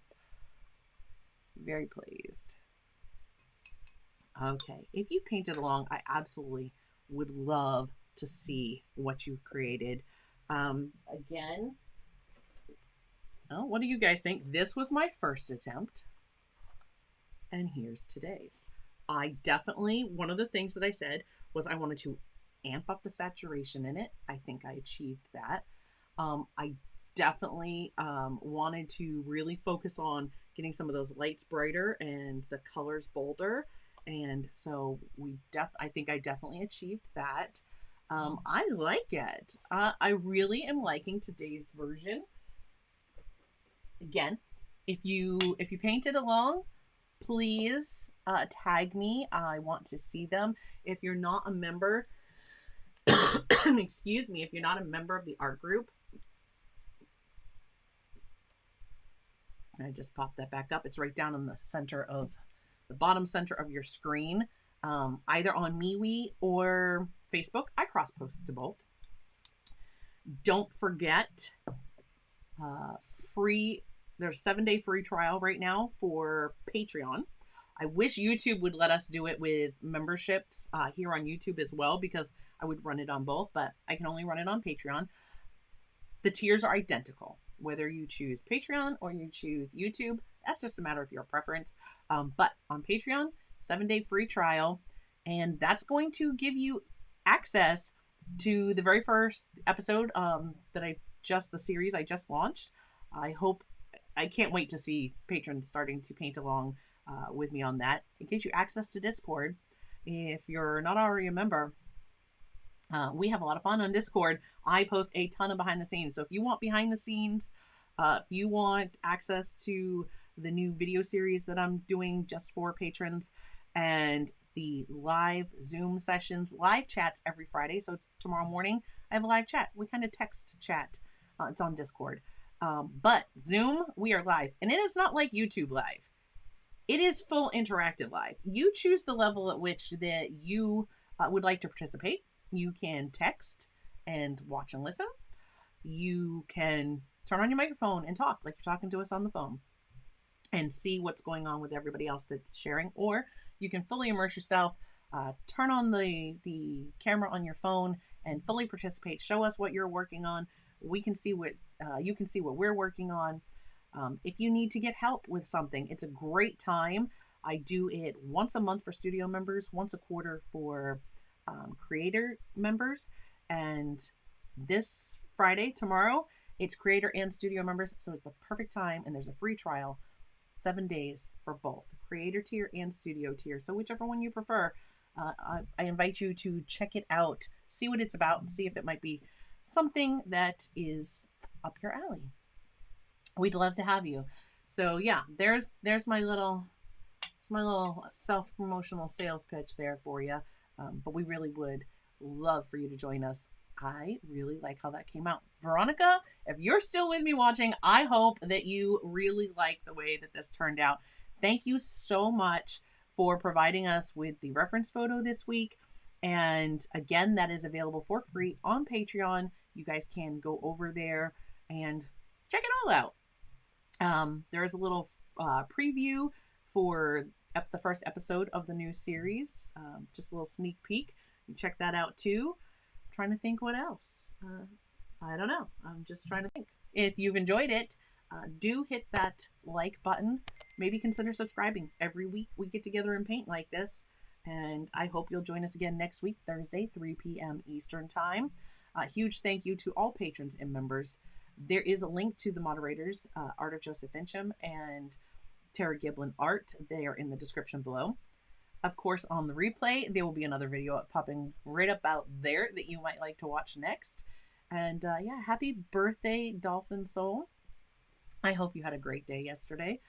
Very pleased. Okay, if you painted along, I absolutely would love to see what you created. Again, oh, what do you guys think? This was my first attempt, and here's today's. I definitely, one of the things that I said was I wanted to amp up the saturation in it. I think I achieved that. I definitely wanted to really focus on getting some of those lights brighter and the colors bolder. And so I think I definitely achieved that. I like it. I really am liking today's version. Again, if you painted along, please tag me. I want to see them. If you're not a member, excuse me, if you're not a member of the art group, I just popped that back up. It's right down in the center of the bottom center of your screen. either on MeWe or Facebook. I cross post to both. Don't forget, free. There's a 7-day free trial right now for Patreon. I wish YouTube would let us do it with memberships here on YouTube as well, because I would run it on both, but I can only run it on Patreon. The tiers are identical, whether you choose Patreon or you choose YouTube. That's just a matter of your preference. But on Patreon, 7-day free trial, and that's going to give you access to the very first episode the series I just launched. I can't wait to see patrons starting to paint along with me on that. It gives you access to Discord. If you're not already a member, we have a lot of fun on Discord. I post a ton of behind the scenes. So if you want behind the scenes, if you want access to the new video series that I'm doing just for patrons, and the live Zoom sessions, live chats every Friday. So tomorrow morning, I have a live chat. We kind of text chat. It's on Discord. But Zoom, we are live. And it is not like YouTube live. It is full interactive live. You choose the level at which that you would like to participate. You can text and watch and listen. You can turn on your microphone and talk like you're talking to us on the phone and see what's going on with everybody else that's sharing. Or you can fully immerse yourself, turn on the camera on your phone and fully participate. Show us what you're working on. We can see what you can see what we're working on. If you need to get help with something, it's a great time. I do it once a month for studio members, once a quarter for creator members. And this Friday, tomorrow, it's creator and studio members. So it's the perfect time. And there's a free trial, 7 days for both creator tier and studio tier. So whichever one you prefer, I invite you to check it out, see what it's about, and see if it might be something that is up your alley. We'd love to have you. So yeah, there's my little self-promotional sales pitch there for you. But we really would love for you to join us. I really like how that came out. Veronica, if you're still with me watching, I hope that you really like the way that this turned out. Thank you so much for providing us with the reference photo this week. And again, that is available for free on Patreon. You guys can go over there and check it all out. There is a little preview for the first episode of the new series. Just a little sneak peek. You check that out too. I'm trying to think what else. I don't know. I'm just trying to think. If you've enjoyed it, do hit that like button. Maybe consider subscribing. Every week we get together and paint like this. And I hope you'll join us again next week, Thursday, 3 p.m. Eastern Time. Huge thank you to all patrons and members. There is a link to the moderators, Art of Joseph Fincham and Tara Giblin Art. They are in the description below. Of course, on the replay, there will be another video popping right up out there that you might like to watch next. And yeah, happy birthday, Dolphin Soul. I hope you had a great day yesterday.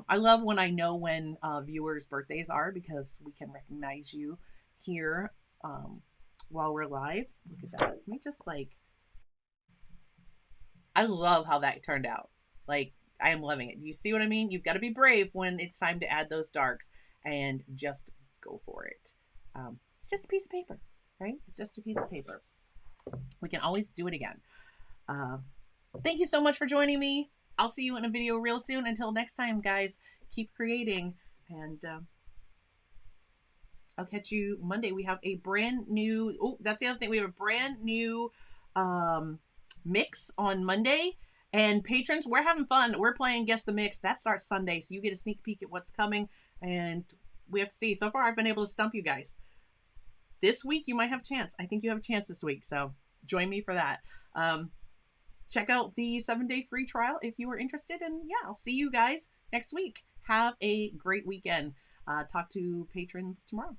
I love when I know when viewers' birthdays are, because we can recognize you here while we're live. Look at that. Let me just I love how that turned out. I am loving it. Do you see what I mean? You've got to be brave when it's time to add those darks and just go for it. It's just a piece of paper, right? It's just a piece of paper. We can always do it again. Thank you so much for joining me. I'll see you in a video real soon. Until next time, guys, keep creating, and I'll catch you Monday. We have a brand new, oh, that's the other thing. We have a brand new mix on Monday. And patrons, we're having fun. We're playing Guess the Mix. That starts Sunday, so you get a sneak peek at what's coming. And we have to see. So far, I've been able to stump you guys. This week, you might have a chance. I think you have a chance this week, so join me for that. Check out the 7-day free trial if you are interested. And yeah, I'll see you guys next week. Have a great weekend. Talk to patrons tomorrow.